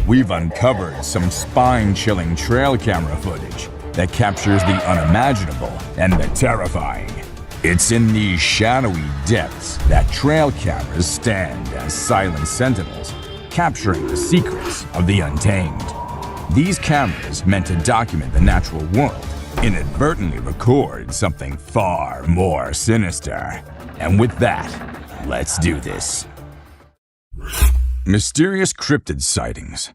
We've uncovered some spine-chilling trail camera footage that captures the unimaginable and the terrifying. It's in these shadowy depths that trail cameras stand as silent sentinels, capturing the secrets of the untamed. These cameras, meant to document the natural world, inadvertently record something far more sinister. And with that, let's do this. Mysterious cryptid sightings.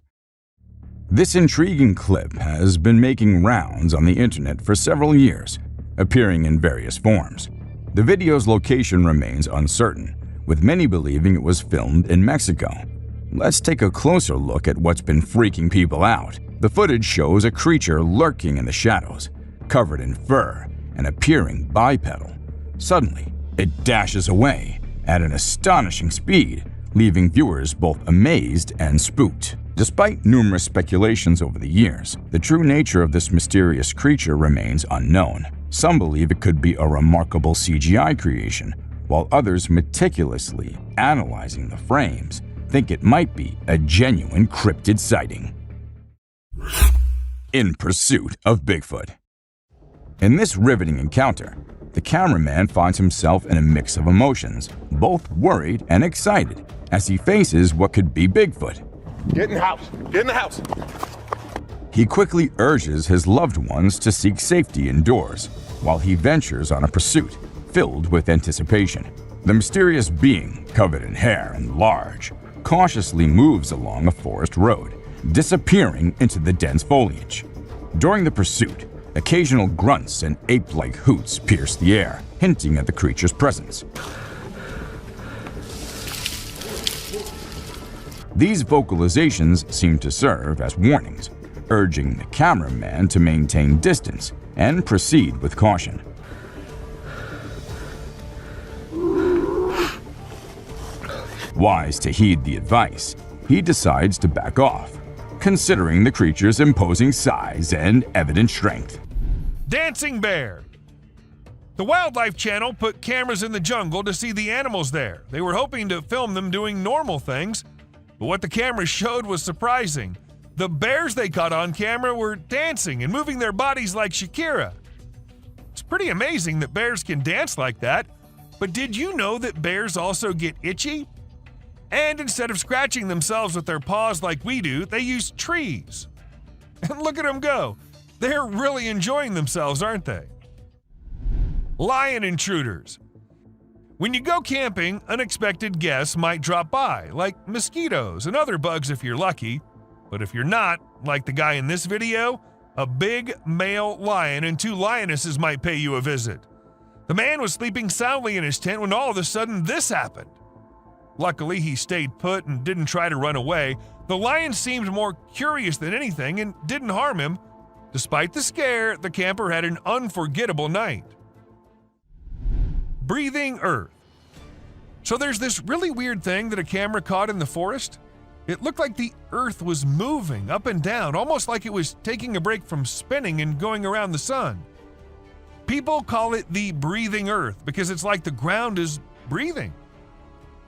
This intriguing clip has been making rounds on the internet for several years, appearing in various forms. The video's location remains uncertain, with many believing it was filmed in Mexico. Let's take a closer look at what's been freaking people out. The footage shows a creature lurking in the shadows, covered in fur and appearing bipedal. Suddenly, it dashes away at an astonishing speed, leaving viewers both amazed and spooked. Despite numerous speculations over the years, the true nature of this mysterious creature remains unknown. Some believe it could be a remarkable CGI creation, while others, meticulously analyzing the frames, think it might be a genuine cryptid sighting. In pursuit of Bigfoot. In this riveting encounter, the cameraman finds himself in a mix of emotions, both worried and excited, as he faces what could be Bigfoot. Get in the house! Get in the house! He quickly urges his loved ones to seek safety indoors, while he ventures on a pursuit filled with anticipation. The mysterious being, covered in hair and large, cautiously moves along a forest road, disappearing into the dense foliage. During the pursuit, occasional grunts and ape-like hoots pierce the air, hinting at the creature's presence. These vocalizations seem to serve as warnings, urging the cameraman to maintain distance and proceed with caution. Wise to heed the advice, he decides to back off, considering the creature's imposing size and evident strength. Dancing bear. The Wildlife Channel put cameras in the jungle to see the animals there. They were hoping to film them doing normal things, but what the cameras showed was surprising. The bears they caught on camera were dancing and moving their bodies like Shakira. It's pretty amazing that bears can dance like that, but did you know that bears also get itchy? And instead of scratching themselves with their paws like we do, they use trees. And look at them go. They're really enjoying themselves, aren't they? Lion intruders. When you go camping, unexpected guests might drop by, like mosquitoes and other bugs if you're lucky. But if you're not, like the guy in this video, a big male lion and two lionesses might pay you a visit. The man was sleeping soundly in his tent when all of a sudden this happened. Luckily, he stayed put and didn't try to run away. The lion seemed more curious than anything and didn't harm him. Despite the scare, the camper had an unforgettable night. Breathing earth. So there's this really weird thing that a camera caught in the forest. It looked like the earth was moving up and down, almost like it was taking a break from spinning and going around the sun. People call it the breathing earth because it's like the ground is breathing.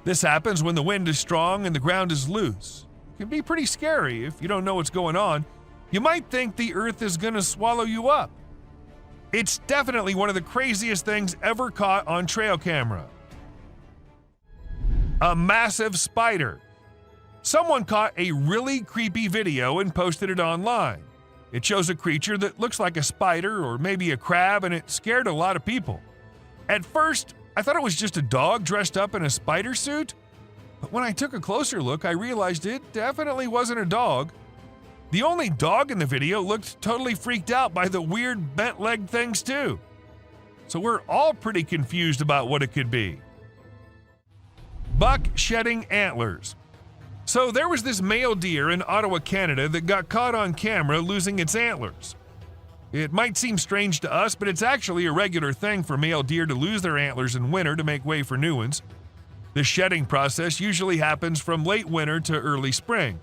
This happens when the wind is strong and the ground is loose. It can be pretty scary if you don't know what's going on. You might think the earth is going to swallow you up. It's definitely one of the craziest things ever caught on trail camera. A massive spider. Someone caught a really creepy video and posted it online. It shows a creature that looks like a spider or maybe a crab, and it scared a lot of people. At first, I thought it was just a dog dressed up in a spider suit, but when I took a closer look, I realized it definitely wasn't a dog. The only dog in the video looked totally freaked out by the weird bent-legged things too. So we're all pretty confused about what it could be. Buck shedding antlers. So there was this male deer in Ottawa, Canada that got caught on camera losing its antlers. It might seem strange to us, but it's actually a regular thing for male deer to lose their antlers in winter to make way for new ones. The shedding process usually happens from late winter to early spring.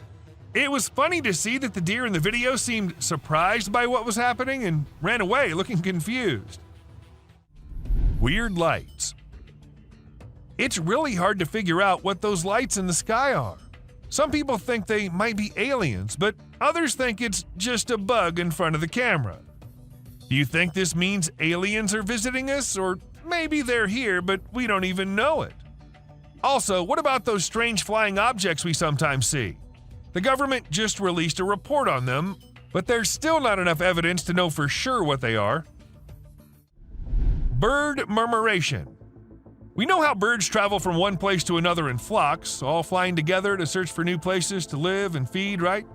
It was funny to see that the deer in the video seemed surprised by what was happening and ran away looking confused. Weird lights. It's really hard to figure out what those lights in the sky are. Some people think they might be aliens, but others think it's just a bug in front of the camera. Do you think this means aliens are visiting us, or maybe they're here but we don't even know it? Also, what about those strange flying objects we sometimes see? The government just released a report on them, but there's still not enough evidence to know for sure what they are. Bird murmuration. We know how birds travel from one place to another in flocks, all flying together to search for new places to live and feed, right?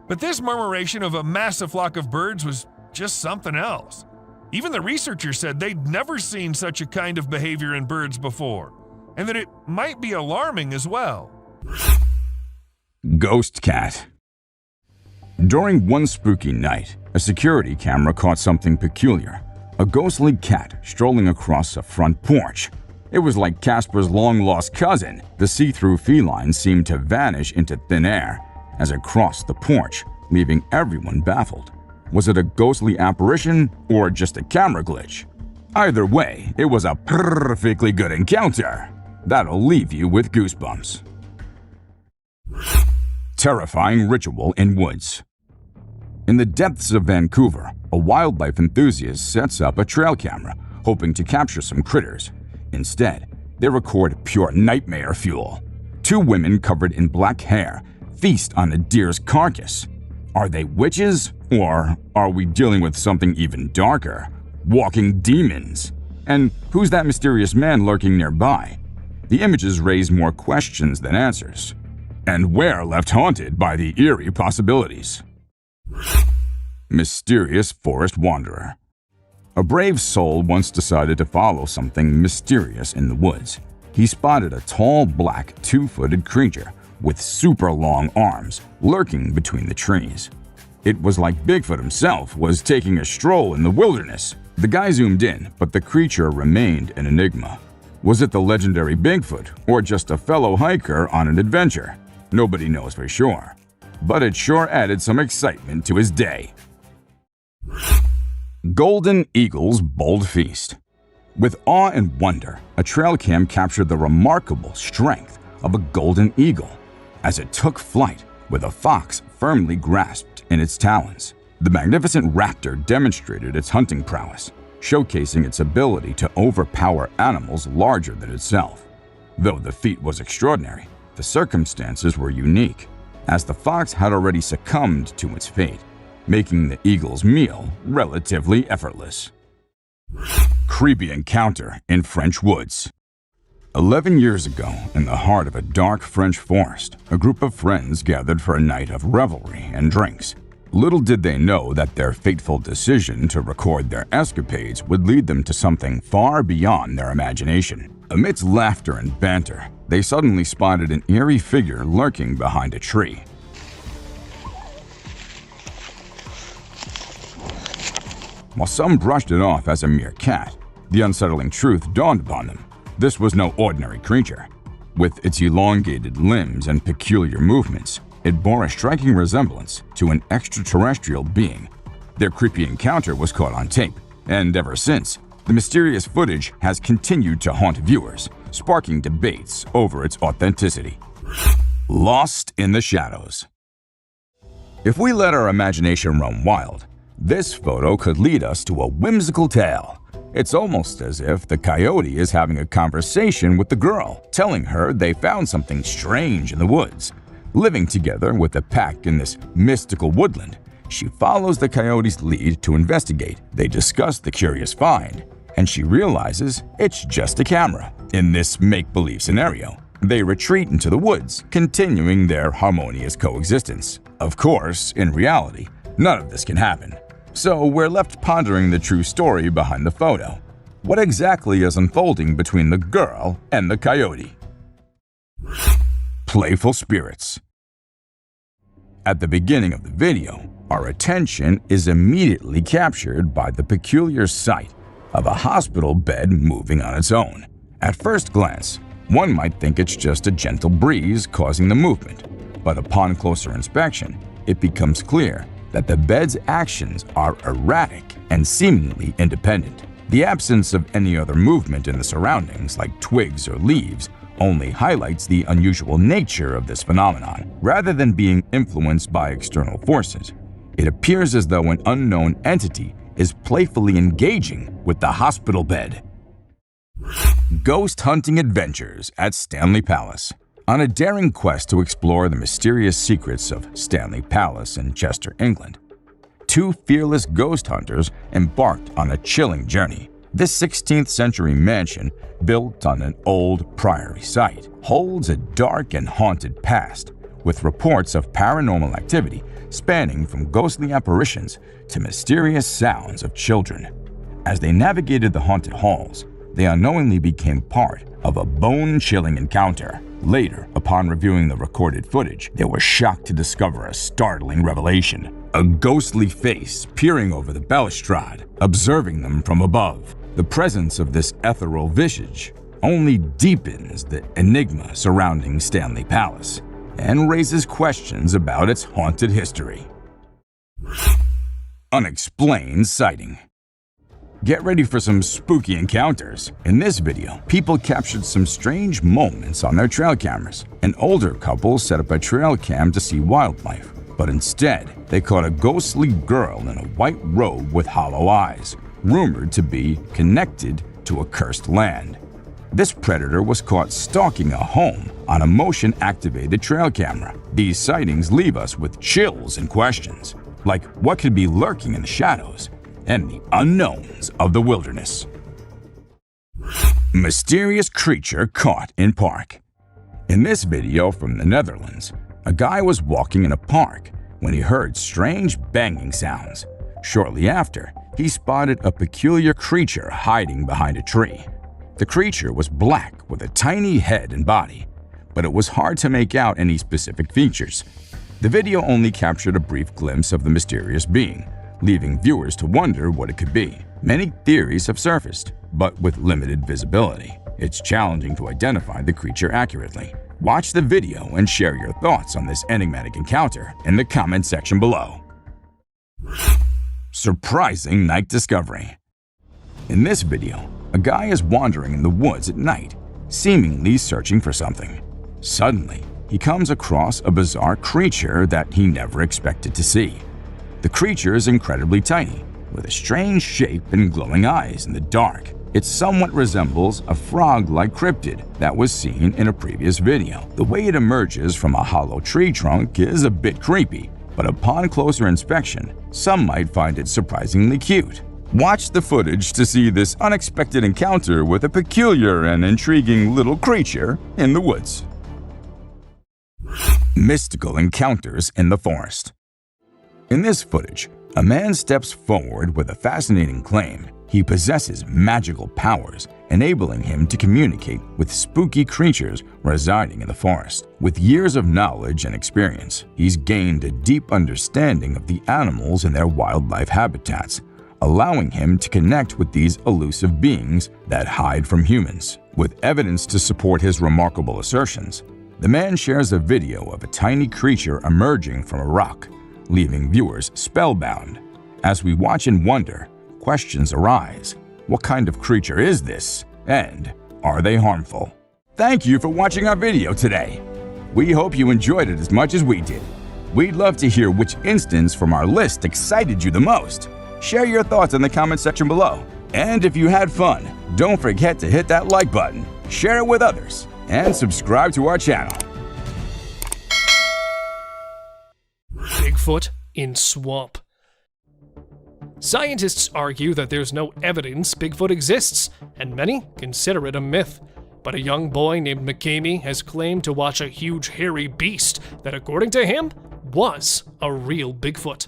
But this murmuration of a massive flock of birds was just something else. Even the researchers said they'd never seen such a kind of behavior in birds before, and that it might be alarming as well. Ghost cat. During one spooky night, a security camera caught something peculiar. A ghostly cat strolling across a front porch. It was like Casper's long-lost cousin. The see-through feline seemed to vanish into thin air as it crossed the porch, leaving everyone baffled. Was it a ghostly apparition or just a camera glitch? Either way, it was a perfectly good encounter. That'll leave you with goosebumps. Terrifying ritual in woods. In the depths of Vancouver, a wildlife enthusiast sets up a trail camera, hoping to capture some critters. Instead, they record pure nightmare fuel. Two women covered in black hair feast on a deer's carcass. Are they witches, or are we dealing with something even darker? Walking demons? And who's that mysterious man lurking nearby? The images raise more questions than answers. And we're left haunted by the eerie possibilities. Mysterious forest wanderer. A brave soul once decided to follow something mysterious in the woods. He spotted a tall, black, two-footed creature with super long arms lurking between the trees. It was like Bigfoot himself was taking a stroll in the wilderness. The guy zoomed in, but the creature remained an enigma. Was it the legendary Bigfoot, or just a fellow hiker on an adventure? Nobody knows for sure, but it sure added some excitement to his day. Golden Eagle's Bold Feast. With awe and wonder, a trail cam captured the remarkable strength of a golden eagle as it took flight with a fox firmly grasped in its talons. The magnificent raptor demonstrated its hunting prowess, showcasing its ability to overpower animals larger than itself. Though the feat was extraordinary, the circumstances were unique, as the fox had already succumbed to its fate, making the eagle's meal relatively effortless. Creepy encounter in French woods. 11 years ago, in the heart of a dark French forest, a group of friends gathered for a night of revelry and drinks. Little did they know that their fateful decision to record their escapades would lead them to something far beyond their imagination. Amidst laughter and banter, they suddenly spotted an eerie figure lurking behind a tree. While some brushed it off as a mere cat, the unsettling truth dawned upon them. This was no ordinary creature. With its elongated limbs and peculiar movements, it bore a striking resemblance to an extraterrestrial being. Their creepy encounter was caught on tape, and ever since, the mysterious footage has continued to haunt viewers, sparking debates over its authenticity. Lost in the shadows. If we let our imagination run wild, this photo could lead us to a whimsical tale. It's almost as if the coyote is having a conversation with the girl, telling her they found something strange in the woods. Living together with the pack in this mystical woodland, she follows the coyote's lead to investigate. They discuss the curious find, and she realizes it's just a camera. In this make-believe scenario, they retreat into the woods, continuing their harmonious coexistence. Of course, in reality, none of this can happen. So we're left pondering the true story behind the photo. What exactly is unfolding between the girl and the coyote? Playful Spirits. At the beginning of the video, our attention is immediately captured by the peculiar sight of a hospital bed moving on its own. At first glance, one might think it's just a gentle breeze causing the movement, but upon closer inspection, it becomes clear that the bed's actions are erratic and seemingly independent. The absence of any other movement in the surroundings, like twigs or leaves, only highlights the unusual nature of this phenomenon. Rather than being influenced by external forces, it appears as though an unknown entity is playfully engaging with the hospital bed. Ghost hunting adventures at Stanley Palace. On a daring quest to explore the mysterious secrets of Stanley Palace in Chester, England, two fearless ghost hunters embarked on a chilling journey. This 16th century mansion, built on an old priory site, holds a dark and haunted past, with reports of paranormal activity spanning from ghostly apparitions to mysterious sounds of children. As they navigated the haunted halls, they unknowingly became part of a bone-chilling encounter. Later, upon reviewing the recorded footage, they were shocked to discover a startling revelation. A ghostly face peering over the balustrade, observing them from above. The presence of this ethereal visage only deepens the enigma surrounding Stanley Palace and raises questions about its haunted history. Unexplained Sighting. Get ready for some spooky encounters. In this video, people captured some strange moments on their trail cameras. An older couple set up a trail cam to see wildlife, but instead, they caught a ghostly girl in a white robe with hollow eyes, rumored to be connected to a cursed land. This predator was caught stalking a home on a motion-activated trail camera. These sightings leave us with chills and questions, like what could be lurking in the shadows and the unknowns of the wilderness. Mysterious creature caught in park. In this video from the Netherlands, a guy was walking in a park when he heard strange banging sounds. Shortly after, he spotted a peculiar creature hiding behind a tree. The creature was black with a tiny head and body, but it was hard to make out any specific features. The video only captured a brief glimpse of the mysterious being, leaving viewers to wonder what it could be. Many theories have surfaced, but with limited visibility. It's challenging to identify the creature accurately. Watch the video and share your thoughts on this enigmatic encounter in the comment section below. Surprising night discovery. In this video, a guy is wandering in the woods at night, seemingly searching for something. Suddenly, he comes across a bizarre creature that he never expected to see. The creature is incredibly tiny, with a strange shape and glowing eyes in the dark. It somewhat resembles a frog-like cryptid that was seen in a previous video. The way it emerges from a hollow tree trunk is a bit creepy, but upon closer inspection, some might find it surprisingly cute. Watch the footage to see this unexpected encounter with a peculiar and intriguing little creature in the woods. Mystical encounters in the forest. In this footage, a man steps forward with a fascinating claim. He possesses magical powers, enabling him to communicate with spooky creatures residing in the forest. With years of knowledge and experience, he's gained a deep understanding of the animals and their wildlife habitats, allowing him to connect with these elusive beings that hide from humans. With evidence to support his remarkable assertions, the man shares a video of a tiny creature emerging from a rock, leaving viewers spellbound. As we watch and wonder, questions arise. What kind of creature is this? And are they harmful? Thank you for watching our video today. We hope you enjoyed it as much as we did. We'd love to hear which instance from our list excited you the most. Share your thoughts in the comment section below. And if you had fun, don't forget to hit that like button, share it with others, and subscribe to our channel. Bigfoot in swamp. Scientists argue that there's no evidence Bigfoot exists, and many consider it a myth. But a young boy named McCamey has claimed to watch a huge hairy beast that, according to him, was a real Bigfoot.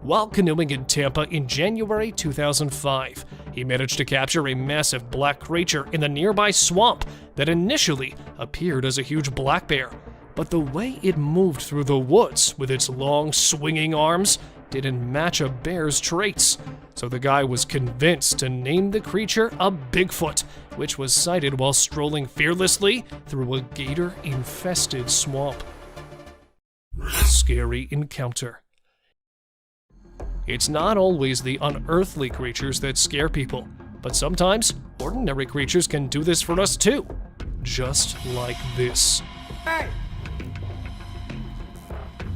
While canoeing in Tampa in January 2005, he managed to capture a massive black creature in the nearby swamp that initially appeared as a huge black bear. But the way it moved through the woods with its long swinging arms didn't match a bear's traits. So the guy was convinced to name the creature a Bigfoot, which was sighted while strolling fearlessly through a gator-infested swamp. Scary encounter. It's not always the unearthly creatures that scare people, but sometimes ordinary creatures can do this for us too. just like this. Hey!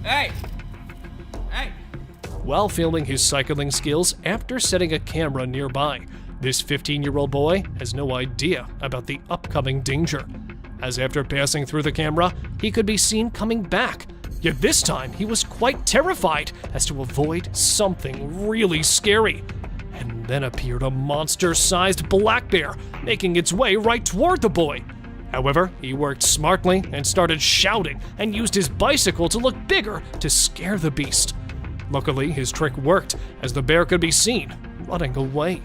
Hey! Hey! While filming his cycling skills after setting a camera nearby, this 15-year-old boy has no idea about the upcoming danger, as after passing through the camera, he could be seen coming back. Yet this time, he was quite terrified as to avoid something really scary. And then appeared a monster-sized black bear, making its way right toward the boy. However, he worked smartly and started shouting and used his bicycle to look bigger to scare the beast. Luckily, his trick worked, as the bear could be seen running away.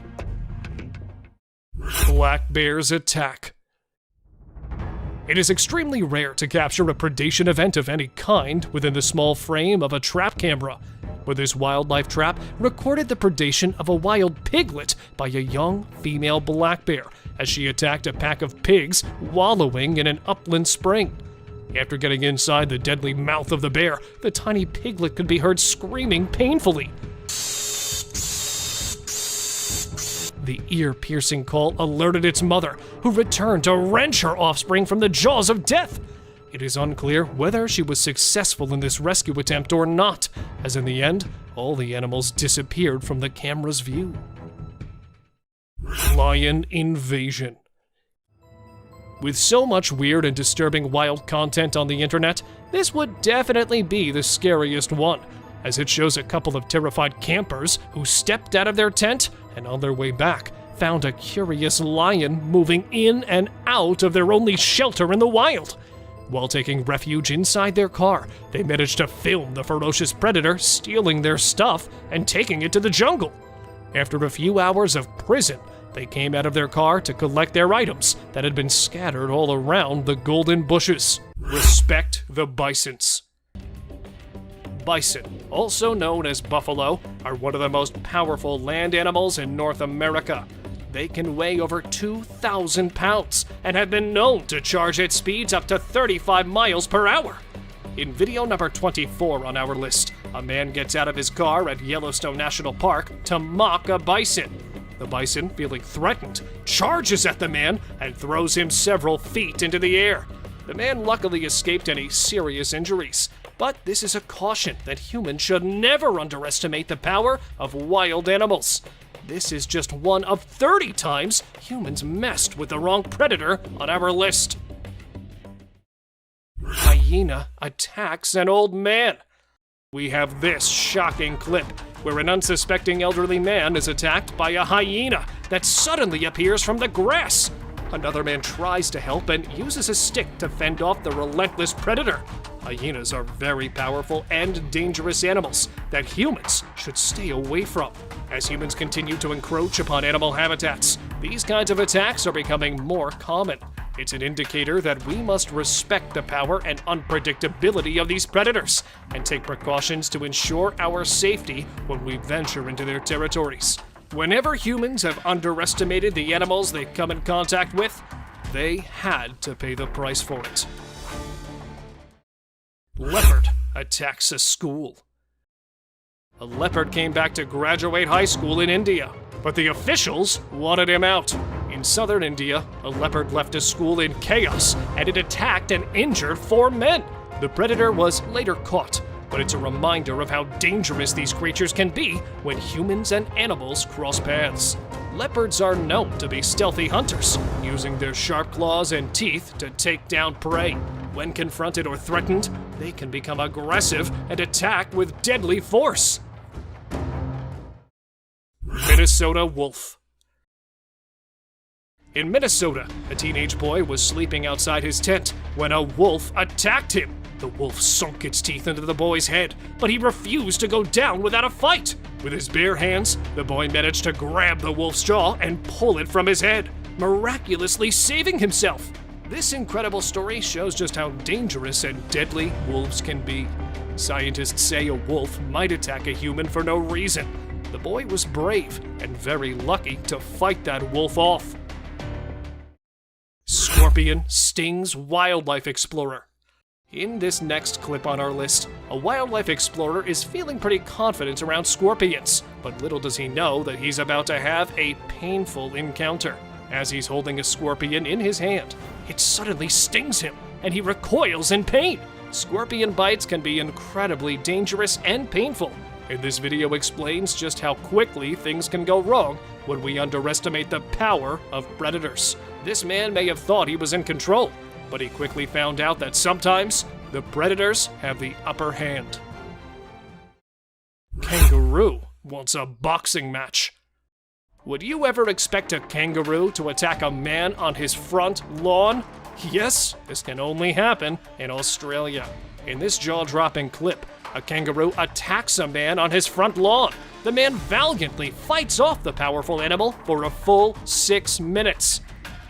Black bears attack. It is extremely rare to capture a predation event of any kind within the small frame of a trap camera, but this wildlife trap recorded the predation of a wild piglet by a young female black bear as she attacked a pack of pigs wallowing in an upland spring. After getting inside the deadly mouth of the bear, the tiny piglet could be heard screaming painfully. The ear-piercing call alerted its mother, who returned to wrench her offspring from the jaws of death. It is unclear whether she was successful in this rescue attempt or not, as in the end, all the animals disappeared from the camera's view. Lion invasion. With so much weird and disturbing wild content on the internet, this would definitely be the scariest one, as it shows a couple of terrified campers who stepped out of their tent and on their way back found a curious lion moving in and out of their only shelter in the wild. While taking refuge inside their car, they managed to film the ferocious predator stealing their stuff and taking it to the jungle. After a few hours of prison, they came out of their car to collect their items that had been scattered all around the golden bushes. Respect the bisons. Bison, also known as buffalo, are one of the most powerful land animals in North America. They can weigh over 2,000 pounds and have been known to charge at speeds up to 35 miles per hour. In video number 24 on our list, a man gets out of his car at Yellowstone National Park to mock a bison. The bison, feeling threatened, charges at the man and throws him several feet into the air. The man luckily escaped any serious injuries, but this is a caution that humans should never underestimate the power of wild animals. This is just one of 30 times humans messed with the wrong predator on our list. Hyena attacks an old man. We have this shocking clip where an unsuspecting elderly man is attacked by a hyena that suddenly appears from the grass. Another man tries to help and uses a stick to fend off the relentless predator. Hyenas are very powerful and dangerous animals that humans should stay away from. As humans continue to encroach upon animal habitats, these kinds of attacks are becoming more common. It's an indicator that we must respect the power and unpredictability of these predators and take precautions to ensure our safety when we venture into their territories. Whenever humans have underestimated the animals they come in contact with, they had to pay the price for it. Leopard attacks a school. A leopard came back to graduate high school in India, but the officials wanted him out. In southern India, a leopard left a school in chaos and it attacked and injured 4 men. The predator was later caught, but it's a reminder of how dangerous these creatures can be when humans and animals cross paths. Leopards are known to be stealthy hunters, using their sharp claws and teeth to take down prey. When confronted or threatened, they can become aggressive and attack with deadly force. Minnesota wolf. In Minnesota, a teenage boy was sleeping outside his tent when a wolf attacked him. The wolf sunk its teeth into the boy's head, but he refused to go down without a fight. With his bare hands, the boy managed to grab the wolf's jaw and pull it from his head, miraculously saving himself. This incredible story shows just how dangerous and deadly wolves can be. Scientists say a wolf might attack a human for no reason. The boy was brave and very lucky to fight that wolf off. Scorpion stings wildlife explorer. In this next clip on our list, a wildlife explorer is feeling pretty confident around scorpions, but little does he know that he's about to have a painful encounter. As he's holding a scorpion in his hand, it suddenly stings him, and he recoils in pain. Scorpion bites can be incredibly dangerous and painful, and this video explains just how quickly things can go wrong when we underestimate the power of predators. This man may have thought he was in control, but he quickly found out that sometimes the predators have the upper hand. Kangaroo wants a boxing match. Would you ever expect a kangaroo to attack a man on his front lawn? Yes, this can only happen in Australia. In this jaw-dropping clip, a kangaroo attacks a man on his front lawn. The man valiantly fights off the powerful animal for a full 6 minutes.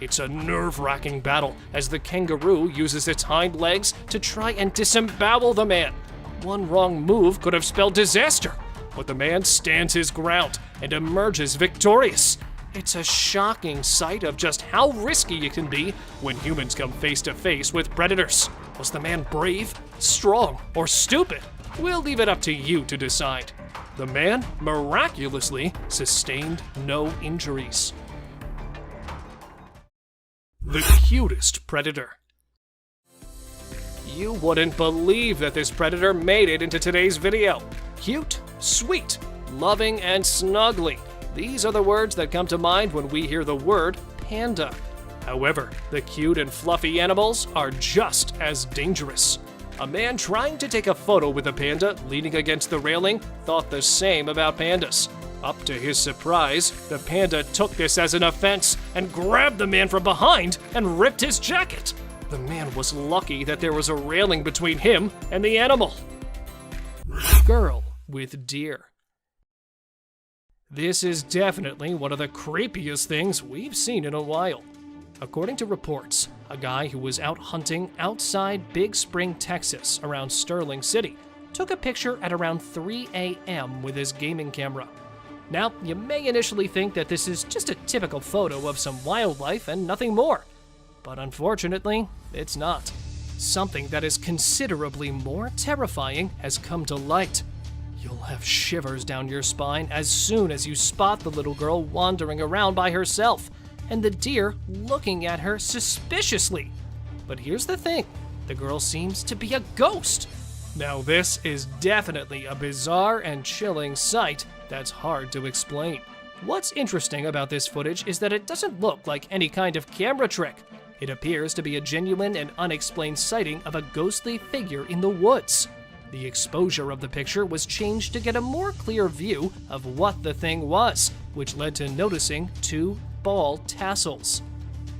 It's a nerve-wracking battle as the kangaroo uses its hind legs to try and disembowel the man. One wrong move could have spelled disaster, but the man stands his ground and emerges victorious. It's a shocking sight of just how risky it can be when humans come face to face with predators. Was the man brave, strong, or stupid? We'll leave it up to you to decide. The man miraculously sustained no injuries. The cutest predator. You wouldn't believe that this predator made it into today's video. Cute, sweet, loving, and snuggly. These are the words that come to mind when we hear the word panda. However, the cute and fluffy animals are just as dangerous. A man trying to take a photo with a panda leaning against the railing thought the same about pandas. Up to his surprise, the panda took this as an offense and grabbed the man from behind and ripped his jacket. The man was lucky that there was a railing between him and the animal. Girl with deer. This is definitely one of the creepiest things we've seen in a while. According to reports, a guy who was out hunting outside Big Spring, Texas, around Sterling City, took a picture at around 3 a.m. with his gaming camera. Now, you may initially think that this is just a typical photo of some wildlife and nothing more. But unfortunately, it's not. Something that is considerably more terrifying has come to light. You'll have shivers down your spine as soon as you spot the little girl wandering around by herself, and the deer looking at her suspiciously. But here's the thing, the girl seems to be a ghost. Now this is definitely a bizarre and chilling sight that's hard to explain. What's interesting about this footage is that it doesn't look like any kind of camera trick. It appears to be a genuine and unexplained sighting of a ghostly figure in the woods. The exposure of the picture was changed to get a more clear view of what the thing was, which led to noticing 2 ball tassels.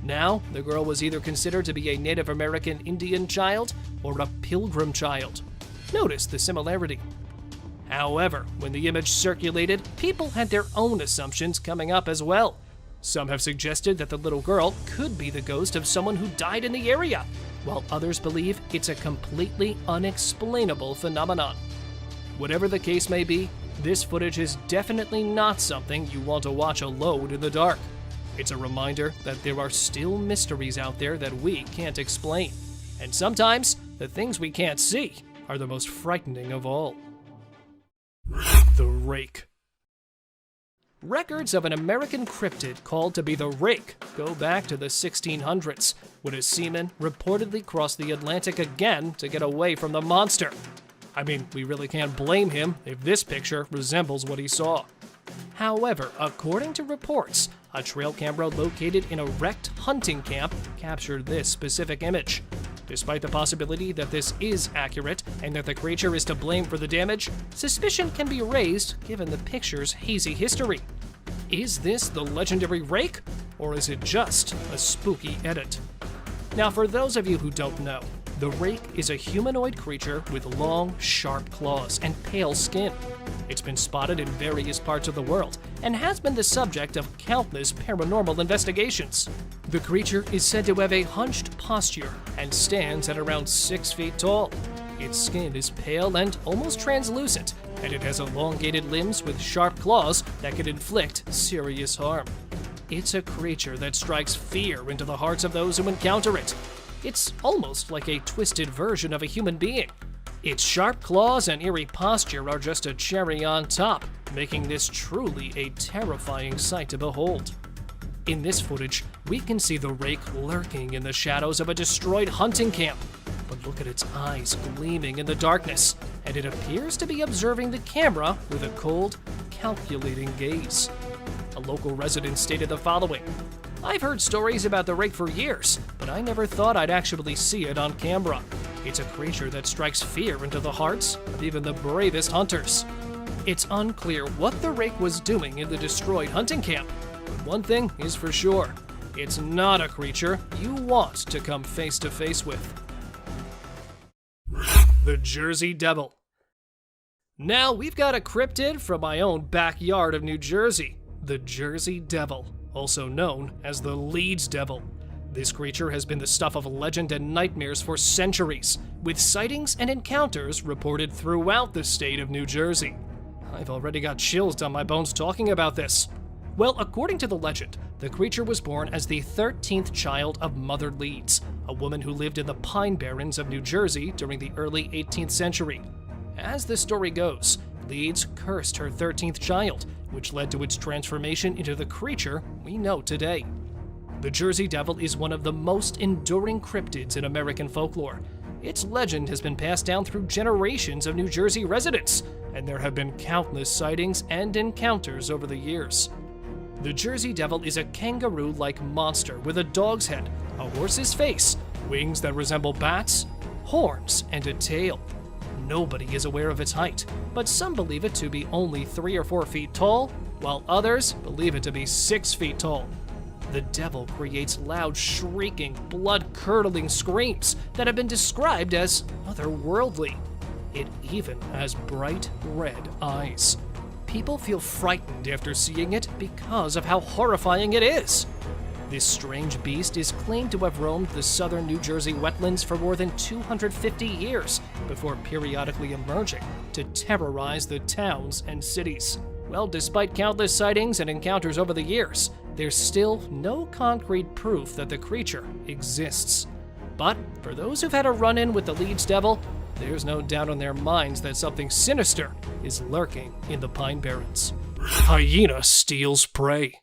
Now, the girl was either considered to be a Native American Indian child or a pilgrim child. Notice the similarity. However, when the image circulated, people had their own assumptions coming up as well. Some have suggested that the little girl could be the ghost of someone who died in the area, while others believe it's a completely unexplainable phenomenon. Whatever the case may be, this footage is definitely not something you want to watch alone in the dark. It's a reminder that there are still mysteries out there that we can't explain. And sometimes, the things we can't see are the most frightening of all. The Rake. Records of an American cryptid called to be the Rake go back to the 1600s, when a seaman reportedly crossed the Atlantic again to get away from the monster. I mean, we really can't blame him if this picture resembles what he saw. However, according to reports, a trail camera located in a wrecked hunting camp captured this specific image. Despite the possibility that this is accurate and that the creature is to blame for the damage, suspicion can be raised given the picture's hazy history. Is this the legendary Rake, or is it just a spooky edit? Now, for those of you who don't know, the Rake is a humanoid creature with long, sharp claws and pale skin. It's been spotted in various parts of the world and has been the subject of countless paranormal investigations. The creature is said to have a hunched posture and stands at around 6 feet tall. Its skin is pale and almost translucent, and it has elongated limbs with sharp claws that can inflict serious harm. It's a creature that strikes fear into the hearts of those who encounter it. It's almost like a twisted version of a human being. Its sharp claws and eerie posture are just a cherry on top, making this truly a terrifying sight to behold. In this footage, we can see the Rake lurking in the shadows of a destroyed hunting camp. But look at its eyes gleaming in the darkness, and it appears to be observing the camera with a cold, calculating gaze. A local resident stated the following: "I've heard stories about the Rake for years, but I never thought I'd actually see it on camera. It's a creature that strikes fear into the hearts of even the bravest hunters." It's unclear what the Rake was doing in the destroyed hunting camp, but one thing is for sure: it's not a creature you want to come face to face with. The Jersey Devil. Now we've got a cryptid from my own backyard of New Jersey, the Jersey Devil, also known as the Leeds Devil. This creature has been the stuff of legend and nightmares for centuries, with sightings and encounters reported throughout the state of New Jersey. I've already got chills down my bones talking about this. Well, according to the legend, the creature was born as the 13th child of Mother Leeds, a woman who lived in the Pine Barrens of New Jersey during the early 18th century. As the story goes, Leeds cursed her 13th child, which led to its transformation into the creature we know today. The Jersey Devil is one of the most enduring cryptids in American folklore. Its legend has been passed down through generations of New Jersey residents, and there have been countless sightings and encounters over the years. The Jersey Devil is a kangaroo-like monster with a dog's head, a horse's face, wings that resemble bats, horns, and a tail. Nobody is aware of its height, but some believe it to be only 3 or 4 feet tall, while others believe it to be 6 feet tall. The devil creates loud, shrieking, blood-curdling screams that have been described as otherworldly. It even has bright red eyes. People feel frightened after seeing it because of how horrifying it is. This strange beast is claimed to have roamed the southern New Jersey wetlands for more than 250 years before periodically emerging to terrorize the towns and cities. Well, despite countless sightings and encounters over the years, there's still no concrete proof that the creature exists. But for those who've had a run-in with the Leeds Devil, there's no doubt in their minds that something sinister is lurking in the Pine Barrens. HyenaSteals Prey.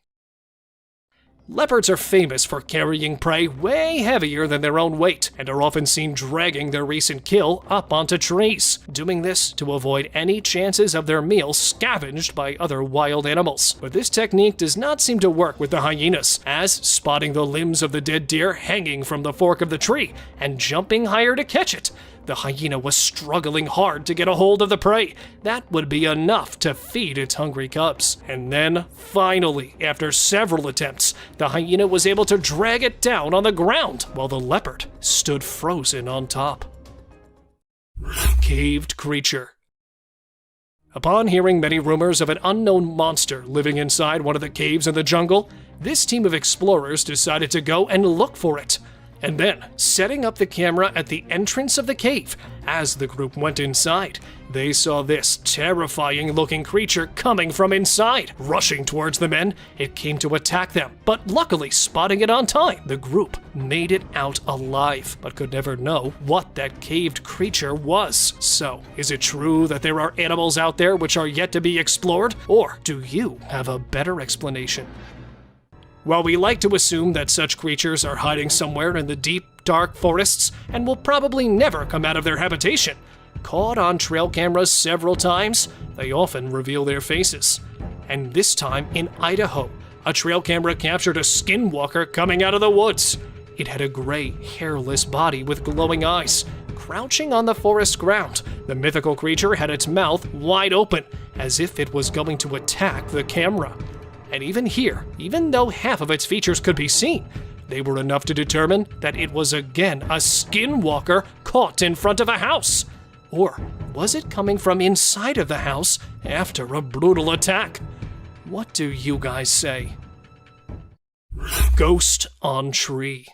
Leopards are famous for carrying prey way heavier than their own weight, and are often seen dragging their recent kill up onto trees, doing this to avoid any chances of their meal scavenged by other wild animals. But this technique does not seem to work with the hyenas, as spotting the limbs of the dead deer hanging from the fork of the tree and jumping higher to catch it, the hyena was struggling hard to get a hold of the prey. That would be enough to feed its hungry cubs. And then, finally, after several attempts, the hyena was able to drag it down on the ground while the leopard stood frozen on top. Caved Creature. Upon hearing many rumors of an unknown monster living inside one of the caves in the jungle, this team of explorers decided to go and look for it. And then, setting up the camera at the entrance of the cave, as the group went inside, they saw this terrifying-looking creature coming from inside. Rushing towards the men, it came to attack them, but luckily spotting it on time, the group made it out alive, but could never know what that caved creature was. So, is it true that there are animals out there which are yet to be explored, or do you have a better explanation? While we like to assume that such creatures are hiding somewhere in the deep, dark forests and will probably never come out of their habitation, caught on trail cameras several times, they often reveal their faces. And this time in Idaho, a trail camera captured a Skinwalker coming out of the woods. It had a gray, hairless body with glowing eyes. Crouching on the forest ground, the mythical creature had its mouth wide open, as if it was going to attack the camera. And even here, even though half of its features could be seen, they were enough to determine that it was again a Skinwalker caught in front of a house. Or was it coming from inside of the house after a brutal attack? What do you guys say? Ghost on Tree.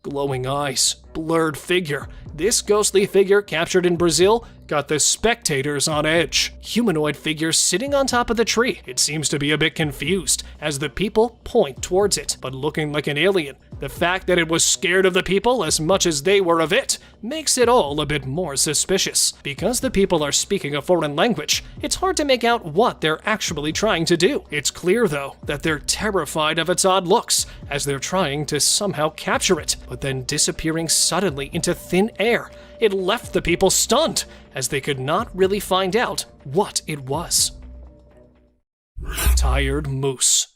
Glowing eyes, blurred figure. This ghostly figure, captured in Brazil, got the spectators on edge. Humanoid figure sitting on top of the tree. It seems to be a bit confused as the people point towards it, but looking like an alien. The fact that it was scared of the people as much as they were of it makes it all a bit more suspicious. Because the people are speaking a foreign language, it's hard to make out what they're actually trying to do. It's clear, though, that they're terrified of its odd looks, as they're trying to somehow capture it, but then disappearing suddenly into thin air. It left the people stunned, as they could not really find out what it was. Tired moose.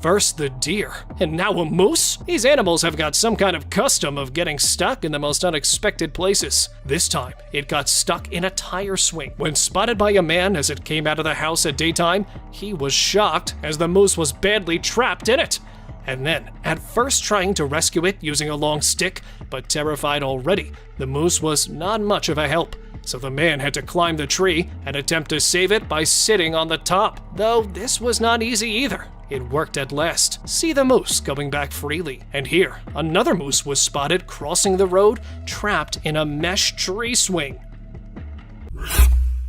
First the deer, and now a moose? These animals have got some kind of custom of getting stuck in the most unexpected places. This time, it got stuck in a tire swing. When spotted by a man as it came out of the house at daytime, he was shocked as the moose was badly trapped in it. And then, at first trying to rescue it using a long stick, but terrified already, the moose was not much of a help. So the man had to climb the tree and attempt to save it by sitting on the top. Though this was not easy either. It worked at last. See the moose going back freely. And here, another moose was spotted crossing the road, trapped in a mesh tree swing.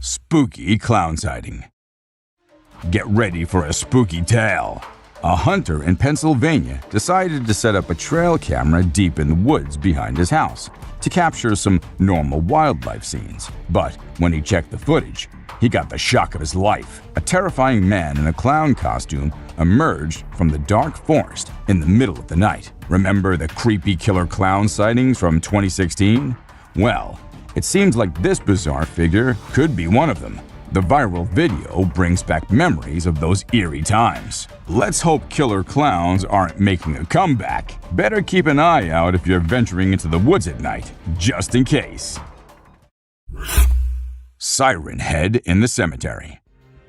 Spooky clown sighting. Get ready for a spooky tale. A hunter in Pennsylvania decided to set up a trail camera deep in the woods behind his house to capture some normal wildlife scenes. But when he checked the footage, he got the shock of his life. A terrifying man in a clown costume emerged from the dark forest in the middle of the night. Remember the creepy killer clown sightings from 2016? Well, it seems like this bizarre figure could be one of them. The viral video brings back memories of those eerie times. Let's hope killer clowns aren't making a comeback. Better keep an eye out if you're venturing into the woods at night, just in case. Siren Head in the cemetery.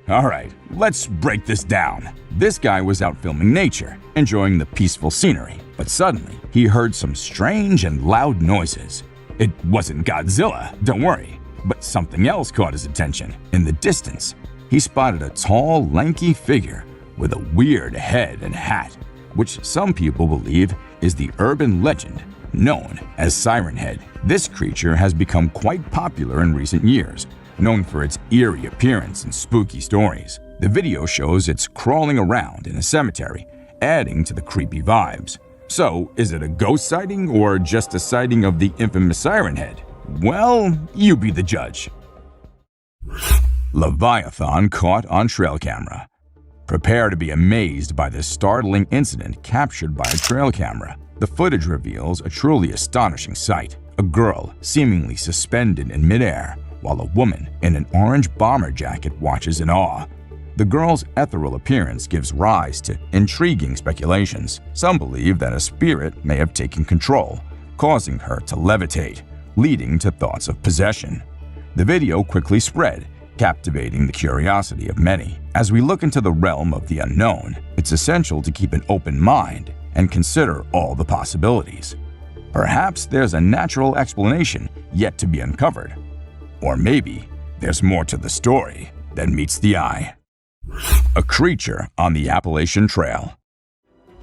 Alright, let's break this down. This guy was out filming nature, enjoying the peaceful scenery, but suddenly he heard some strange and loud noises. It wasn't Godzilla, don't worry, but something else caught his attention. In the distance, he spotted a tall, lanky figure with a weird head and hat, which some people believe is the urban legend known as Siren Head. This creature has become quite popular in recent years, known for its eerie appearance and spooky stories. The video shows it's crawling around in a cemetery, adding to the creepy vibes. So, is it a ghost sighting or just a sighting of the infamous Siren Head? Well, you be the judge. Leviathan caught on trail camera. Prepare to be amazed by this startling incident captured by a trail camera. The footage reveals a truly astonishing sight. A girl seemingly suspended in midair, while a woman in an orange bomber jacket watches in awe. The girl's ethereal appearance gives rise to intriguing speculations. Some believe that a spirit may have taken control, causing her to levitate, leading to thoughts of possession. The video quickly spread, captivating the curiosity of many. As we look into the realm of the unknown, it's essential to keep an open mind and consider all the possibilities. Perhaps there's a natural explanation yet to be uncovered. Or maybe there's more to the story than meets the eye. A creature on the Appalachian Trail.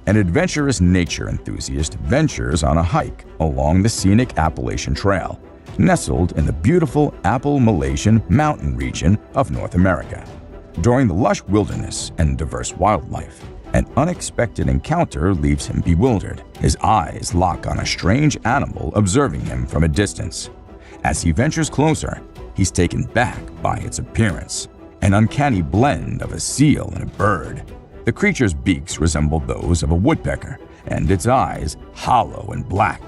An adventurous nature enthusiast ventures on a hike along the scenic Appalachian Trail, nestled in the beautiful Appalachian mountain region of North America. During the lush wilderness and diverse wildlife, an unexpected encounter leaves him bewildered. His eyes lock on a strange animal observing him from a distance. As he ventures closer, he's taken back by its appearance, an uncanny blend of a seal and a bird. The creature's beaks resemble those of a woodpecker, and its eyes hollow and black.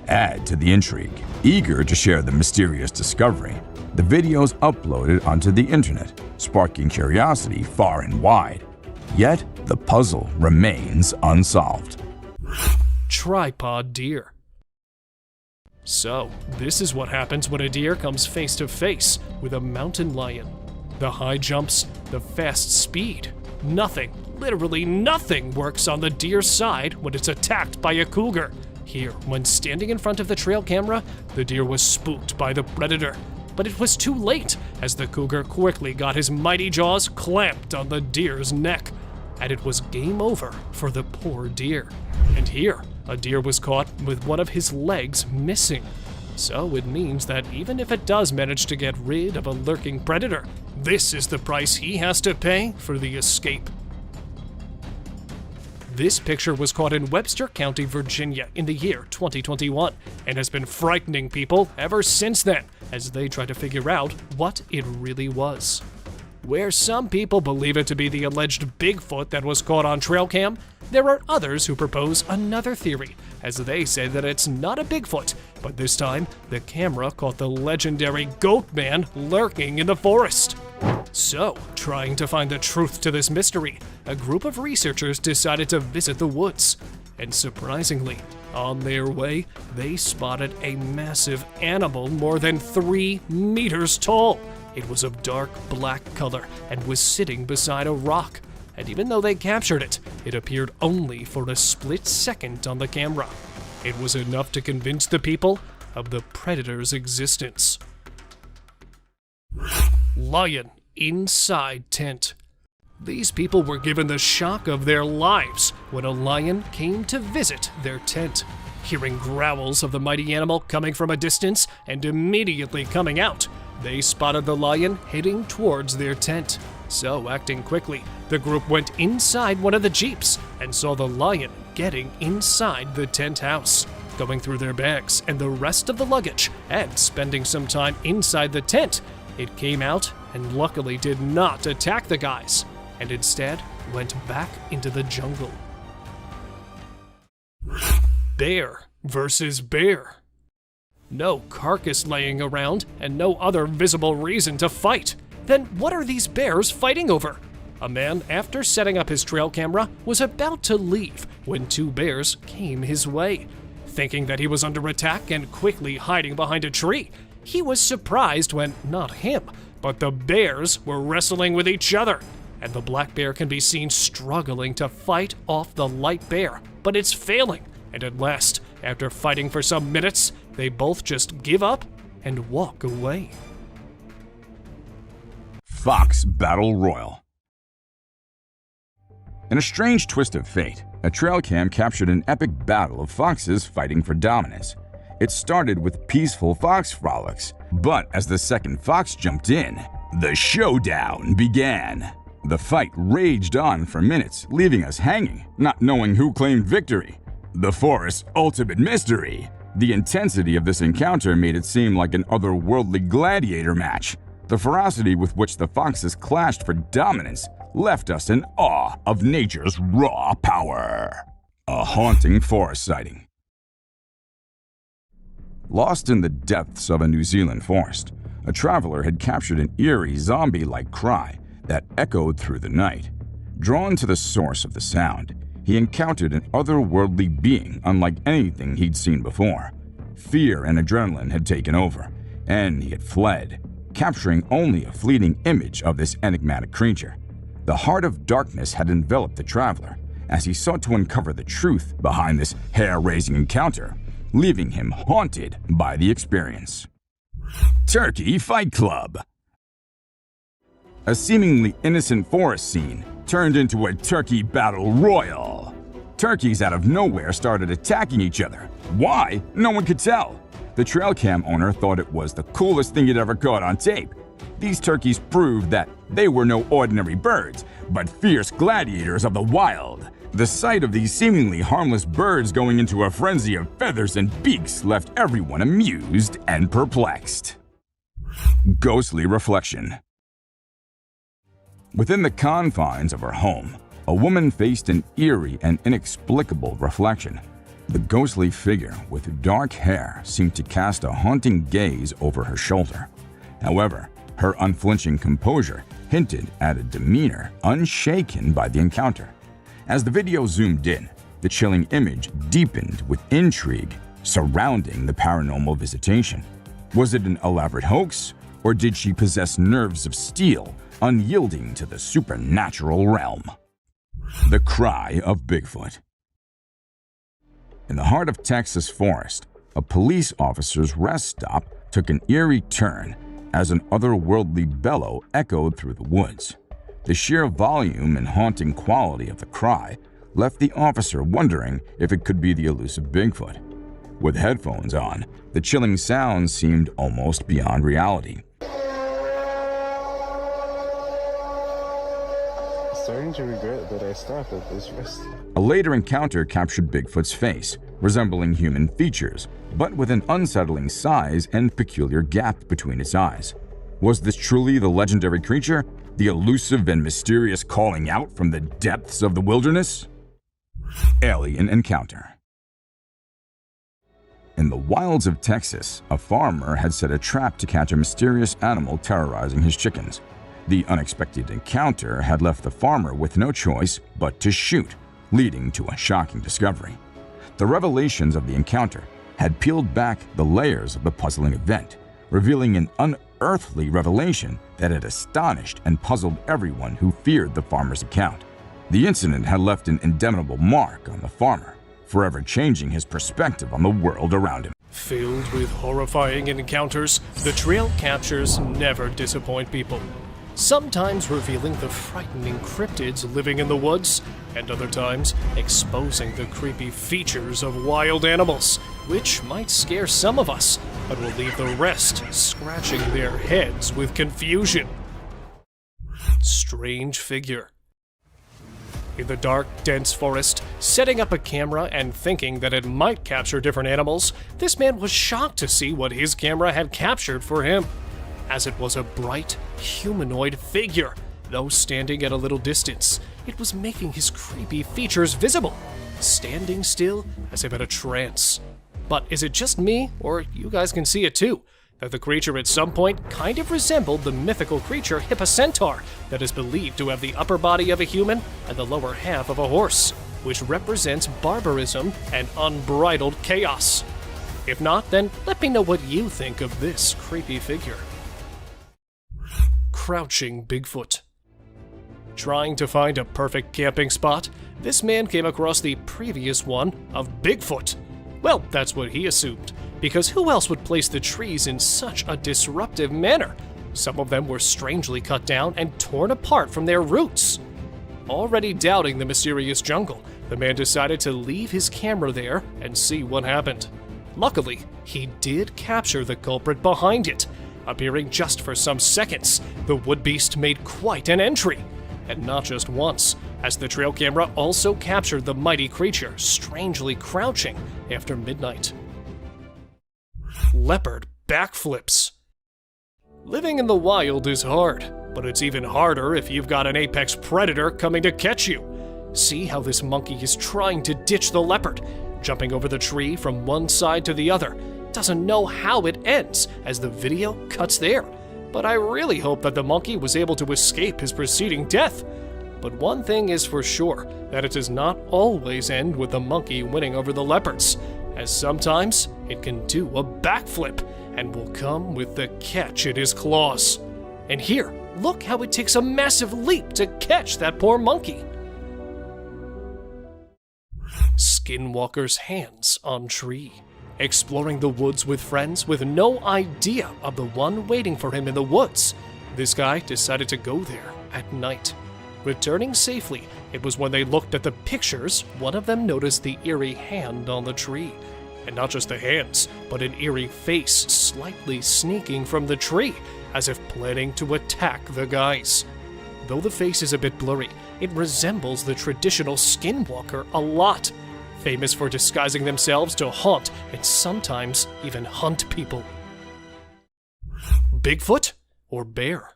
Add to the intrigue. Eager to share the mysterious discovery, the video's uploaded onto the internet, sparking curiosity far and wide. Yet, the puzzle remains unsolved. Tripod deer. So, this is what happens when a deer comes face to face with a mountain lion. The high jumps, the fast speed. Nothing, literally nothing works on the deer's side when it's attacked by a cougar. Here, when standing in front of the trail camera, the deer was spooked by the predator. But it was too late, as the cougar quickly got his mighty jaws clamped on the deer's neck. and it was game over for the poor deer. And here, a deer was caught with one of his legs missing. So it means that even if it does manage to get rid of a lurking predator, this is the price he has to pay for the escape. This picture was caught in Webster County, Virginia in the year 2021 and has been frightening people ever since then as they try to figure out what it really was. Where some people believe it to be the alleged Bigfoot that was caught on trail cam, there are others who propose another theory, as they say that it's not a Bigfoot, but this time the camera caught the legendary Goat Man lurking in the forest. So, trying to find the truth to this mystery, a group of researchers decided to visit the woods. And surprisingly, on their way, they spotted a massive animal more than 3 meters tall. It was of dark black color and was sitting beside a rock. And even though they captured it, it appeared only for a split second on the camera. It was enough to convince the people of the predator's existence. Lion inside tent. These people were given the shock of their lives when a lion came to visit their tent. Hearing growls of the mighty animal coming from a distance and immediately coming out, they spotted the lion heading towards their tent. So, acting quickly, the group went inside one of the jeeps and saw the lion getting inside the tent house, going through their bags and the rest of the luggage, and spending some time inside the tent. It came out and luckily did not attack the guys, and instead went back into the jungle. Bear versus bear. No carcass laying around and no other visible reason to fight. Then what are these bears fighting over? A man, after setting up his trail camera, was about to leave when 2 bears came his way. Thinking that he was under attack and quickly hiding behind a tree, he was surprised when not him, but the bears were wrestling with each other. And the black bear can be seen struggling to fight off the light bear, but it's failing. And at last, after fighting for some minutes, they both just give up and walk away. Fox Battle Royal. In a strange twist of fate, a trail cam captured an epic battle of foxes fighting for dominance. It started with peaceful fox frolics, but as the second fox jumped in, the showdown began. The fight raged on for minutes, leaving us hanging, not knowing who claimed victory. The forest's ultimate mystery. The intensity of this encounter made it seem like an otherworldly gladiator match. The ferocity with which the foxes clashed for dominance left us in awe of nature's raw power. A haunting forest sighting. Lost in the depths of a New Zealand forest, a traveler had captured an eerie zombie-like cry that echoed through the night. Drawn to the source of the sound, he encountered an otherworldly being unlike anything he'd seen before. Fear and adrenaline had taken over, and he had fled, capturing only a fleeting image of this enigmatic creature. The heart of darkness had enveloped the traveler as he sought to uncover the truth behind this hair-raising encounter, leaving him haunted by the experience. Turkey Fight Club. A seemingly innocent forest scene turned into a turkey battle royal. Turkeys out of nowhere started attacking each other. Why? No one could tell. The trail cam owner thought it was the coolest thing he'd ever caught on tape. These turkeys proved that they were no ordinary birds, but fierce gladiators of the wild. The sight of these seemingly harmless birds going into a frenzy of feathers and beaks left everyone amused and perplexed. Ghostly reflection. Within the confines of her home, a woman faced an eerie and inexplicable reflection. The ghostly figure with dark hair seemed to cast a haunting gaze over her shoulder. However, her unflinching composure hinted at a demeanor unshaken by the encounter. As the video zoomed in, the chilling image deepened with intrigue surrounding the paranormal visitation. Was it an elaborate hoax, or did she possess nerves of steel, unyielding to the supernatural realm? The Cry of Bigfoot. In the heart of Texas forest, a police officer's rest stop took an eerie turn as an otherworldly bellow echoed through the woods. The sheer volume and haunting quality of the cry left the officer wondering if it could be the elusive Bigfoot. With headphones on, the chilling sounds seemed almost beyond reality. Starting to regret that I stopped at this rest. A later encounter captured Bigfoot's face, resembling human features, but with an unsettling size and peculiar gap between its eyes. Was this truly the legendary creature, the elusive and mysterious calling out from the depths of the wilderness? Alien encounter. In the wilds of Texas, a farmer had set a trap to catch a mysterious animal terrorizing his chickens. The unexpected encounter had left the farmer with no choice but to shoot, leading to a shocking discovery. The revelations of the encounter had peeled back the layers of the puzzling event, revealing an unearthly revelation that had astonished and puzzled everyone who feared the farmer's account. The incident had left an indelible mark on the farmer, forever changing his perspective on the world around him. Filled with horrifying encounters, the trail captures never disappoint people. Sometimes revealing the frightening cryptids living in the woods, and other times exposing the creepy features of wild animals, which might scare some of us, but will leave the rest scratching their heads with confusion. Strange figure. In the dark, dense forest, setting up a camera and thinking that it might capture different animals, this man was shocked to see what his camera had captured for him, as it was a bright, humanoid figure. Though standing at a little distance, it was making his creepy features visible, standing still as if in a trance. But is it just me, or you guys can see it too, that the creature at some point kind of resembled the mythical creature Hippocentaur that is believed to have the upper body of a human and the lower half of a horse, which represents barbarism and unbridled chaos? If not, then let me know what you think of this creepy figure. Crouching Bigfoot. Trying to find a perfect camping spot, this man came across the previous one of Bigfoot. Well, that's what he assumed, because who else would place the trees in such a disruptive manner? Some of them were strangely cut down and torn apart from their roots. Already doubting the mysterious jungle, the man decided to leave his camera there and see what happened. Luckily, he did capture the culprit behind it. Appearing just for some seconds, the wood beast made quite an entry. And not just once, as the trail camera also captured the mighty creature strangely crouching after midnight. Leopard Backflips. Living in the wild is hard, but it's even harder if you've got an apex predator coming to catch you. See how this monkey is trying to ditch the leopard, jumping over the tree from one side to the other. Doesn't know how it ends as the video cuts there, but I really hope that the monkey was able to escape his preceding death. But one thing is for sure, that it does not always end with the monkey winning over the leopards, as sometimes it can do a backflip and will come with the catch in his claws. And here, look how it takes a massive leap to catch that poor monkey. Skinwalker's hands on tree. Exploring the woods with friends with no idea of the one waiting for him in the woods, this guy decided to go there at night. Returning safely, it was when they looked at the pictures, one of them noticed the eerie hand on the tree. And not just the hands, but an eerie face slightly sneaking from the tree, as if planning to attack the guys. Though the face is a bit blurry, it resembles the traditional Skinwalker a lot, famous for disguising themselves to haunt and sometimes even hunt people. Bigfoot or bear?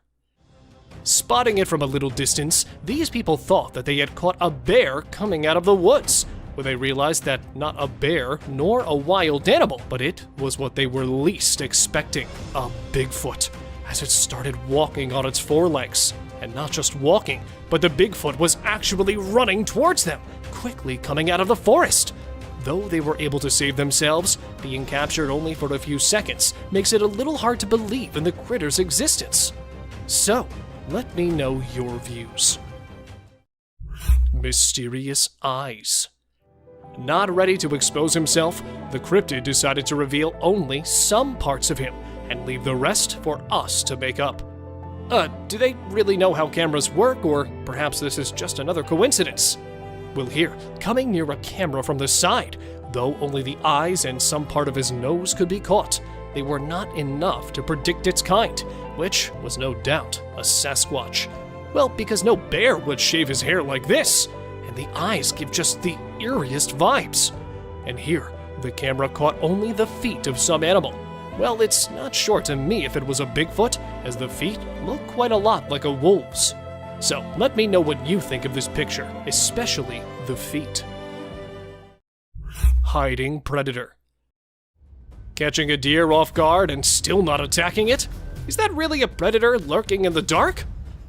Spotting it from a little distance, these people thought that they had caught a bear coming out of the woods, when they realized that not a bear nor a wild animal, but it was what they were least expecting, a Bigfoot, as it started walking on its forelegs. And not just walking, but the Bigfoot was actually running towards them, quickly coming out of the forest. Though they were able to save themselves, being captured only for a few seconds makes it a little hard to believe in the critter's existence. So, let me know your views. Mysterious eyes. Not ready to expose himself, the cryptid decided to reveal only some parts of him and leave the rest for us to make up. Do they really know how cameras work, or perhaps this is just another coincidence? Well, here, coming near a camera from the side, though only the eyes and some part of his nose could be caught, they were not enough to predict its kind, which was no doubt a Sasquatch. Well, because no bear would shave his hair like this, and the eyes give just the eeriest vibes. And here, the camera caught only the feet of some animal. Well, it's not sure to me if it was a Bigfoot, as the feet look quite a lot like a wolf's. So let me know what you think of this picture, especially the feet. Hiding predator. Catching a deer off guard and still not attacking it? Is that really a predator lurking in the dark?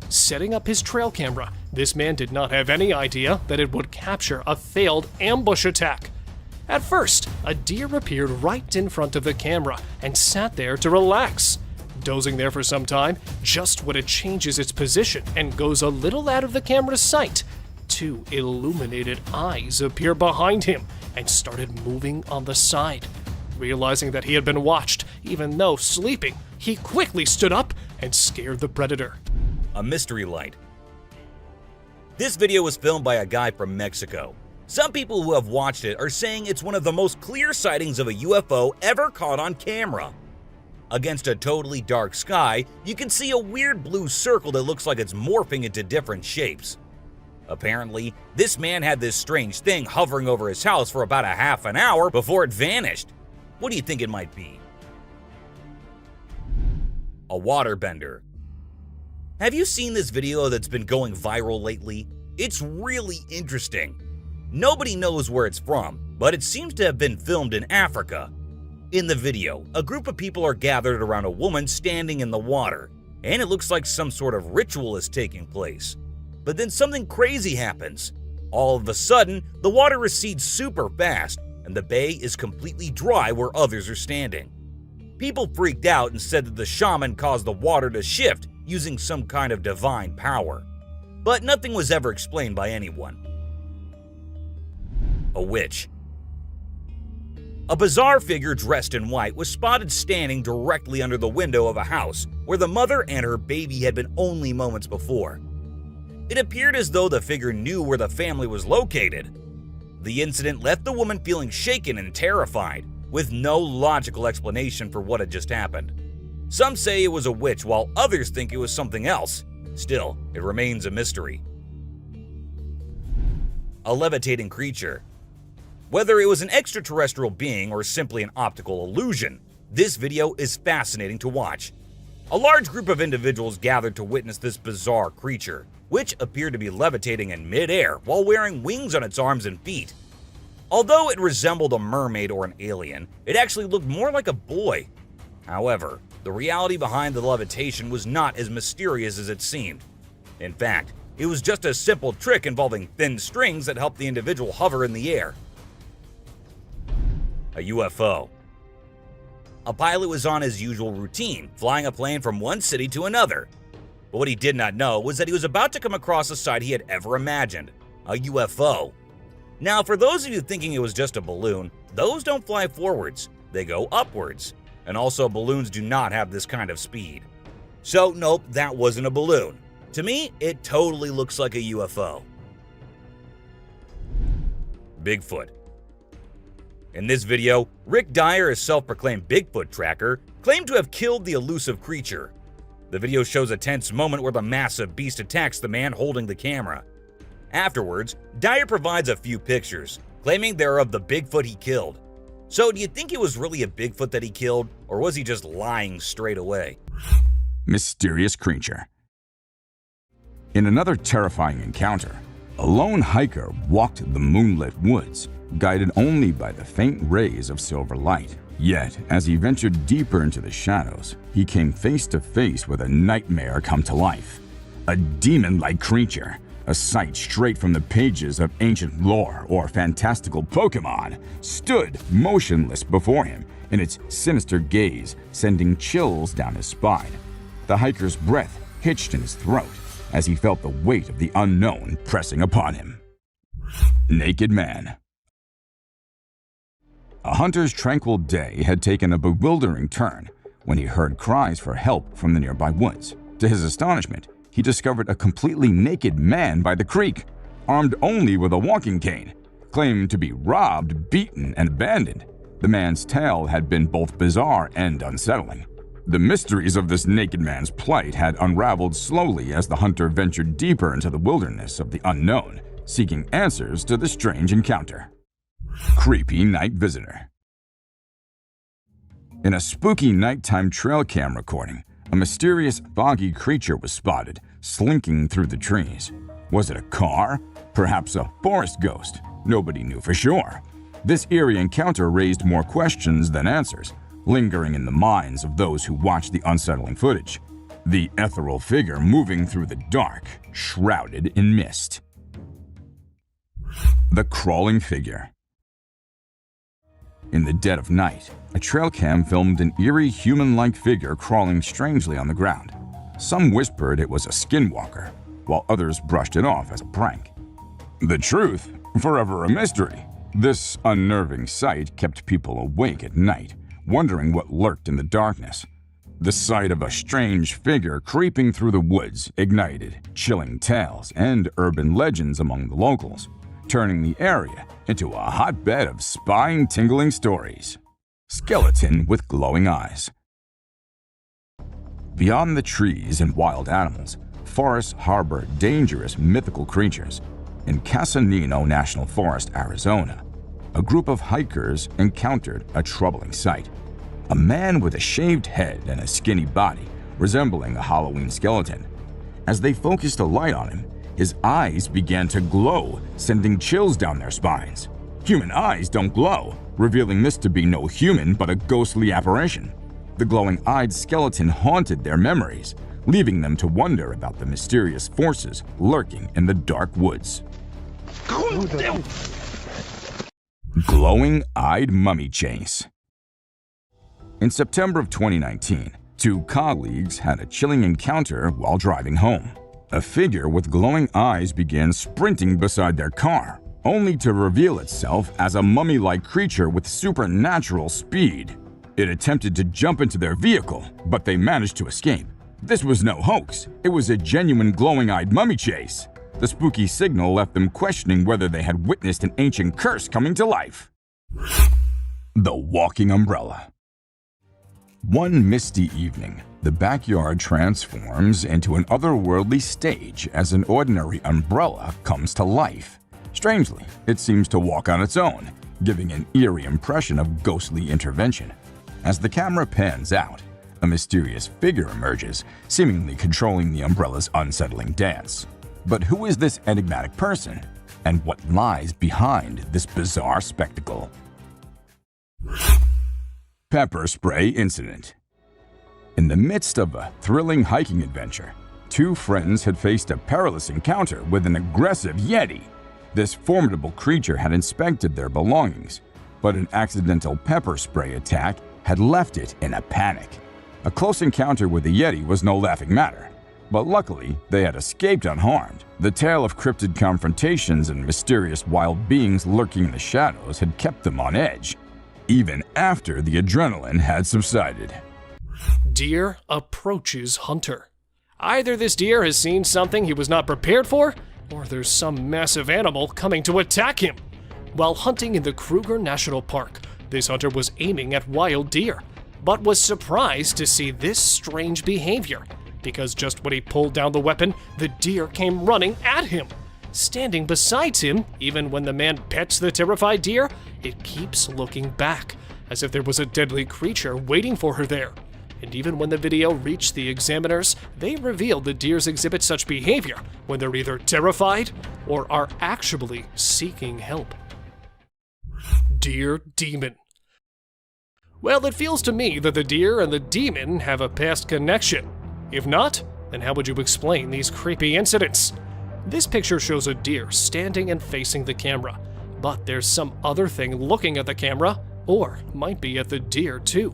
Setting up his trail camera, this man did not have any idea that it would capture a failed ambush attack. At first, a deer appeared right in front of the camera and sat there to relax. Dozing there for some time, just when it changes its position and goes a little out of the camera's sight, two illuminated eyes appear behind him and started moving on the side. Realizing that he had been watched, even though sleeping, he quickly stood up and scared the predator. A mystery light. This video was filmed by a guy from Mexico. Some people who have watched it are saying it's one of the most clear sightings of a UFO ever caught on camera. Against a totally dark sky, you can see a weird blue circle that looks like it's morphing into different shapes. Apparently, this man had this strange thing hovering over his house for about a half an hour before it vanished. What do you think it might be? A waterbender. Have you seen this video that's been going viral lately? It's really interesting. Nobody knows where it's from, but it seems to have been filmed in Africa. In the video, a group of people are gathered around a woman standing in the water, and it looks like some sort of ritual is taking place. But then something crazy happens. All of a sudden, the water recedes super fast, and the bay is completely dry where others are standing. People freaked out and said that the shaman caused the water to shift using some kind of divine power. But nothing was ever explained by anyone. A witch. A bizarre figure dressed in white was spotted standing directly under the window of a house where the mother and her baby had been only moments before. It appeared as though the figure knew where the family was located. The incident left the woman feeling shaken and terrified, with no logical explanation for what had just happened. Some say it was a witch, while others think it was something else. Still, it remains a mystery. A levitating creature. Whether it was an extraterrestrial being or simply an optical illusion, this video is fascinating to watch. A large group of individuals gathered to witness this bizarre creature, which appeared to be levitating in midair while wearing wings on its arms and feet. Although it resembled a mermaid or an alien, it actually looked more like a boy. However, the reality behind the levitation was not as mysterious as it seemed. In fact, it was just a simple trick involving thin strings that helped the individual hover in the air. A UFO. A pilot was on his usual routine, flying a plane from one city to another. But what he did not know was that he was about to come across a sight he had ever imagined, a UFO. Now, for those of you thinking it was just a balloon, those don't fly forwards, they go upwards. And also, balloons do not have this kind of speed. So, nope, that wasn't a balloon. To me, it totally looks like a UFO. Bigfoot. In this video, Rick Dyer, a self-proclaimed Bigfoot tracker, claimed to have killed the elusive creature. The video shows a tense moment where the massive beast attacks the man holding the camera. Afterwards, Dyer provides a few pictures, claiming they're of the Bigfoot he killed. So do you think it was really a Bigfoot that he killed, or was he just lying straight away? Mysterious creature. In another terrifying encounter, a lone hiker walked the moonlit woods, guided only by the faint rays of silver light. Yet, as he ventured deeper into the shadows, he came face to face with a nightmare come to life. A demon-like creature, a sight straight from the pages of ancient lore or fantastical Pokemon, stood motionless before him, in its sinister gaze sending chills down his spine. The hiker's breath hitched in his throat as he felt the weight of the unknown pressing upon him. Naked man. A hunter's tranquil day had taken a bewildering turn when he heard cries for help from the nearby woods. To his astonishment, he discovered a completely naked man by the creek, armed only with a walking cane, claimed to be robbed, beaten, and abandoned. The man's tale had been both bizarre and unsettling. The mysteries of this naked man's plight had unraveled slowly as the hunter ventured deeper into the wilderness of the unknown, seeking answers to the strange encounter. Creepy Night Visitor. In a spooky nighttime trail cam recording, a mysterious foggy creature was spotted, slinking through the trees. Was it a car? Perhaps a forest ghost? Nobody knew for sure. This eerie encounter raised more questions than answers, lingering in the minds of those who watched the unsettling footage. The ethereal figure moving through the dark, shrouded in mist. The crawling figure. In the dead of night, a trail cam filmed an eerie human-like figure crawling strangely on the ground. Some whispered it was a skinwalker, while others brushed it off as a prank. The truth, forever a mystery. This unnerving sight kept people awake at night, wondering what lurked in the darkness. The sight of a strange figure creeping through the woods ignited chilling tales and urban legends among the locals, turning the area into a hotbed of spine-tingling stories. Skeleton with glowing eyes. Beyond the trees and wild animals, forests harbor dangerous mythical creatures. In Casanino National Forest, Arizona, a group of hikers encountered a troubling sight. A man with a shaved head and a skinny body, resembling a Halloween skeleton. As they focused a light on him, his eyes began to glow, sending chills down their spines. Human eyes don't glow, revealing this to be no human but a ghostly apparition. The glowing-eyed skeleton haunted their memories, leaving them to wonder about the mysterious forces lurking in the dark woods. Glowing-eyed mummy chase. In September of 2019, two colleagues had a chilling encounter while driving home. A figure with glowing eyes began sprinting beside their car, only to reveal itself as a mummy-like creature with supernatural speed. It attempted to jump into their vehicle, but they managed to escape. This was no hoax. It was a genuine glowing-eyed mummy chase. The spooky signal left them questioning whether they had witnessed an ancient curse coming to life. The walking umbrella. One misty evening, the backyard transforms into an otherworldly stage as an ordinary umbrella comes to life. Strangely, it seems to walk on its own, giving an eerie impression of ghostly intervention. As the camera pans out, a mysterious figure emerges, seemingly controlling the umbrella's unsettling dance. But who is this enigmatic person, and what lies behind this bizarre spectacle? Pepper spray incident. In the midst of a thrilling hiking adventure, two friends had faced a perilous encounter with an aggressive Yeti. This formidable creature had inspected their belongings, but an accidental pepper spray attack had left it in a panic. A close encounter with the Yeti was no laughing matter, but luckily they had escaped unharmed. The tale of cryptid confrontations and mysterious wild beings lurking in the shadows had kept them on edge, even after the adrenaline had subsided. Deer approaches hunter. Either this deer has seen something he was not prepared for, or there's some massive animal coming to attack him. While hunting in the Kruger National Park, this hunter was aiming at wild deer, but was surprised to see this strange behavior, because just when he pulled down the weapon, the deer came running at him. Standing beside him, even when the man pets the terrified deer, it keeps looking back, as if there was a deadly creature waiting for her there. And even when the video reached the examiners, they revealed the deers exhibit such behavior when they're either terrified or are actually seeking help. Deer Demon. Well, it feels to me that the deer and the demon have a past connection. If not, then how would you explain these creepy incidents? This picture shows a deer standing and facing the camera, but there's some other thing looking at the camera, or might be at the deer too.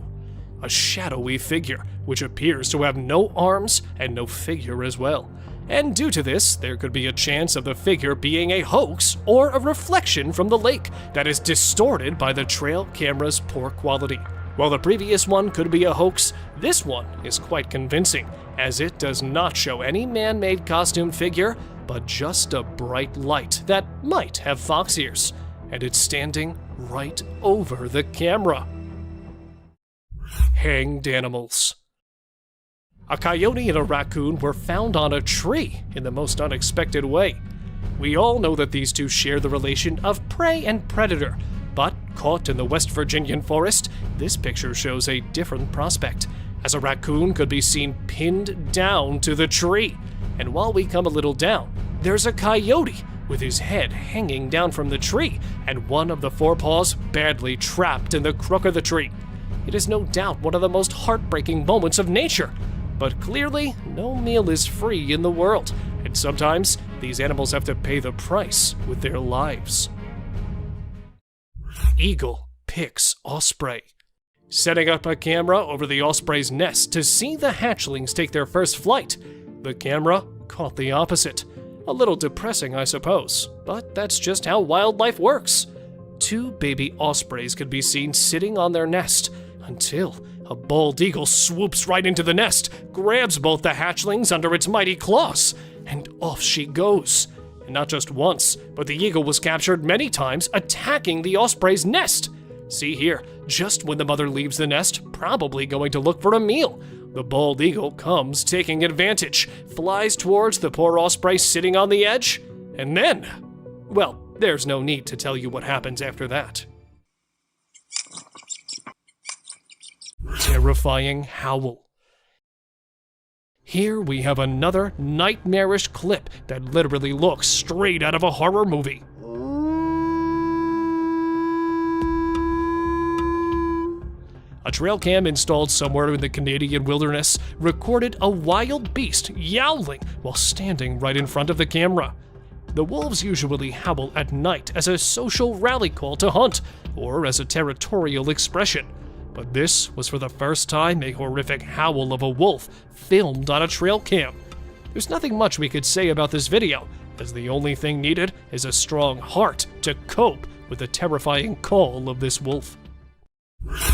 A shadowy figure, which appears to have no arms and no figure as well. And due to this, there could be a chance of the figure being a hoax or a reflection from the lake that is distorted by the trail camera's poor quality. While the previous one could be a hoax, this one is quite convincing, as it does not show any man-made costume figure, but just a bright light that might have fox ears, and it's standing right over the camera. Hanged animals. A coyote and a raccoon were found on a tree in the most unexpected way. We all know that these two share the relation of prey and predator, but caught in the West Virginian forest, this picture shows a different prospect, as a raccoon could be seen pinned down to the tree. And while we come a little down, there's a coyote with his head hanging down from the tree and one of the forepaws badly trapped in the crook of the tree. It is no doubt one of the most heartbreaking moments of nature. But clearly, no meal is free in the world, and sometimes these animals have to pay the price with their lives. Eagle picks Osprey. Setting up a camera over the Osprey's nest to see the hatchlings take their first flight, the camera caught the opposite. A little depressing, I suppose, but that's just how wildlife works. Two baby ospreys could be seen sitting on their nest until a bald eagle swoops right into the nest, grabs both the hatchlings under its mighty claws, and off she goes. And not just once, but the eagle was captured many times attacking the osprey's nest. See here, just when the mother leaves the nest, probably going to look for a meal, the bald eagle comes taking advantage, flies towards the poor osprey sitting on the edge, and then, well, there's no need to tell you what happens after that. Terrifying howl. Here we have another nightmarish clip that literally looks straight out of a horror movie. A trail cam installed somewhere in the Canadian wilderness recorded a wild beast yowling while standing right in front of the camera. The wolves usually howl at night as a social rally call to hunt, or as a territorial expression. But this was for the first time a horrific howl of a wolf filmed on a trail cam. There's nothing much we could say about this video, as the only thing needed is a strong heart to cope with the terrifying call of this wolf.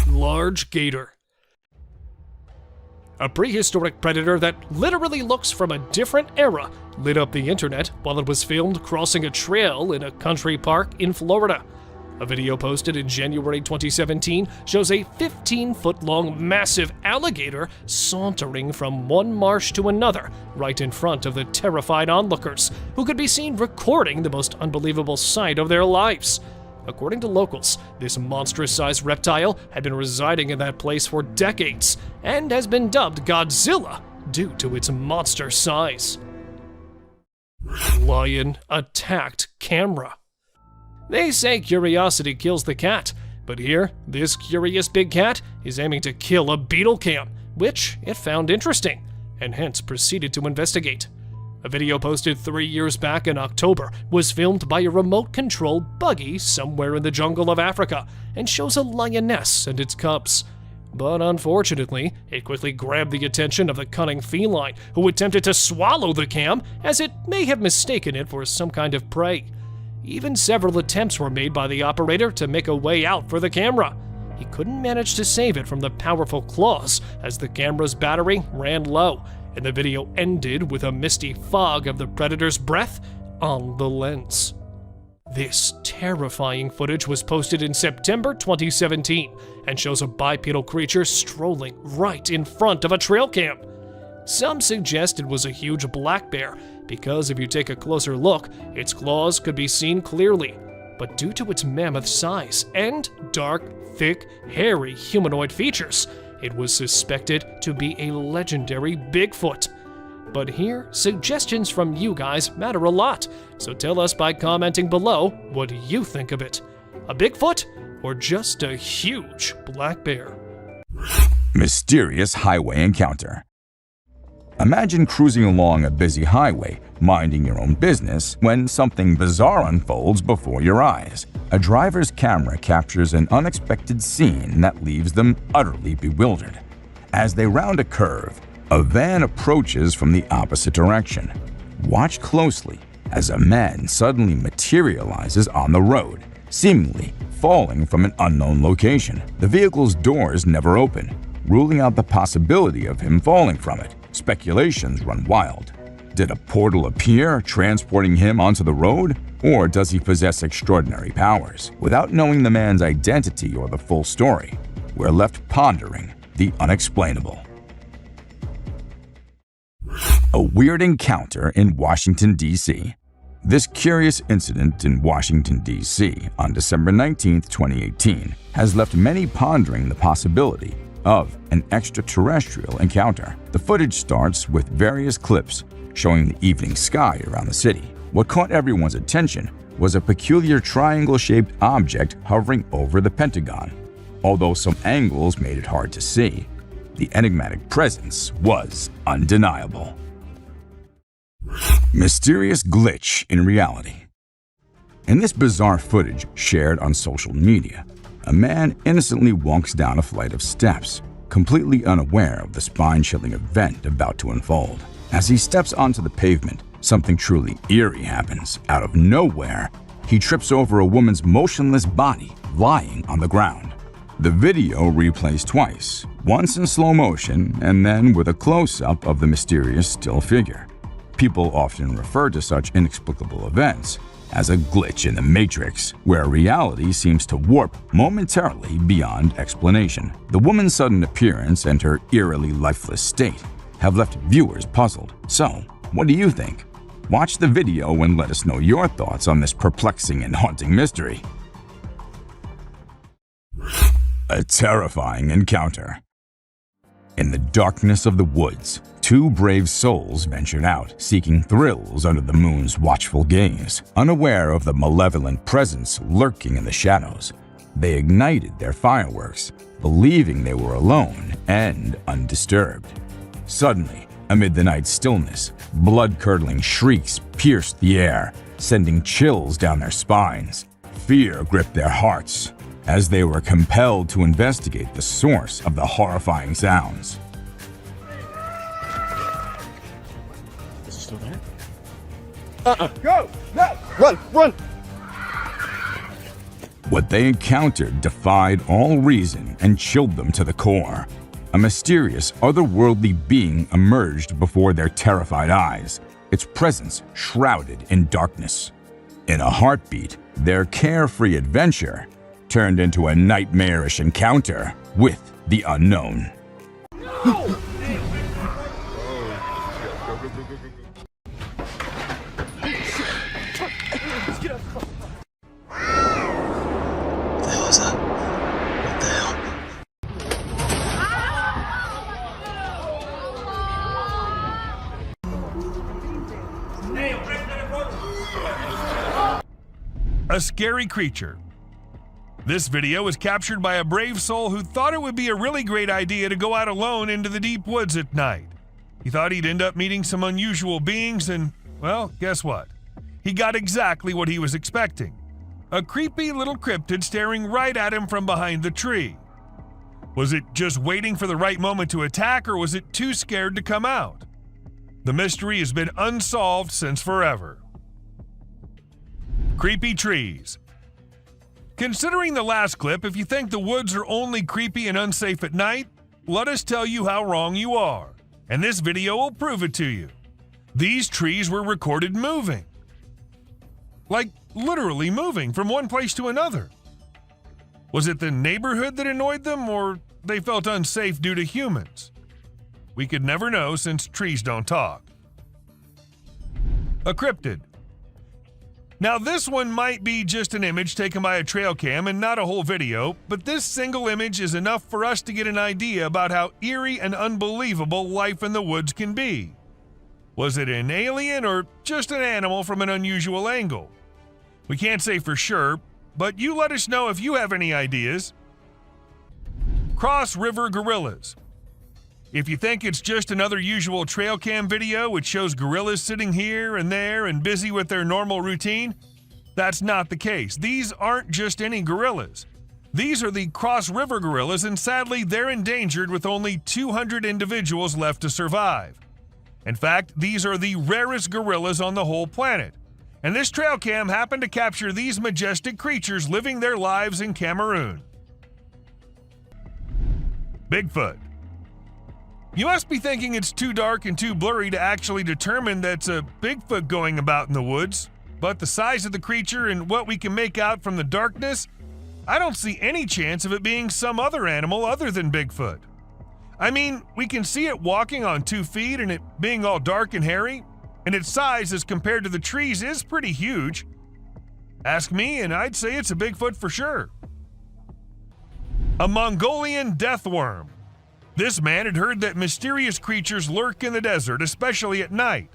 Large gator. A prehistoric predator that literally looks from a different era lit up the internet while it was filmed crossing a trail in a country park in Florida. A video posted in January 2017 shows a 15-foot-long massive alligator sauntering from one marsh to another right in front of the terrified onlookers, who could be seen recording the most unbelievable sight of their lives. According to locals, this monstrous-sized reptile had been residing in that place for decades and has been dubbed Godzilla due to its monster size. Lion attacked camera. They say curiosity kills the cat, but here, this curious big cat is aiming to kill a beetle cam, which it found interesting, and hence proceeded to investigate. A video posted 3 years back in October was filmed by a remote-controlled buggy somewhere in the jungle of Africa and shows a lioness and its cubs. But unfortunately, it quickly grabbed the attention of the cunning feline, who attempted to swallow the cam as it may have mistaken it for some kind of prey. Even several attempts were made by the operator to make a way out for the camera. He couldn't manage to save it from the powerful claws as the camera's battery ran low, and the video ended with a misty fog of the predator's breath on the lens. This terrifying footage was posted in September 2017 and shows a bipedal creature strolling right in front of a trail cam. Some suggest it was a huge black bear, because if you take a closer look, its claws could be seen clearly. But due to its mammoth size and dark, thick, hairy humanoid features, it was suspected to be a legendary Bigfoot. But here, suggestions from you guys matter a lot, so tell us by commenting below what you think of it. A Bigfoot or just a huge black bear? Mysterious highway encounter. Imagine cruising along a busy highway, minding your own business, when something bizarre unfolds before your eyes. A driver's camera captures an unexpected scene that leaves them utterly bewildered. As they round a curve, a van approaches from the opposite direction. Watch closely as a man suddenly materializes on the road, seemingly falling from an unknown location. The vehicle's doors never open, ruling out the possibility of him falling from it. Speculations run wild. Did a portal appear, transporting him onto the road? Or does he possess extraordinary powers? Without knowing the man's identity or the full story, we're left pondering the unexplainable. A weird encounter in Washington, D.C. This curious incident in Washington, D.C. on December 19, 2018 has left many pondering the possibility of an extraterrestrial encounter. The footage starts with various clips showing the evening sky around the city. What caught everyone's attention was a peculiar triangle-shaped object hovering over the Pentagon. Although some angles made it hard to see, the enigmatic presence was undeniable. Mysterious glitch in reality. In this bizarre footage shared on social media, a man innocently walks down a flight of steps, completely unaware of the spine-chilling event about to unfold. As he steps onto the pavement, something truly eerie happens. Out of nowhere, he trips over a woman's motionless body lying on the ground. The video replays twice, once in slow motion and then with a close-up of the mysterious still figure. People often refer to such inexplicable events as a glitch in the matrix, where reality seems to warp momentarily beyond explanation. The woman's sudden appearance and her eerily lifeless state have left viewers puzzled. So, what do you think? Watch the video and let us know your thoughts on this perplexing and haunting mystery. A terrifying encounter. In the darkness of the woods, two brave souls ventured out, seeking thrills under the moon's watchful gaze. Unaware of the malevolent presence lurking in the shadows, they ignited their fireworks, believing they were alone and undisturbed. Suddenly, amid the night's stillness, blood-curdling shrieks pierced the air, sending chills down their spines. Fear gripped their hearts as they were compelled to investigate the source of the horrifying sounds. Is it still there? Go! No! Run! Run! What they encountered defied all reason and chilled them to the core. A mysterious, otherworldly being emerged before their terrified eyes, its presence shrouded in darkness. In a heartbeat, their carefree adventure turned into a nightmarish encounter with the unknown. A scary creature. This video was captured by a brave soul who thought it would be a really great idea to go out alone into the deep woods at night. He thought he'd end up meeting some unusual beings and, well, guess what? He got exactly what he was expecting. A creepy little cryptid staring right at him from behind the tree. Was it just waiting for the right moment to attack, or was it too scared to come out? The mystery has been unsolved since forever. Creepy trees. Considering the last clip, if you think the woods are only creepy and unsafe at night, let us tell you how wrong you are, and this video will prove it to you. These trees were recorded moving. Like, literally moving from one place to another. Was it the neighborhood that annoyed them, or they felt unsafe due to humans? We could never know since trees don't talk. A cryptid. Now this one might be just an image taken by a trail cam and not a whole video, but this single image is enough for us to get an idea about how eerie and unbelievable life in the woods can be. Was it an alien or just an animal from an unusual angle? We can't say for sure, but you let us know if you have any ideas. Cross River Gorillas. If you think it's just another usual trail cam video which shows gorillas sitting here and there and busy with their normal routine, that's not the case. These aren't just any gorillas. These are the Cross River gorillas, and sadly they're endangered with only 200 individuals left to survive. In fact, these are the rarest gorillas on the whole planet, and this trail cam happened to capture these majestic creatures living their lives in Cameroon. Bigfoot. You must be thinking it's too dark and too blurry to actually determine that's a Bigfoot going about in the woods, but the size of the creature and what we can make out from the darkness, I don't see any chance of it being some other animal other than Bigfoot. I mean, we can see it walking on 2 feet and it being all dark and hairy, and its size as compared to the trees is pretty huge. Ask me and I'd say it's a Bigfoot for sure. A Mongolian death worm. This man had heard that mysterious creatures lurk in the desert, especially at night.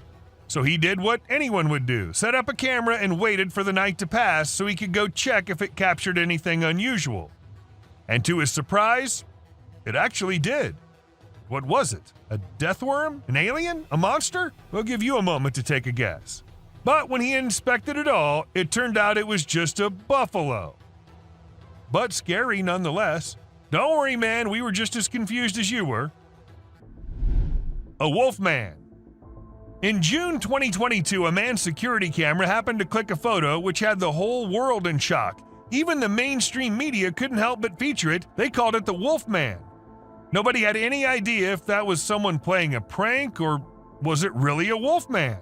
So he did what anyone would do, set up a camera and waited for the night to pass so he could go check if it captured anything unusual. And to his surprise, it actually did. What was it? A death worm? An alien? A monster? We'll give you a moment to take a guess. But when he inspected it all, it turned out it was just a buffalo. But scary nonetheless. Don't worry, man, we were just as confused as you were. A wolf man. In June 2022, a man's security camera happened to click a photo which had the whole world in shock. Even the mainstream media couldn't help but feature it. They called it the Wolf Man. Nobody had any idea if that was someone playing a prank or was it really a wolf man.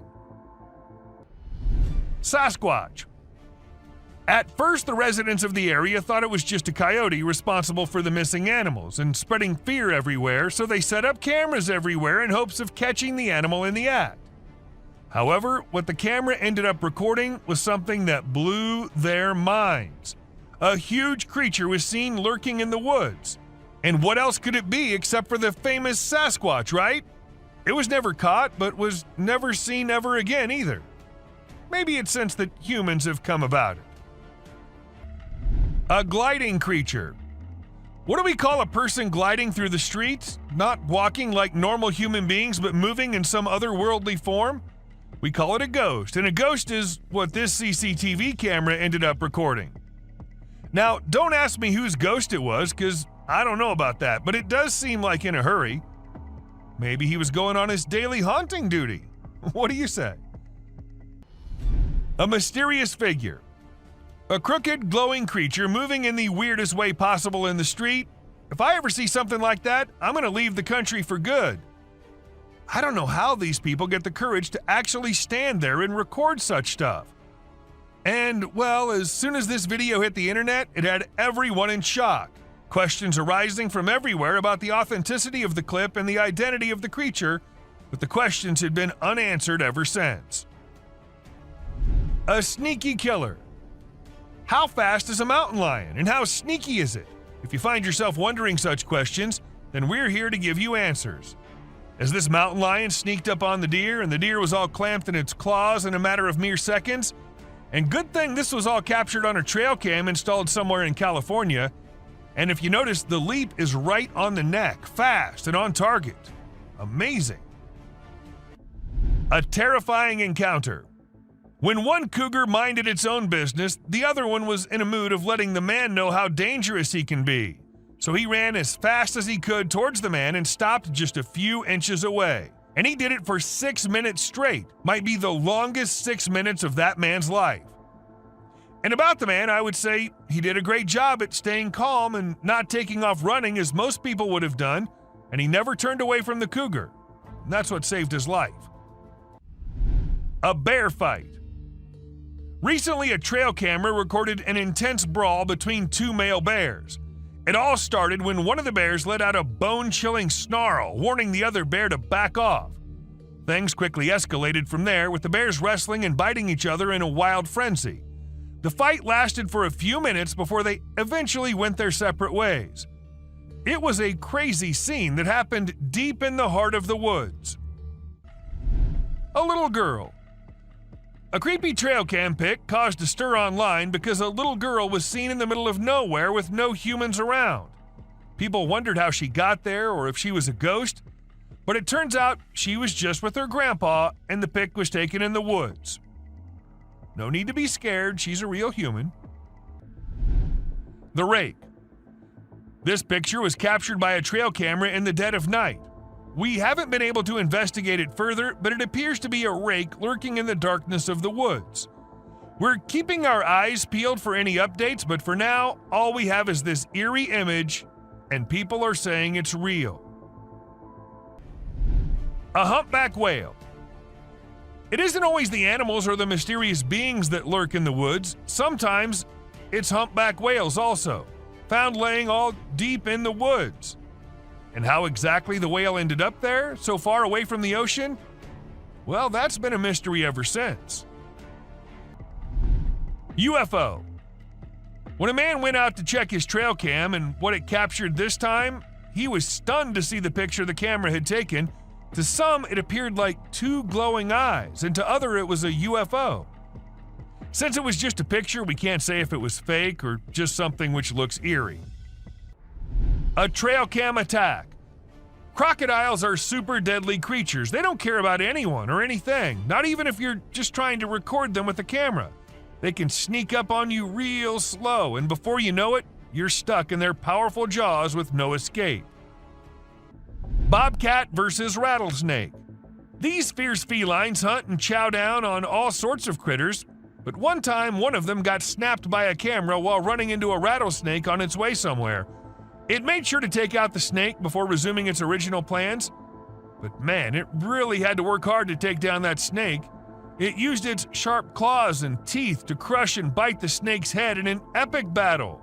Sasquatch. At first, the residents of the area thought it was just a coyote responsible for the missing animals and spreading fear everywhere, so they set up cameras everywhere in hopes of catching the animal in the act. However, what the camera ended up recording was something that blew their minds. A huge creature was seen lurking in the woods. And what else could it be except for the famous Sasquatch, right? It was never caught, but was never seen ever again either. Maybe it's since that humans have come about it. A gliding creature. What do we call a person gliding through the streets? Not walking like normal human beings, but moving in some otherworldly form? We call it a ghost, and a ghost is what this CCTV camera ended up recording. Now, don't ask me whose ghost it was, because I don't know about that, but it does seem like in a hurry. Maybe he was going on his daily haunting duty. What do you say? A mysterious figure. A crooked, glowing creature moving in the weirdest way possible in the street. If I ever see something like that, I'm going to leave the country for good. I don't know how these people get the courage to actually stand there and record such stuff. And, well, as soon as this video hit the internet, it had everyone in shock. Questions arising from everywhere about the authenticity of the clip and the identity of the creature, but the questions had been unanswered ever since. A sneaky killer. How fast is a mountain lion, and how sneaky is it? If you find yourself wondering such questions, then we're here to give you answers. As this mountain lion sneaked up on the deer, and the deer was all clamped in its claws in a matter of mere seconds, and good thing this was all captured on a trail cam installed somewhere in California, and if you notice, the leap is right on the neck, fast and on target. Amazing. A terrifying encounter. When one cougar minded its own business, the other one was in a mood of letting the man know how dangerous he can be. So he ran as fast as he could towards the man and stopped just a few inches away. And he did it for 6 minutes straight. Might be the longest 6 minutes of that man's life. And about the man, I would say he did a great job at staying calm and not taking off running as most people would have done, and he never turned away from the cougar. And that's what saved his life. A bear fight. Recently, a trail camera recorded an intense brawl between 2 male bears. It all started when one of the bears let out a bone-chilling snarl, warning the other bear to back off. Things quickly escalated from there, with the bears wrestling and biting each other in a wild frenzy. The fight lasted for a few minutes before they eventually went their separate ways. It was a crazy scene that happened deep in the heart of the woods. A little girl. A creepy trail cam pic caused a stir online because a little girl was seen in the middle of nowhere with no humans around. People wondered how she got there or if she was a ghost, but it turns out she was just with her grandpa and the pic was taken in the woods. No need to be scared, she's a real human. The Rake. This picture was captured by a trail camera in the dead of night. We haven't been able to investigate it further, but it appears to be a rake lurking in the darkness of the woods. We're keeping our eyes peeled for any updates, but for now, all we have is this eerie image, and people are saying it's real. A humpback whale. It isn't always the animals or the mysterious beings that lurk in the woods. Sometimes it's humpback whales also, found laying all deep in the woods. And how exactly the whale ended up there, so far away from the ocean? Well, that's been a mystery ever since. UFO. When a man went out to check his trail cam and what it captured this time, he was stunned to see the picture the camera had taken. To some, it appeared like two glowing eyes, and to others, it was a UFO. Since it was just a picture, we can't say if it was fake or just something which looks eerie. A trail cam attack. Crocodiles are super deadly creatures. They don't care about anyone or anything, not even if you're just trying to record them with a camera. They can sneak up on you real slow, and before you know it, you're stuck in their powerful jaws with no escape. Bobcat versus rattlesnake. These fierce felines hunt and chow down on all sorts of critters, but one time one of them got snapped by a camera while running into a rattlesnake on its way somewhere. It made sure to take out the snake before resuming its original plans, but man, it really had to work hard to take down that snake. It used its sharp claws and teeth to crush and bite the snake's head in an epic battle.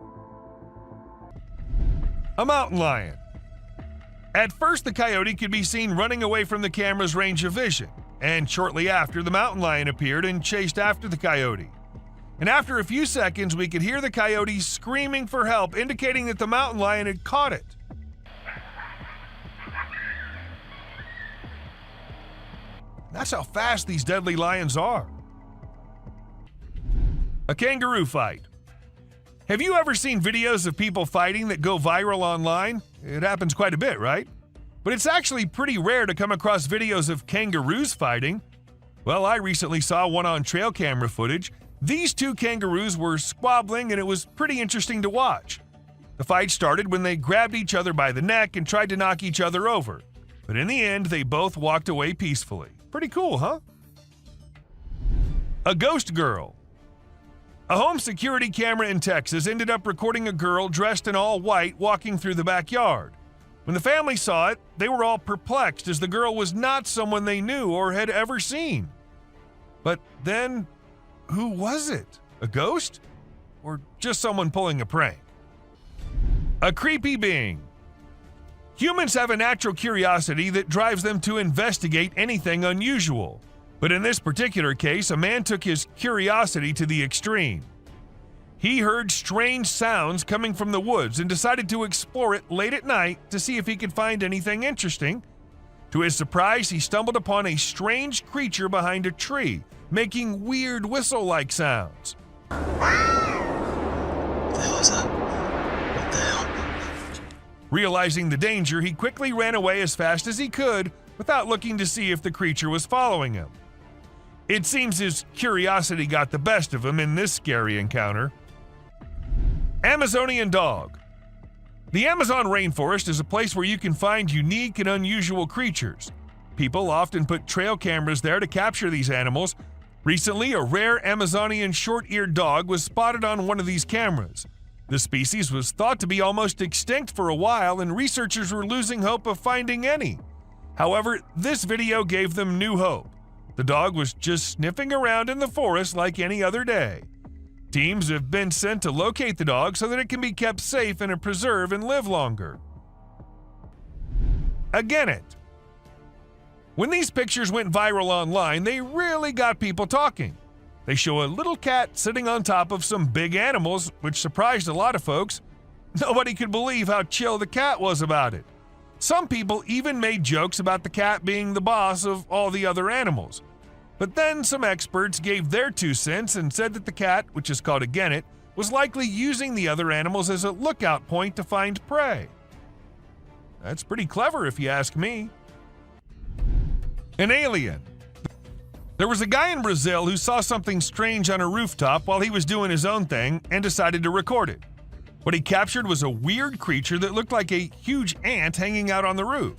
A mountain lion. At first, the coyote could be seen running away from the camera's range of vision, and shortly after, the mountain lion appeared and chased after the coyote. And after a few seconds, we could hear the coyote screaming for help, indicating that the mountain lion had caught it. That's how fast these deadly lions are. A kangaroo fight. Have you ever seen videos of people fighting that go viral online? It happens quite a bit, right? But it's actually pretty rare to come across videos of kangaroos fighting. Well, I recently saw one on trail camera footage. These two kangaroos were squabbling and it was pretty interesting to watch. The fight started when they grabbed each other by the neck and tried to knock each other over. But in the end, they both walked away peacefully. Pretty cool, huh? A ghost girl. A home security camera in Texas ended up recording a girl dressed in all white walking through the backyard. When the family saw it, they were all perplexed as the girl was not someone they knew or had ever seen. But then, who was it? A ghost? Or just someone pulling a prank? A creepy being. Humans have a natural curiosity that drives them to investigate anything unusual. But in this particular case, a man took his curiosity to the extreme. He heard strange sounds coming from the woods and decided to explore it late at night to see if he could find anything interesting. To his surprise, he stumbled upon a strange creature behind a tree, making weird whistle-like sounds. What the hell is that? What the hell? Realizing the danger, he quickly ran away as fast as he could without looking to see if the creature was following him. It seems his curiosity got the best of him in this scary encounter. Amazonian dog. The Amazon rainforest is a place where you can find unique and unusual creatures. People often put trail cameras there to capture these animals. Recently, a rare Amazonian short-eared dog was spotted on one of these cameras. The species was thought to be almost extinct for a while, and researchers were losing hope of finding any. However, this video gave them new hope. The dog was just sniffing around in the forest like any other day. Teams have been sent to locate the dog so that it can be kept safe in a preserve and live longer. A genet. When these pictures went viral online, they really got people talking. They show a little cat sitting on top of some big animals, which surprised a lot of folks. Nobody could believe how chill the cat was about it. Some people even made jokes about the cat being the boss of all the other animals. But then some experts gave their 2 cents and said that the cat, which is called a genet, was likely using the other animals as a lookout point to find prey. That's pretty clever if you ask me. An alien. There was a guy in Brazil who saw something strange on a rooftop while he was doing his own thing and decided to record it. What he captured was a weird creature that looked like a huge ant hanging out on the roof.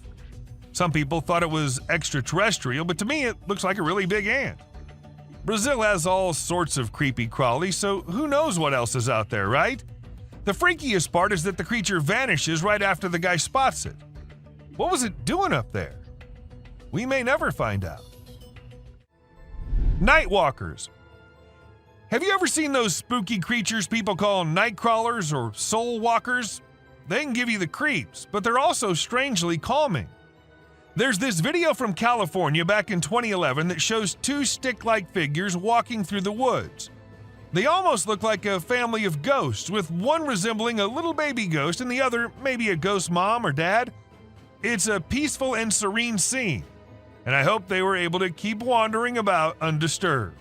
Some people thought it was extraterrestrial, but to me it looks like a really big ant. Brazil has all sorts of creepy crawlies, so who knows what else is out there, right? The freakiest part is that the creature vanishes right after the guy spots it. What was it doing up there? We may never find out. Nightwalkers. Have you ever seen those spooky creatures people call night crawlers or soul walkers? They can give you the creeps, but they're also strangely calming. There's this video from California back in 2011 that shows two stick-like figures walking through the woods. They almost look like a family of ghosts, with one resembling a little baby ghost and the other maybe a ghost mom or dad. It's a peaceful and serene scene, and I hope they were able to keep wandering about undisturbed.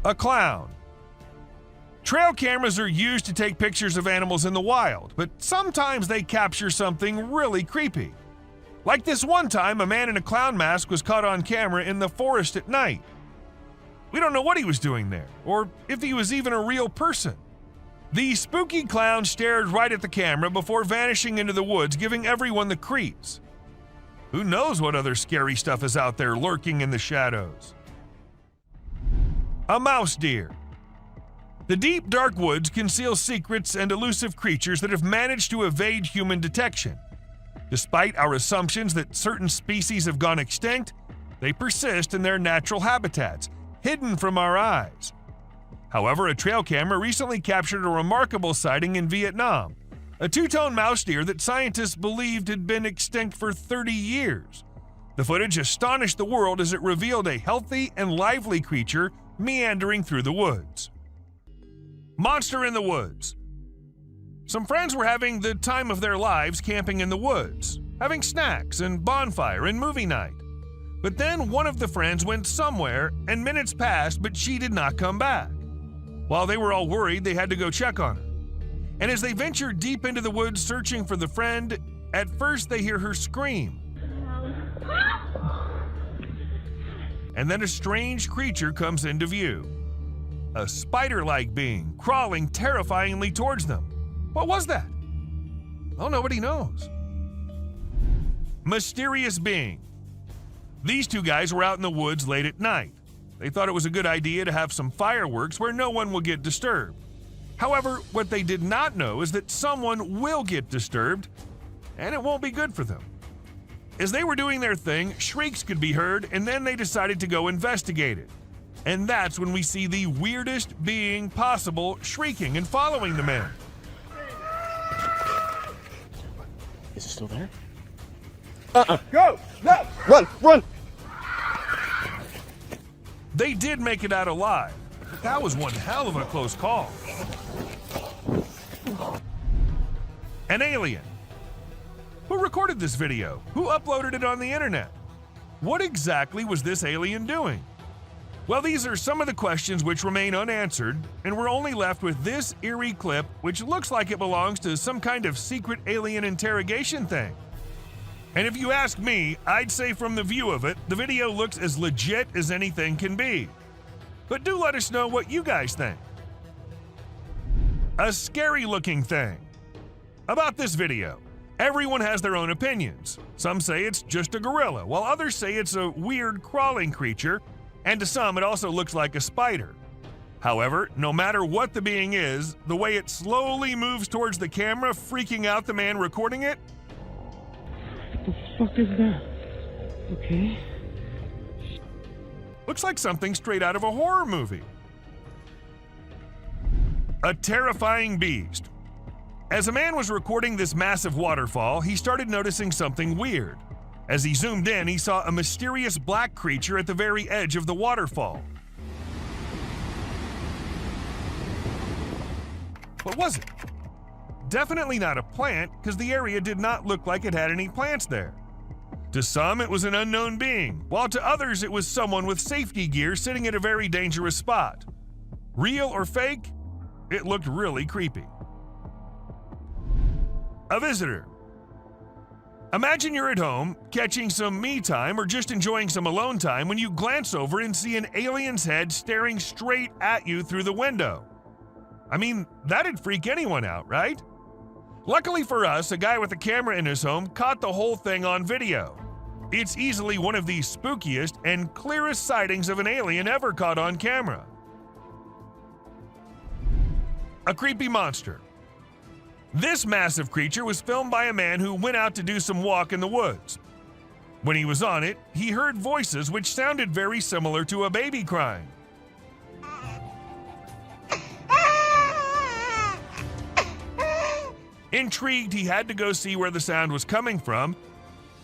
A clown. Trail cameras are used to take pictures of animals in the wild, but sometimes they capture something really creepy. Like this one time, a man in a clown mask was caught on camera in the forest at night. We don't know what he was doing there, or if he was even a real person. The spooky clown stared right at the camera before vanishing into the woods, giving everyone the creeps. Who knows what other scary stuff is out there lurking in the shadows? A mouse deer. The deep, dark woods conceal secrets and elusive creatures that have managed to evade human detection. Despite our assumptions that certain species have gone extinct, they persist in their natural habitats, hidden from our eyes. However, a trail camera recently captured a remarkable sighting in Vietnam, a two-tone mouse deer that scientists believed had been extinct for 30 years. The footage astonished the world as it revealed a healthy and lively creature meandering through the woods. Monster in the woods. Some friends were having the time of their lives camping in the woods, having snacks and bonfire and movie night. But then one of the friends went somewhere and minutes passed, but she did not come back. While they were all worried, they had to go check on her. And as they ventured deep into the woods searching for the friend, at first they hear her scream. And then a strange creature comes into view. A spider-like being crawling terrifyingly towards them. What was that? Oh, nobody knows. Mysterious being. These two guys were out in the woods late at night. They thought it was a good idea to have some fireworks where no one will get disturbed. However, what they did not know is that someone will get disturbed, and it won't be good for them. As they were doing their thing, shrieks could be heard, and then they decided to go investigate it. And that's when we see the weirdest being possible shrieking and following the men. Is it still there? Go! No! Run! Run! They did make it out alive, but that was one hell of a close call. An alien. Who recorded this video? Who uploaded it on the internet? What exactly was this alien doing? Well, these are some of the questions which remain unanswered, and we're only left with this eerie clip, which looks like it belongs to some kind of secret alien interrogation thing. And if you ask me, I'd say from the view of it, the video looks as legit as anything can be. But do let us know what you guys think. A scary looking thing. About this video, everyone has their own opinions. Some say it's just a gorilla, while others say it's a weird crawling creature, and to some it also looks like a spider. However, no matter what the being is, the way it slowly moves towards the camera, freaking out the man recording it, What the fuck is that? Okay. looks like something straight out of a horror movie. A terrifying beast. As a man was recording this massive waterfall, he started noticing something weird. As he zoomed in, he saw a mysterious black creature at the very edge of the waterfall. What was it? Definitely not a plant, because the area did not look like it had any plants there. To some, it was an unknown being, while to others it was someone with safety gear sitting at a very dangerous spot. Real or fake? It looked really creepy. A visitor. Imagine you're at home, catching some me time or just enjoying some alone time when you glance over and see an alien's head staring straight at you through the window. I mean, that'd freak anyone out, right? Luckily for us, a guy with a camera in his home caught the whole thing on video. It's easily one of the spookiest and clearest sightings of an alien ever caught on camera. A creepy monster. This massive creature was filmed by a man who went out to do some walk in the woods. When he was on it, he heard voices which sounded very similar to a baby crying. Intrigued, he had to go see where the sound was coming from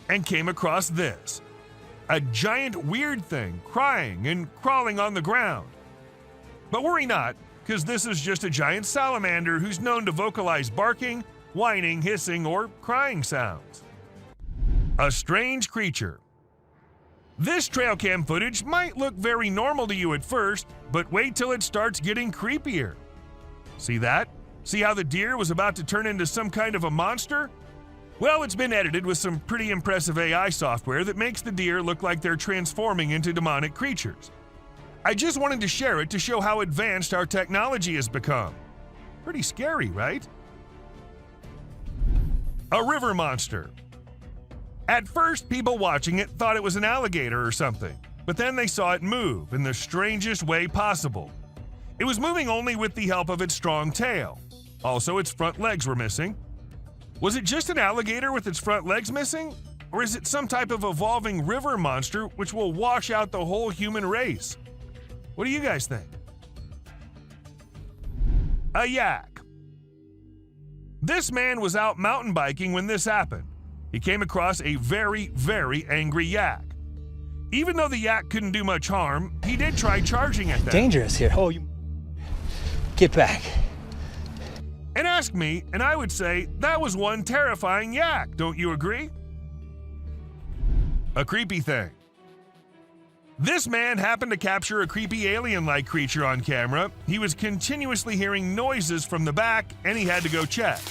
and came across this. A giant weird thing crying and crawling on the ground. But worry not, because this is just a giant salamander who's known to vocalize barking, whining, hissing, or crying sounds. A strange creature. This trail cam footage might look very normal to you at first, but wait till it starts getting creepier. See that? See how the deer was about to turn into some kind of a monster? Well, it's been edited with some pretty impressive AI software that makes the deer look like they're transforming into demonic creatures. I just wanted to share it to show how advanced our technology has become. Pretty scary, right? A river monster. At first, people watching it thought it was an alligator or something, but then they saw it move in the strangest way possible. It was moving only with the help of its strong tail. Also, its front legs were missing. Was it just an alligator with its front legs missing? Or is it some type of evolving river monster which will wash out the whole human race? What do you guys think? A yak. This man was out mountain biking when this happened. He came across a very, very angry yak. Even though the yak couldn't do much harm, he did try charging at them. Dangerous here. Oh, you. Get back. And ask me, and I would say that was one terrifying yak, don't you agree? A creepy thing. This man happened to capture a creepy alien-like creature on camera. He was continuously hearing noises from the back, and he had to go check.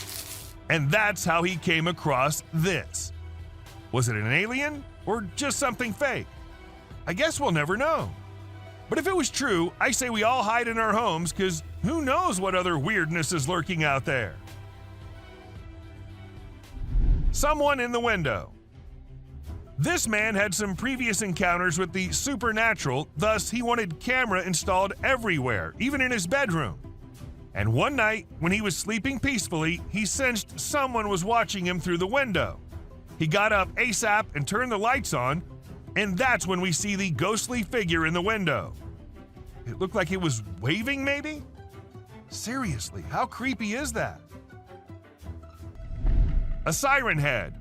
And that's how he came across this. Was it an alien or just something fake? I guess we'll never know. But if it was true, I say we all hide in our homes, because who knows what other weirdness is lurking out there. Someone in the window. This man had some previous encounters with the supernatural, thus he wanted camera installed everywhere, even in his bedroom. And one night, when he was sleeping peacefully, he sensed someone was watching him through the window. He got up ASAP and turned the lights on, and that's when we see the ghostly figure in the window. It looked like it was waving, maybe? Seriously, how creepy is that? A Siren Head.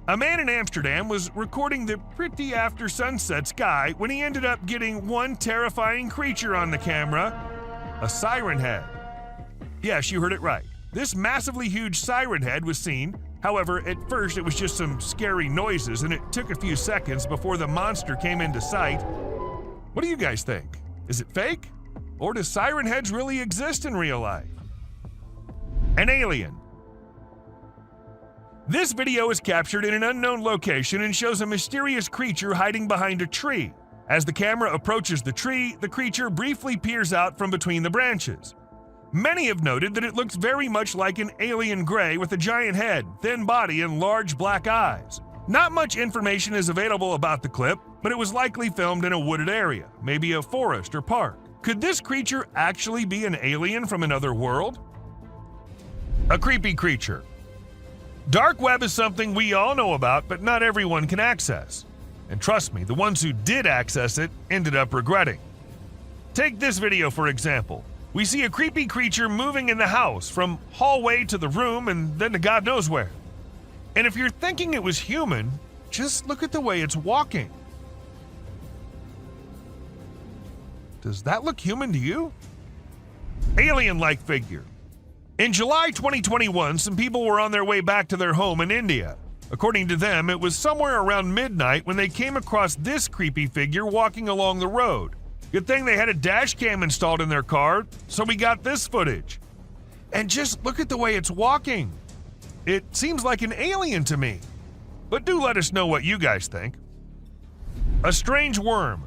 A man in Amsterdam was recording the pretty after sunset sky when he ended up getting one terrifying creature on the camera. A Siren Head. Yes, you heard it right. This massively huge Siren Head was seen. However, at first it was just some scary noises, and it took a few seconds before the monster came into sight. What do you guys think? Is it fake? Or do Siren Heads really exist in real life? An alien. This video is captured in an unknown location and shows a mysterious creature hiding behind a tree. As the camera approaches the tree, the creature briefly peers out from between the branches. Many have noted that it looks very much like an alien gray with a giant head, thin body, and large black eyes. Not much information is available about the clip, but it was likely filmed in a wooded area, maybe a forest or park. Could this creature actually be an alien from another world? A creepy creature. Dark web is something we all know about, but not everyone can access. And trust me, the ones who did access it ended up regretting. Take this video for example. We see a creepy creature moving in the house, from hallway to the room and then to God knows where. And if you're thinking it was human, just look at the way it's walking. Does that look human to you? Alien-like figure. In July 2021, some people were on their way back to their home in India. According to them, it was somewhere around midnight when they came across this creepy figure walking along the road. Good thing they had a dash cam installed in their car, so we got this footage. And just look at the way it's walking. It seems like an alien to me. But do let us know what you guys think. A strange worm.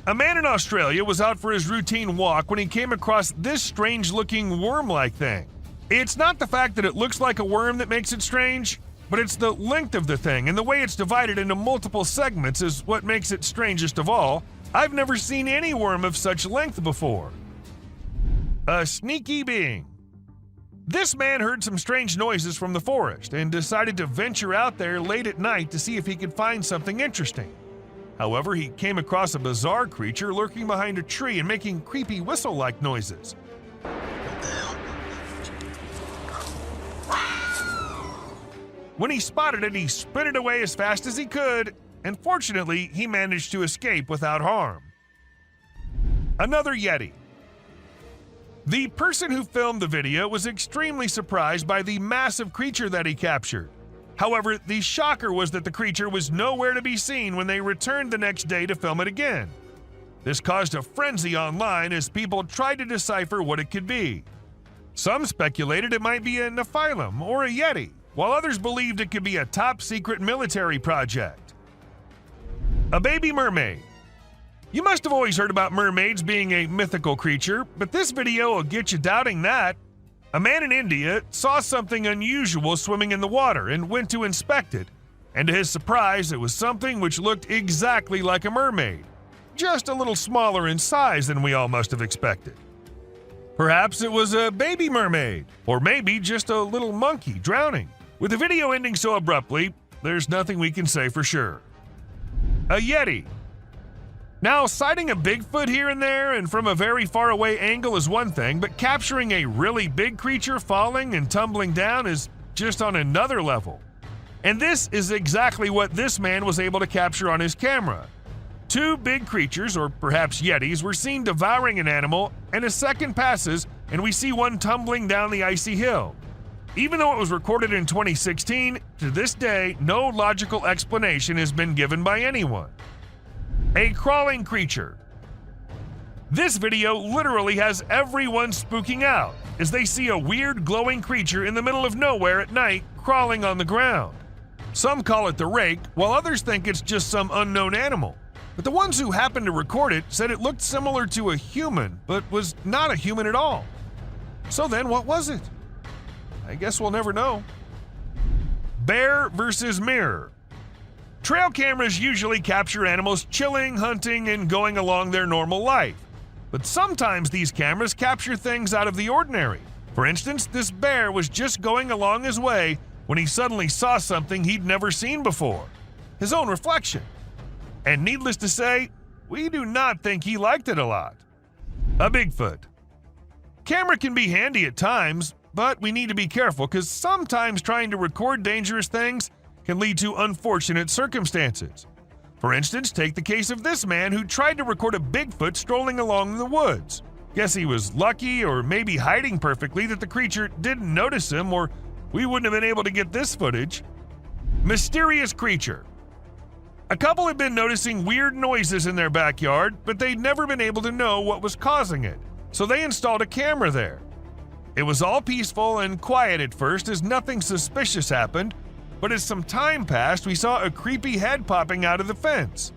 A man in Australia was out for his routine walk when he came across this strange-looking worm-like thing. It's not the fact that it looks like a worm that makes it strange, but it's the length of the thing and the way it's divided into multiple segments is what makes it strangest of all. I've never seen any worm of such length before. A sneaky being. This man heard some strange noises from the forest and decided to venture out there late at night to see if he could find something interesting. However, he came across a bizarre creature lurking behind a tree and making creepy whistle-like noises. When he spotted it, he sprinted away as fast as he could, and fortunately, he managed to escape without harm. Another Yeti. The person who filmed the video was extremely surprised by the massive creature that he captured. However, the shocker was that the creature was nowhere to be seen when they returned the next day to film it again. This caused a frenzy online as people tried to decipher what it could be. Some speculated it might be a Nephilim or a Yeti, while others believed it could be a top-secret military project. A baby mermaid. You must have always heard about mermaids being a mythical creature, but this video will get you doubting that. A man in India saw something unusual swimming in the water and went to inspect it, and to his surprise, it was something which looked exactly like a mermaid, just a little smaller in size than we all must have expected. Perhaps it was a baby mermaid, or maybe just a little monkey drowning. With the video ending so abruptly, there's nothing we can say for sure. A Yeti. Now, sighting a Bigfoot here and there and from a very far away angle is one thing, but capturing a really big creature falling and tumbling down is just on another level. And this is exactly what this man was able to capture on his camera. Two big creatures, or perhaps Yetis, were seen devouring an animal, and a second passes and we see one tumbling down the icy hill. Even though it was recorded in 2016, to this day, no logical explanation has been given by anyone. A crawling creature. This video literally has everyone spooking out as they see a weird glowing creature in the middle of nowhere at night crawling on the ground. Some call it the Rake, while others think it's just some unknown animal. But the ones who happened to record it said it looked similar to a human, but was not a human at all. So then what was it? I guess we'll never know. Bear versus mirror. Trail cameras usually capture animals chilling, hunting, and going along their normal life. But sometimes these cameras capture things out of the ordinary. For instance, this bear was just going along his way when he suddenly saw something he'd never seen before. His own reflection. And needless to say, we do not think he liked it a lot. A Bigfoot. Camera can be handy at times, but we need to be careful because sometimes trying to record dangerous things can lead to unfortunate circumstances. For instance, take the case of this man who tried to record a Bigfoot strolling along in the woods. Guess he was lucky or maybe hiding perfectly that the creature didn't notice him, or we wouldn't have been able to get this footage. Mysterious creature. A couple had been noticing weird noises in their backyard, but they'd never been able to know what was causing it, so they installed a camera there. It was all peaceful and quiet at first as nothing suspicious happened, but as some time passed, we saw a creepy head popping out of the fence.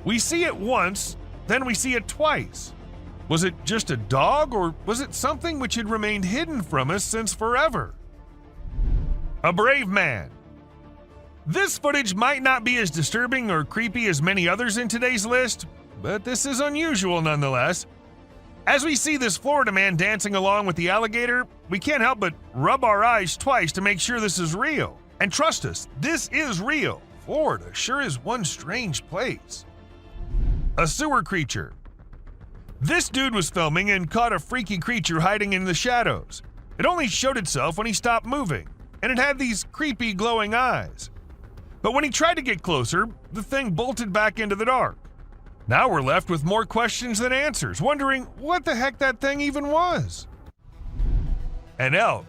We see it once, then we see it twice. Was it just a dog, or was it something which had remained hidden from us since forever? A brave man. This footage might not be as disturbing or creepy as many others in today's list, but this is unusual nonetheless. As we see this Florida man dancing along with the alligator, we can't help but rub our eyes twice to make sure this is real. And trust us, this is real. Florida sure is one strange place. A sewer creature. This dude was filming and caught a freaky creature hiding in the shadows. It only showed itself when he stopped moving, and it had these creepy glowing eyes. But when he tried to get closer, the thing bolted back into the dark. Now we're left with more questions than answers, wondering what the heck that thing even was. An elk.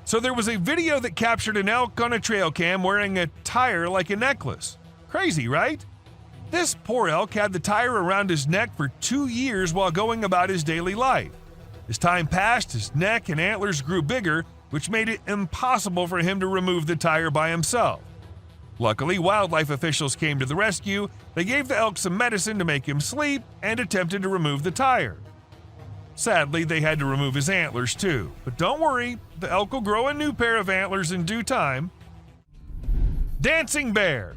So there was a video that captured an elk on a trail cam wearing a tire like a necklace. Crazy, right? This poor elk had the tire around his neck for 2 years while going about his daily life. As time passed, his neck and antlers grew bigger, which made it impossible for him to remove the tire by himself. Luckily, wildlife officials came to the rescue. They gave the elk some medicine to make him sleep and attempted to remove the tire. Sadly, they had to remove his antlers too. But don't worry, the elk will grow a new pair of antlers in due time. Dancing bear.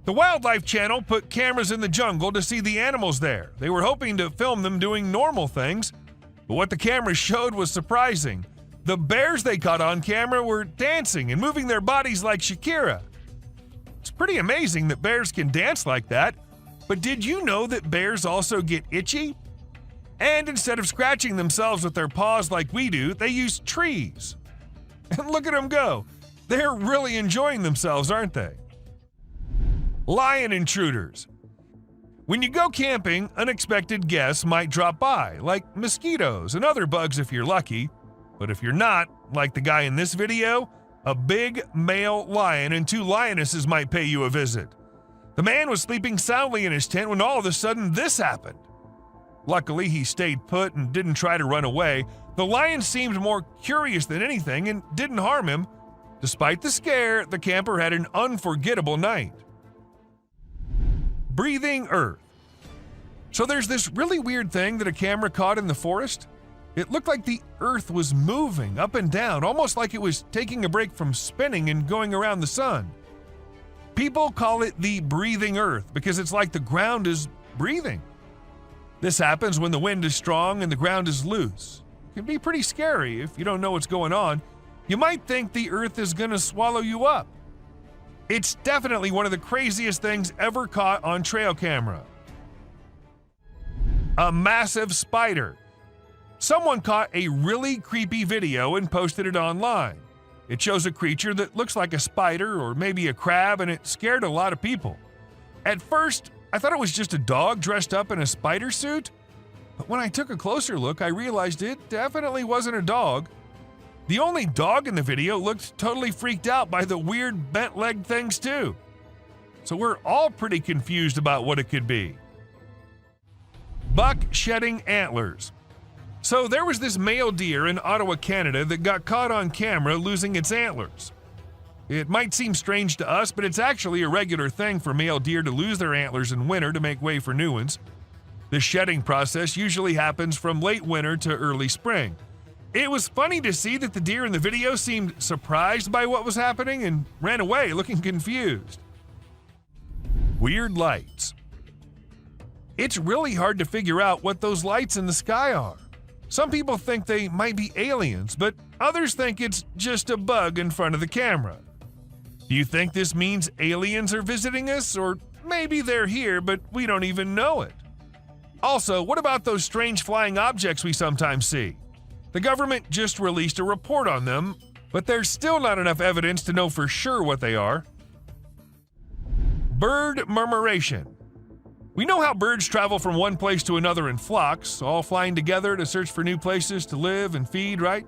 The Wildlife Channel put cameras in the jungle to see the animals there. They were hoping to film them doing normal things, But what the camera showed was surprising. The bears they caught on camera were dancing and moving their bodies like Shakira. It's pretty amazing that bears can dance like that, but did you know that bears also get itchy? And instead of scratching themselves with their paws like we do, they use trees. And look at them go. They're really enjoying themselves, aren't they? Lion intruders. When you go camping, unexpected guests might drop by, like mosquitoes and other bugs if you're lucky. But if you're not, like the guy in this video, a big male lion and 2 lionesses might pay you a visit. The man was sleeping soundly in his tent when all of a sudden this happened. Luckily, he stayed put and didn't try to run away. The lion seemed more curious than anything and didn't harm him. Despite the scare, the camper had an unforgettable night. Breathing earth. So there's this really weird thing that a camera caught in the forest. It looked like the earth was moving up and down, almost like it was taking a break from spinning and going around the sun. People call it the breathing earth because it's like the ground is breathing. This happens when the wind is strong and the ground is loose. It can be pretty scary if you don't know what's going on. You might think the earth is going to swallow you up. It's definitely one of the craziest things ever caught on trail camera. A massive spider. Someone caught a really creepy video and posted it online. It shows a creature that looks like a spider or maybe a crab, and it scared a lot of people. At first, I thought it was just a dog dressed up in a spider suit, but when I took a closer look, I realized it definitely wasn't a dog. The only dog in the video looked totally freaked out by the weird bent-legged things too. So we're all pretty confused about what it could be. Buck shedding antlers. So there was this male deer in Ottawa, Canada that got caught on camera losing its antlers. It might seem strange to us, but it's actually a regular thing for male deer to lose their antlers in winter to make way for new ones. The shedding process usually happens from late winter to early spring. It was funny to see that the deer in the video seemed surprised by what was happening and ran away looking confused. Weird lights. It's really hard to figure out what those lights in the sky are. Some people think they might be aliens, but others think it's just a bug in front of the camera. Do you think this means aliens are visiting us, or maybe they're here but we don't even know it? Also, what about those strange flying objects we sometimes see? The government just released a report on them, but there's still not enough evidence to know for sure what they are. Bird murmuration. We know how birds travel from one place to another in flocks, all flying together to search for new places to live and feed, right?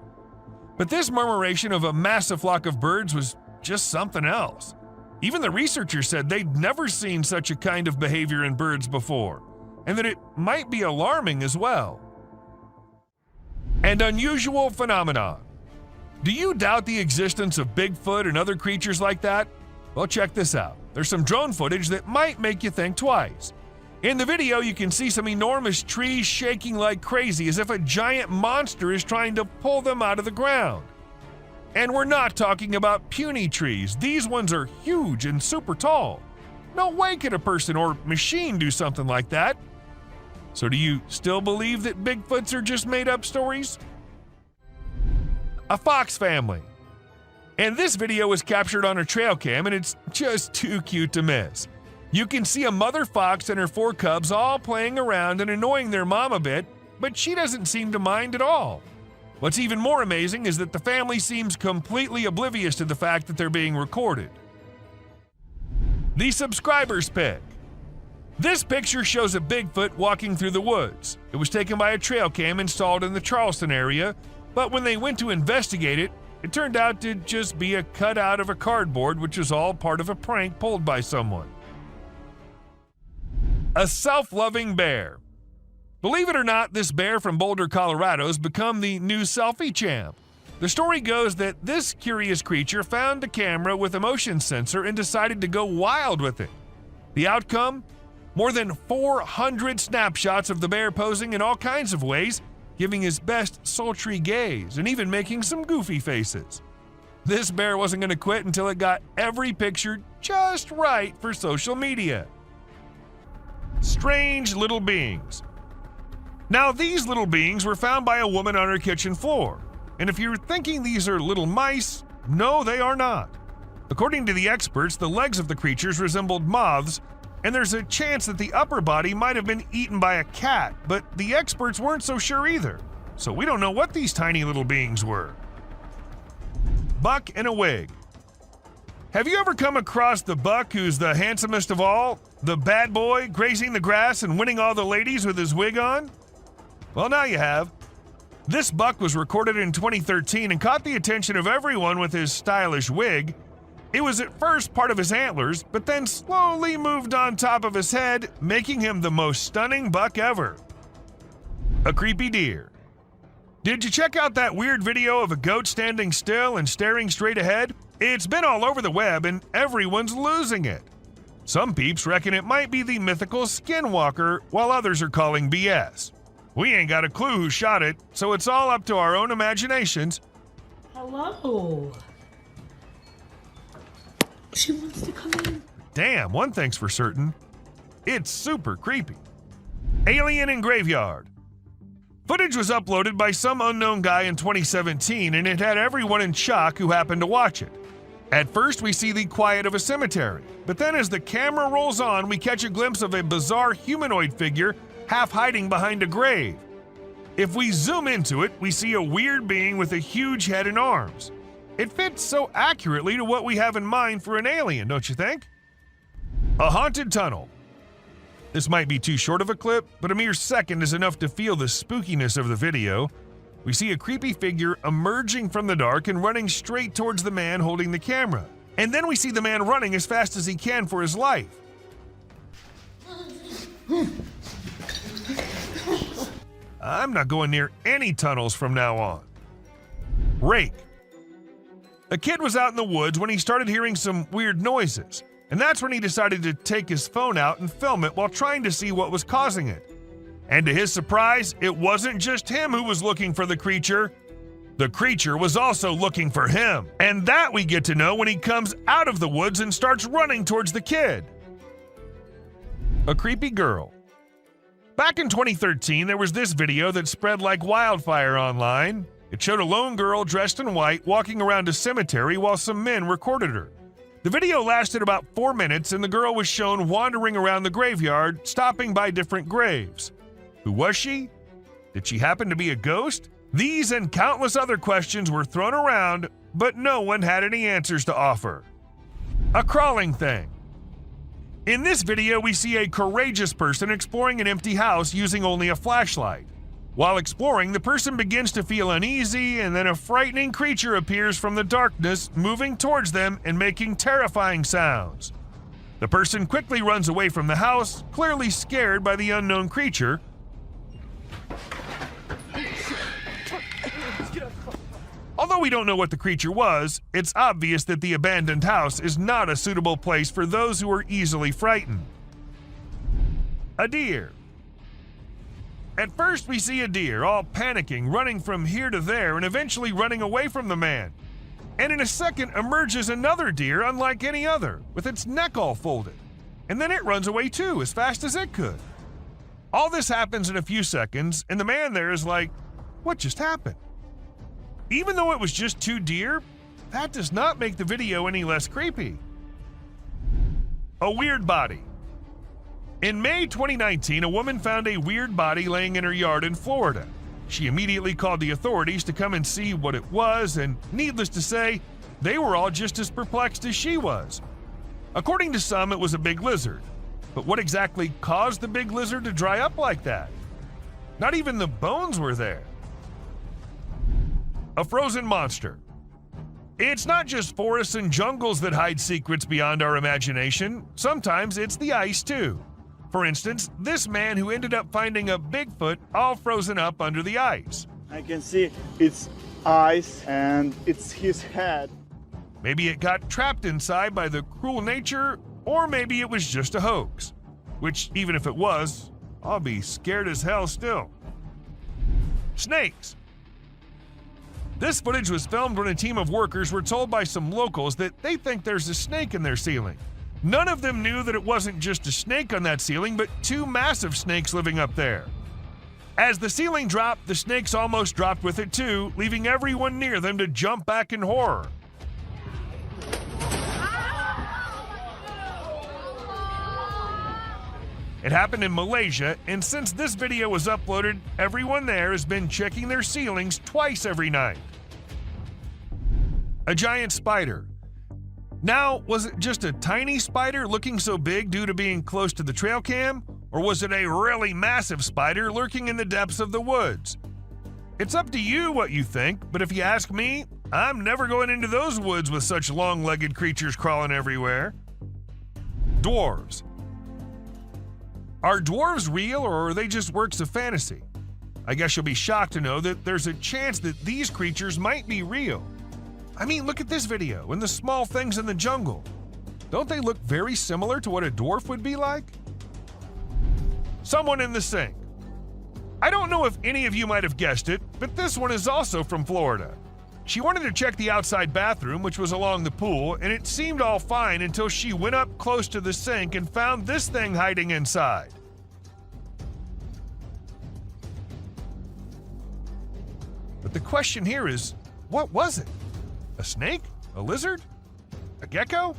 But this murmuration of a massive flock of birds was just something else. Even the researchers said they'd never seen such a kind of behavior in birds before, and that it might be alarming as well. And unusual phenomenon. Do you doubt the existence of Bigfoot and other creatures like that? Well, check this out. There's some drone footage that might make you think twice. In the video, you can see some enormous trees shaking like crazy as if a giant monster is trying to pull them out of the ground. And we're not talking about puny trees. These ones are huge and super tall. No way could a person or machine do something like that. So do you still believe that Bigfoots are just made-up stories? A fox family. And this video was captured on a trail cam, and it's just too cute to miss. You can see a mother fox and her 4 cubs all playing around and annoying their mom a bit, but she doesn't seem to mind at all. What's even more amazing is that the family seems completely oblivious to the fact that they're being recorded. The subscriber's pick. This picture shows a Bigfoot walking through the woods. It was taken by a trail cam installed in the Charleston area, but when they went to investigate it, it turned out to just be a cutout of a cardboard, which was all part of a prank pulled by someone. A self-loving bear. Believe it or not, this bear from Boulder, Colorado has become the new selfie champ. The story goes that this curious creature found a camera with a motion sensor and decided to go wild with it. The outcome? More than 400 snapshots of the bear posing in all kinds of ways, giving his best sultry gaze and even making some goofy faces. This bear wasn't going to quit until it got every picture just right for social media. Strange little beings. Now, these little beings were found by a woman on her kitchen floor. And if you're thinking these are little mice, no, they are not. According to the experts, the legs of the creatures resembled moths, and there's a chance that the upper body might have been eaten by a cat, but the experts weren't so sure either. So we don't know what these tiny little beings were. Buck in a wig. Have you ever come across the buck who's the handsomest of all? The bad boy grazing the grass and winning all the ladies with his wig on? Well, now you have. This buck was recorded in 2013 and caught the attention of everyone with his stylish wig. It was at first part of his antlers, but then slowly moved on top of his head, making him the most stunning buck ever. A creepy deer. Did you check out that weird video of a goat standing still and staring straight ahead? It's been all over the web and everyone's losing it. Some peeps reckon it might be the mythical Skinwalker, while others are calling BS. We ain't got a clue who shot it, so it's all up to our own imaginations. Hello. She wants to come in. Damn, one thing's for certain. It's super creepy. Alien in graveyard. Footage was uploaded by some unknown guy in 2017, and it had everyone in shock who happened to watch it. At first, we see the quiet of a cemetery, but then as the camera rolls on, we catch a glimpse of a bizarre humanoid figure half hiding behind a grave. If we zoom into it, we see a weird being with a huge head and arms. It fits so accurately to what we have in mind for an alien, don't you think? A haunted tunnel. This might be too short of a clip, but a mere second is enough to feel the spookiness of the video. We see a creepy figure emerging from the dark and running straight towards the man holding the camera. And then we see the man running as fast as he can for his life. I'm not going near any tunnels from now on. Rake. A kid was out in the woods when he started hearing some weird noises, and that's when he decided to take his phone out and film it while trying to see what was causing it. And to his surprise, it wasn't just him who was looking for the creature. The creature was also looking for him, and that we get to know when he comes out of the woods and starts running towards the kid. A creepy girl. Back in 2013, there was this video that spread like wildfire online. It showed a lone girl dressed in white walking around a cemetery while some men recorded her. The video lasted about 4 minutes, and the girl was shown wandering around the graveyard, stopping by different graves. Who was she? Did she happen to be a ghost? These and countless other questions were thrown around, but no one had any answers to offer. A crawling thing. In this video, we see a courageous person exploring an empty house using only a flashlight. While exploring, the person begins to feel uneasy, and then a frightening creature appears from the darkness, moving towards them and making terrifying sounds. The person quickly runs away from the house, clearly scared by the unknown creature. Although we don't know what the creature was, it's obvious that the abandoned house is not a suitable place for those who are easily frightened. A deer. At first, we see a deer all panicking, running from here to there, and eventually running away from the man. And in a second emerges another deer unlike any other, with its neck all folded. And then it runs away too, as fast as it could. All this happens in a few seconds, and the man there is like, what just happened? Even though it was just 2 deer, that does not make the video any less creepy. A weird body. In May 2019, a woman found a weird body laying in her yard in Florida. She immediately called the authorities to come and see what it was, and needless to say, they were all just as perplexed as she was. According to some, it was a big lizard. But what exactly caused the big lizard to dry up like that? Not even the bones were there. A frozen monster. It's not just forests and jungles that hide secrets beyond our imagination. Sometimes it's the ice, too. For instance, this man who ended up finding a Bigfoot all frozen up under the ice. I can see its eyes and it's his head. Maybe it got trapped inside by the cruel nature, or maybe it was just a hoax. Which, even if it was, I'll be scared as hell still. Snakes. This footage was filmed when a team of workers were told by some locals that they think there's a snake in their ceiling. None of them knew that it wasn't just a snake on that ceiling, but 2 massive snakes living up there. As the ceiling dropped, the snakes almost dropped with it too, leaving everyone near them to jump back in horror. It happened in Malaysia, and since this video was uploaded, everyone there has been checking their ceilings twice every night. A giant spider. Now, was it just a tiny spider looking so big due to being close to the trail cam? Or was it a really massive spider lurking in the depths of the woods? It's up to you what you think, but if you ask me, I'm never going into those woods with such long-legged creatures crawling everywhere. Dwarves. Are dwarves real, or are they just works of fantasy? I guess you'll be shocked to know that there's a chance that these creatures might be real. I mean, look at this video and the small things in the jungle. Don't they look very similar to what a dwarf would be like? Someone in the sink. I don't know if any of you might have guessed it, but this one is also from Florida. She wanted to check the outside bathroom, which was along the pool, and it seemed all fine until she went up close to the sink and found this thing hiding inside. But the question here is, what was it? A snake? A lizard? A gecko?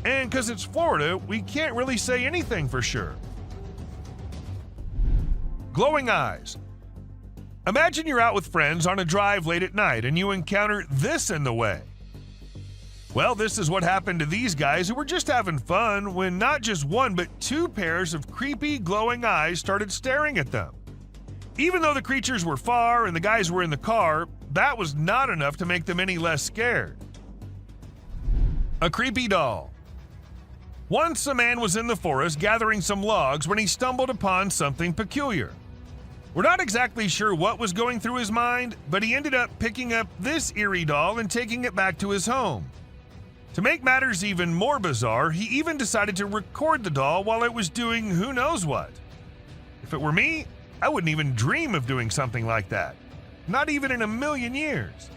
And because it's Florida, we can't really say anything for sure. Glowing eyes. Imagine you're out with friends on a drive late at night and you encounter this in the way. Well, this is what happened to these guys who were just having fun when not just one but two pairs of creepy glowing eyes started staring at them. Even though the creatures were far and the guys were in the car, that was not enough to make them any less scared. A creepy doll. Once a man was in the forest gathering some logs when he stumbled upon something peculiar. We're not exactly sure what was going through his mind, but he ended up picking up this eerie doll and taking it back to his home. To make matters even more bizarre, he even decided to record the doll while it was doing who knows what. If it were me, I wouldn't even dream of doing something like that. Not even in a million years.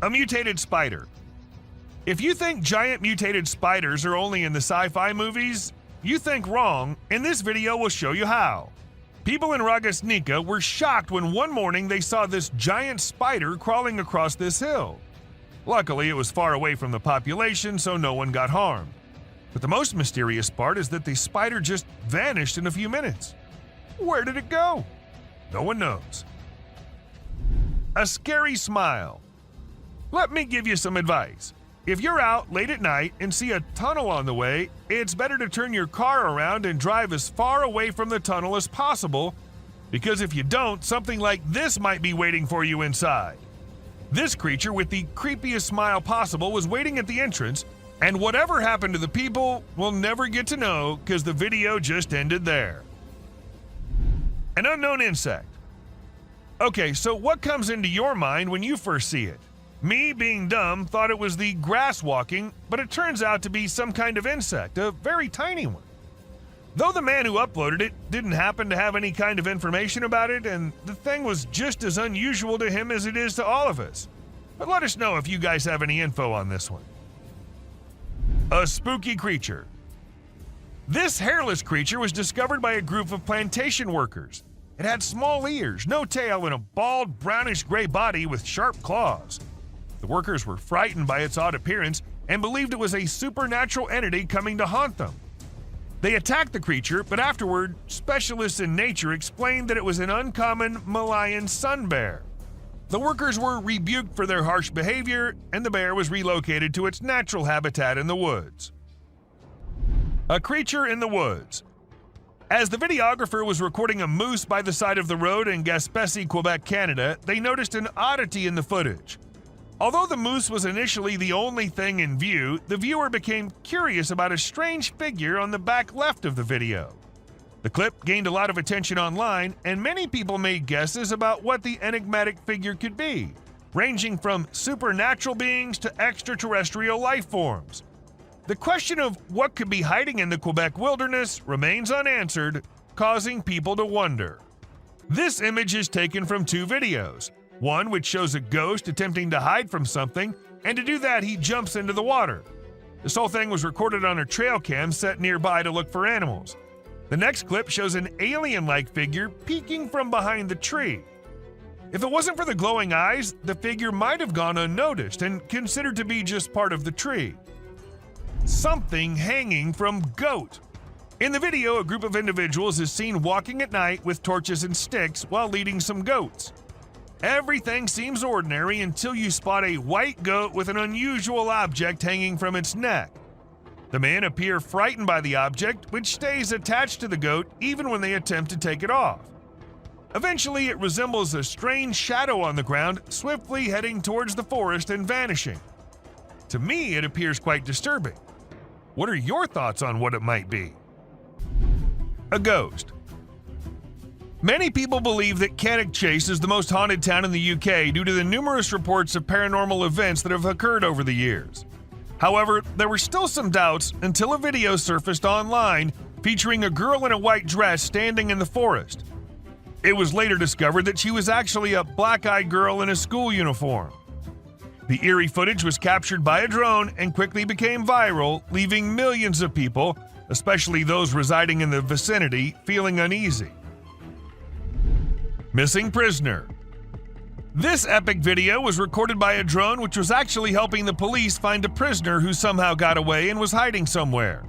A mutated spider. If you think giant mutated spiders are only in the sci-fi movies, you think wrong, and this video will show you how. People in Ragasnika were shocked when one morning they saw this giant spider crawling across this hill. Luckily, it was far away from the population, so no one got harmed. But the most mysterious part is that the spider just vanished in a few minutes. Where did it go? No one knows. A scary smile. Let me give you some advice. If you're out late at night and see a tunnel on the way, it's better to turn your car around and drive as far away from the tunnel as possible, because if you don't, something like this might be waiting for you inside. This creature with the creepiest smile possible was waiting at the entrance, and whatever happened to the people, we'll never get to know because the video just ended there. An unknown insect. Okay, so what comes into your mind when you first see it? Me, being dumb, thought it was the grass walking, but it turns out to be some kind of insect, a very tiny one. Though the man who uploaded it didn't happen to have any kind of information about it, and the thing was just as unusual to him as it is to all of us. But let us know if you guys have any info on this one. A spooky creature. This hairless creature was discovered by a group of plantation workers. It had small ears, no tail, and a bald, brownish-gray body with sharp claws. The workers were frightened by its odd appearance and believed it was a supernatural entity coming to haunt them. They attacked the creature, but afterward, specialists in nature explained that it was an uncommon Malayan sun bear. The workers were rebuked for their harsh behavior, and the bear was relocated to its natural habitat in the woods. A creature in the woods. As the videographer was recording a moose by the side of the road in Gaspésie, Quebec, Canada, they noticed an oddity in the footage. Although the moose was initially the only thing in view, the viewer became curious about a strange figure on the back left of the video. The clip gained a lot of attention online, and many people made guesses about what the enigmatic figure could be, ranging from supernatural beings to extraterrestrial life forms. The question of what could be hiding in the Quebec wilderness remains unanswered, causing people to wonder. This image is taken from two videos. One which shows a ghost attempting to hide from something, and to do that he jumps into the water. This whole thing was recorded on a trail cam set nearby to look for animals. The next clip shows an alien-like figure peeking from behind the tree. If it wasn't for the glowing eyes, the figure might have gone unnoticed and considered to be just part of the tree. Something hanging from goat. In the video, a group of individuals is seen walking at night with torches and sticks while leading some goats. Everything seems ordinary until you spot a white goat with an unusual object hanging from its neck. The men appear frightened by the object, which stays attached to the goat even when they attempt to take it off. Eventually, it resembles a strange shadow on the ground, swiftly heading towards the forest and vanishing. To me, it appears quite disturbing. What are your thoughts on what it might be? A ghost. Many people believe that Cannock Chase is the most haunted town in the UK due to the numerous reports of paranormal events that have occurred over the years. However, there were still some doubts until a video surfaced online featuring a girl in a white dress standing in the forest. It was later discovered that she was actually a black-eyed girl in a school uniform. The eerie footage was captured by a drone and quickly became viral, leaving millions of people, especially those residing in the vicinity, feeling uneasy. Missing prisoner. This epic video was recorded by a drone which was actually helping the police find a prisoner who somehow got away and was hiding somewhere.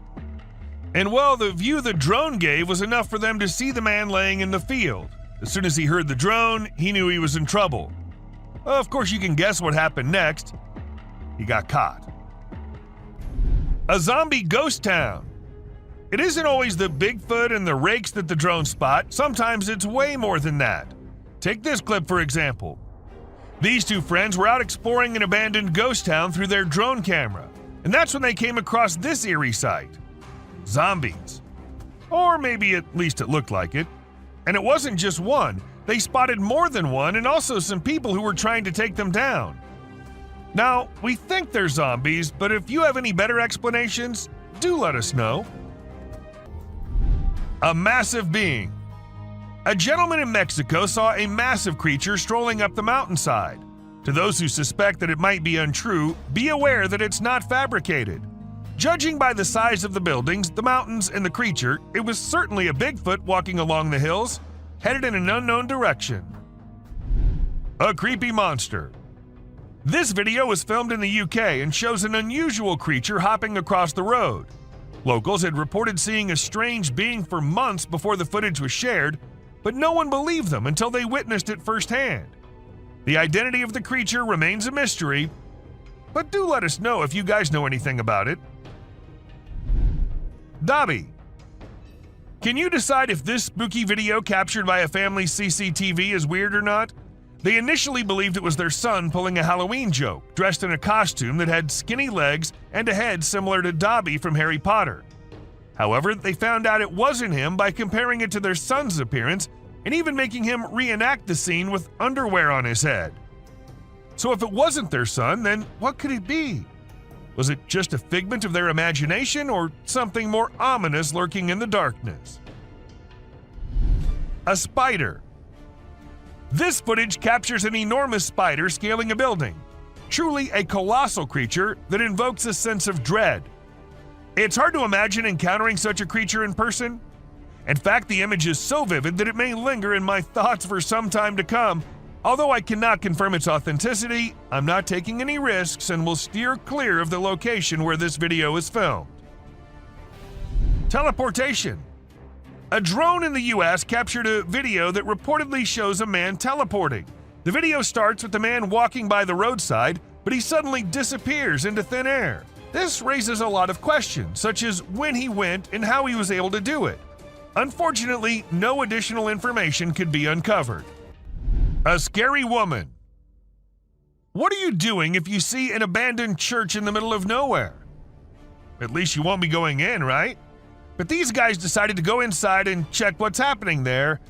And well, the view the drone gave was enough for them to see the man laying in the field. As soon as he heard the drone, he knew he was in trouble. Of course, you can guess what happened next. He got caught. A zombie ghost town. It isn't always the Bigfoot and the Rakes that the drones spot. Sometimes it's way more than that. Take this clip for example. These two friends were out exploring an abandoned ghost town through their drone camera, and that's when they came across this eerie sight. Zombies. Or maybe at least it looked like it. And it wasn't just one. They spotted more than one and also some people who were trying to take them down. Now, we think they're zombies, but if you have any better explanations, do let us know. A massive being. A gentleman in Mexico saw a massive creature strolling up the mountainside. To those who suspect that it might be untrue, be aware that it's not fabricated. Judging by the size of the buildings, the mountains, and the creature, it was certainly a Bigfoot walking along the hills, headed in an unknown direction. A creepy monster. This video was filmed in the UK and shows an unusual creature hopping across the road. Locals had reported seeing a strange being for months before the footage was shared, but no one believed them until they witnessed it firsthand. The identity of the creature remains a mystery, but do let us know if you guys know anything about it. Dobby. Can you decide if this spooky video captured by a family's CCTV is weird or not? They initially believed it was their son pulling a Halloween joke, dressed in a costume that had skinny legs and a head similar to Dobby from Harry Potter. However, they found out it wasn't him by comparing it to their son's appearance and even making him reenact the scene with underwear on his head. So if it wasn't their son, then what could it be? Was it just a figment of their imagination or something more ominous lurking in the darkness? A spider. This footage captures an enormous spider scaling a building. Truly a colossal creature that invokes a sense of dread. It's hard to imagine encountering such a creature in person. In fact, the image is so vivid that it may linger in my thoughts for some time to come. Although I cannot confirm its authenticity, I'm not taking any risks and will steer clear of the location where this video is filmed. Teleportation. A drone in the US captured a video that reportedly shows a man teleporting. The video starts with the man walking by the roadside, but he suddenly disappears into thin air. This raises a lot of questions, such as when he went and how he was able to do it. Unfortunately, no additional information could be uncovered. A scary woman. What are you doing if you see an abandoned church in the middle of nowhere? At least you won't be going in, right? But these guys decided to go inside and check what's happening there.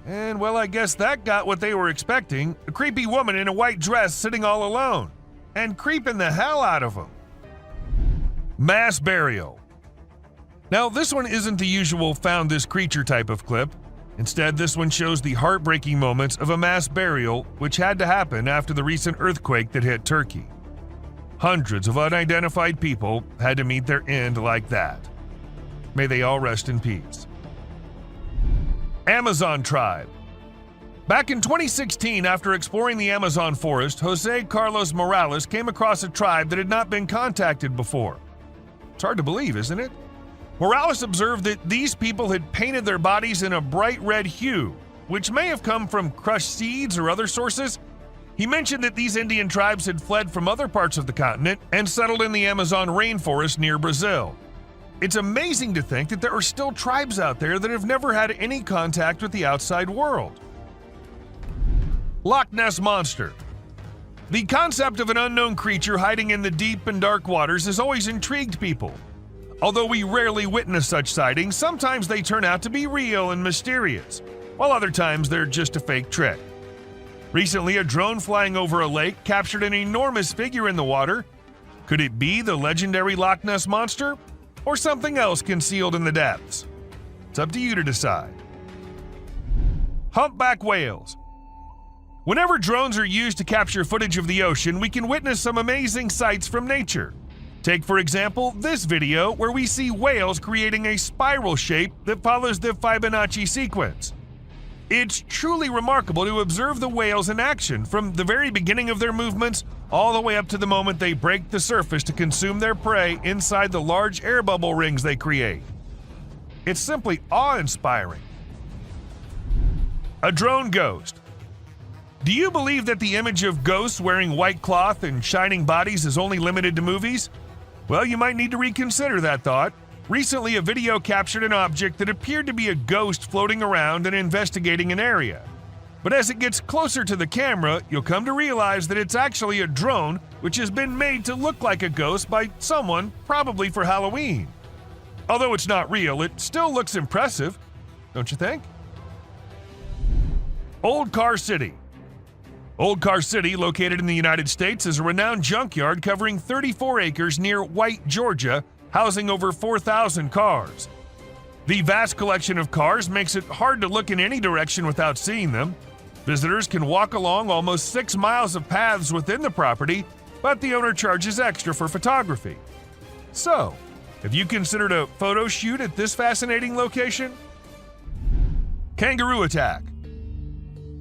And well, I guess that got what they were expecting. A creepy woman in a white dress sitting all alone. And creeping the hell out of them. Mass burial. Now, this one isn't the usual found this creature type of clip. Instead, this one shows the heartbreaking moments of a mass burial which had to happen after the recent earthquake that hit Turkey. Hundreds of unidentified people had to meet their end like that. May they all rest in peace. Amazon Tribe. Back in 2016, after exploring the Amazon forest, Jose Carlos Morales came across a tribe that had not been contacted before. It's hard to believe, isn't it? Morales observed that these people had painted their bodies in a bright red hue, which may have come from crushed seeds or other sources. He mentioned that these Indian tribes had fled from other parts of the continent and settled in the Amazon rainforest near Brazil. It's amazing to think that there are still tribes out there that have never had any contact with the outside world. Loch Ness Monster. The concept of an unknown creature hiding in the deep and dark waters has always intrigued people. Although we rarely witness such sightings, sometimes they turn out to be real and mysterious, while other times they're just a fake trick. Recently, a drone flying over a lake captured an enormous figure in the water. Could it be the legendary Loch Ness Monster, or something else concealed in the depths? It's up to you to decide. Humpback whales. Whenever drones are used to capture footage of the ocean, we can witness some amazing sights from nature. Take, for example, this video where we see whales creating a spiral shape that follows the Fibonacci sequence. It's truly remarkable to observe the whales in action from the very beginning of their movements all the way up to the moment they break the surface to consume their prey inside the large air bubble rings they create. It's simply awe-inspiring. A drone ghost. Do you believe that the image of ghosts wearing white cloth and shining bodies is only limited to movies? Well, you might need to reconsider that thought. Recently, a video captured an object that appeared to be a ghost floating around and investigating an area. But as it gets closer to the camera, you'll come to realize that it's actually a drone which has been made to look like a ghost by someone, probably for Halloween. Although it's not real, it still looks impressive, don't you think? Old Car City. Old Car City, located in the United States, is a renowned junkyard covering 34 acres near White, Georgia, housing over 4,000 cars. The vast collection of cars makes it hard to look in any direction without seeing them. Visitors can walk along almost 6 miles of paths within the property, but the owner charges extra for photography. So, have you considered a photo shoot at this fascinating location? Kangaroo attack.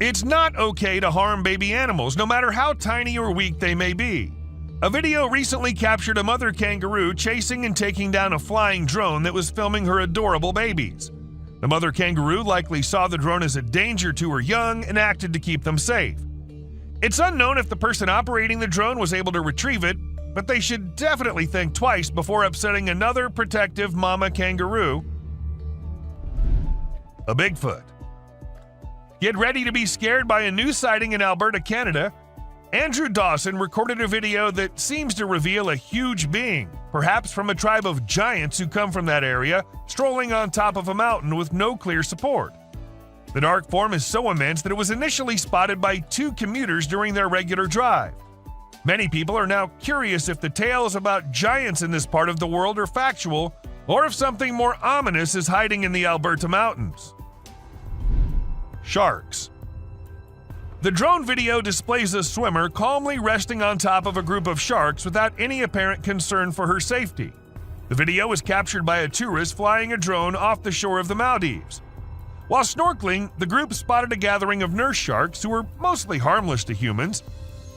It's not okay to harm baby animals, no matter how tiny or weak they may be. A video recently captured a mother kangaroo chasing and taking down a flying drone that was filming her adorable babies. The mother kangaroo likely saw the drone as a danger to her young and acted to keep them safe. It's unknown if the person operating the drone was able to retrieve it, but they should definitely think twice before upsetting another protective mama kangaroo. A Bigfoot. Get ready to be scared by a new sighting in Alberta, Canada. Andrew Dawson recorded a video that seems to reveal a huge being, perhaps from a tribe of giants who come from that area, strolling on top of a mountain with no clear support. The dark form is so immense that it was initially spotted by 2 commuters during their regular drive. Many people are now curious if the tales about giants in this part of the world are factual, or if something more ominous is hiding in the Alberta mountains. Sharks. The drone video displays a swimmer calmly resting on top of a group of sharks without any apparent concern for her safety. The video was captured by a tourist flying a drone off the shore of the Maldives. While snorkeling, the group spotted a gathering of nurse sharks who were mostly harmless to humans.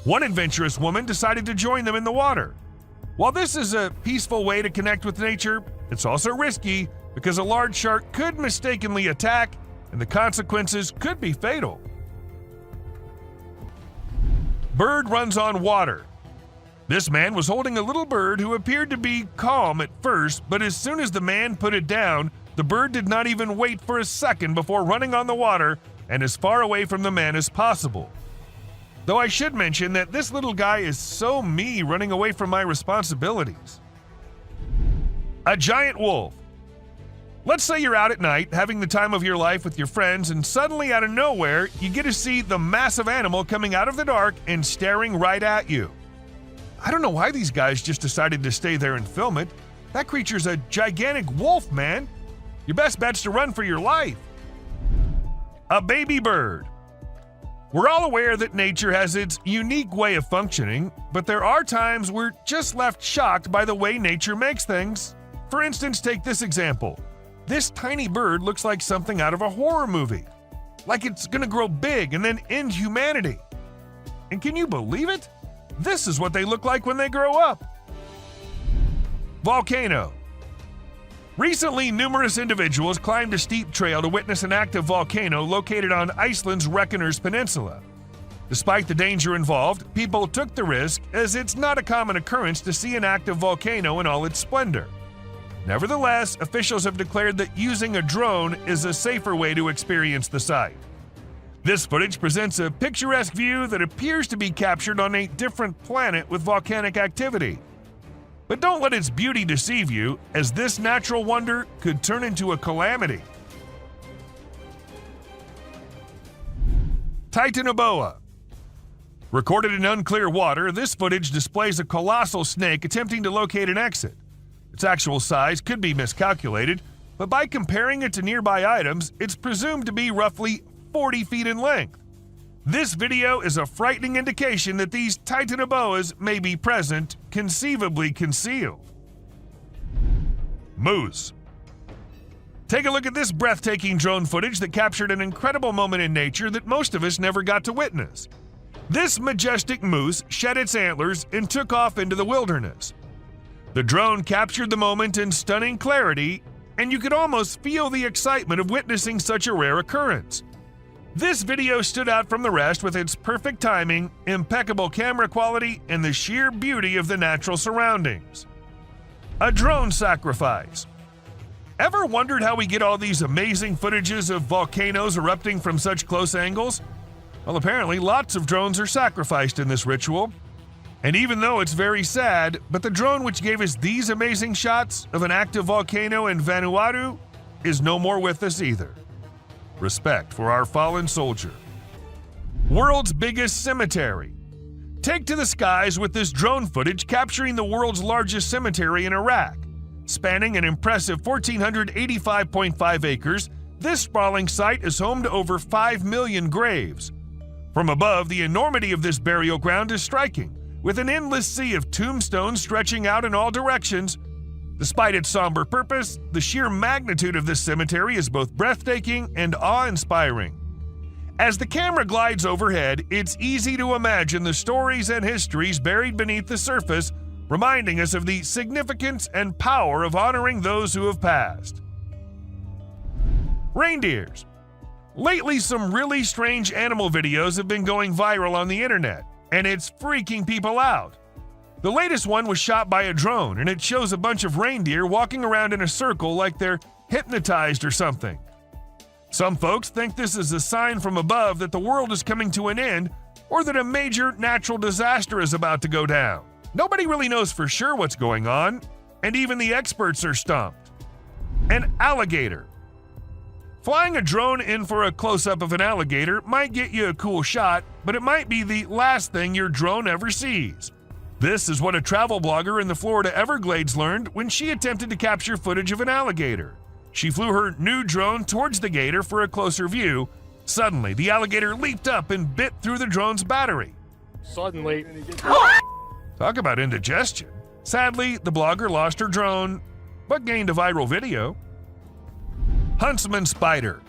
One adventurous woman decided to join them in the water. While this is a peaceful way to connect with nature, it's also risky because a large shark could mistakenly attack and the consequences could be fatal. Bird runs on water. This man was holding a little bird who appeared to be calm at first, but as soon as the man put it down, the bird did not even wait for a second before running on the water and as far away from the man as possible. Though I should mention that this little guy is so me running away from my responsibilities. A giant wolf. Let's say you're out at night having the time of your life with your friends, and suddenly out of nowhere you get to see the massive animal coming out of the dark and staring right at you. I don't know why these guys just decided to stay there and film it. That creature's a gigantic wolf, man. Your best bet's to run for your life. A baby bird. We're all aware that nature has its unique way of functioning, but there are times we're just left shocked by the way nature makes things. For instance, take this example. This tiny bird looks like something out of a horror movie. Like it's gonna grow big and then end humanity. And can you believe it? This is what they look like when they grow up. Volcano. Recently, numerous individuals climbed a steep trail to witness an active volcano located on Iceland's Reykjanes Peninsula. Despite the danger involved, people took the risk as it's not a common occurrence to see an active volcano in all its splendor. Nevertheless, officials have declared that using a drone is a safer way to experience the site. This footage presents a picturesque view that appears to be captured on a different planet with volcanic activity. But don't let its beauty deceive you, as this natural wonder could turn into a calamity. Titanoboa. Recorded in unclear water, this footage displays a colossal snake attempting to locate an exit. Its actual size could be miscalculated, but by comparing it to nearby items, it's presumed to be roughly 40 feet in length. This video is a frightening indication that these Titanoboas may be present, conceivably concealed. Moose. Take a look at this breathtaking drone footage that captured an incredible moment in nature that most of us never got to witness. This majestic moose shed its antlers and took off into the wilderness. The drone captured the moment in stunning clarity, and you could almost feel the excitement of witnessing such a rare occurrence. This video stood out from the rest with its perfect timing, impeccable camera quality, and the sheer beauty of the natural surroundings. A drone sacrifice. Ever wondered how we get all these amazing footages of volcanoes erupting from such close angles? Well, apparently lots of drones are sacrificed in this ritual. And even though it's very sad, but the drone which gave us these amazing shots of an active volcano in Vanuatu is no more with us either. Respect for our fallen soldier. World's biggest cemetery. Take to the skies with this drone footage capturing the world's largest cemetery in Iraq. Spanning an impressive 1,485.5 acres, this sprawling site is home to over 5 million graves. From above, the enormity of this burial ground is striking, with an endless sea of tombstones stretching out in all directions. Despite its somber purpose, the sheer magnitude of this cemetery is both breathtaking and awe-inspiring. As the camera glides overhead, it's easy to imagine the stories and histories buried beneath the surface, reminding us of the significance and power of honoring those who have passed. Reindeers. Lately, some really strange animal videos have been going viral on the internet, and it's freaking people out. The latest one was shot by a drone, and it shows a bunch of reindeer walking around in a circle like they're hypnotized or something. Some folks think this is a sign from above that the world is coming to an end, or that a major natural disaster is about to go down. Nobody really knows for sure what's going on, and even the experts are stumped. An alligator. Flying a drone in for a close-up of an alligator might get you a cool shot, but it might be the last thing your drone ever sees. This is what a travel blogger in the Florida Everglades learned when she attempted to capture footage of an alligator. She flew her new drone towards the gator for a closer view. Suddenly, the alligator leaped up and bit through the drone's battery. Suddenly. Talk about indigestion. Sadly, the blogger lost her drone, but gained a viral video. Huntsman spider.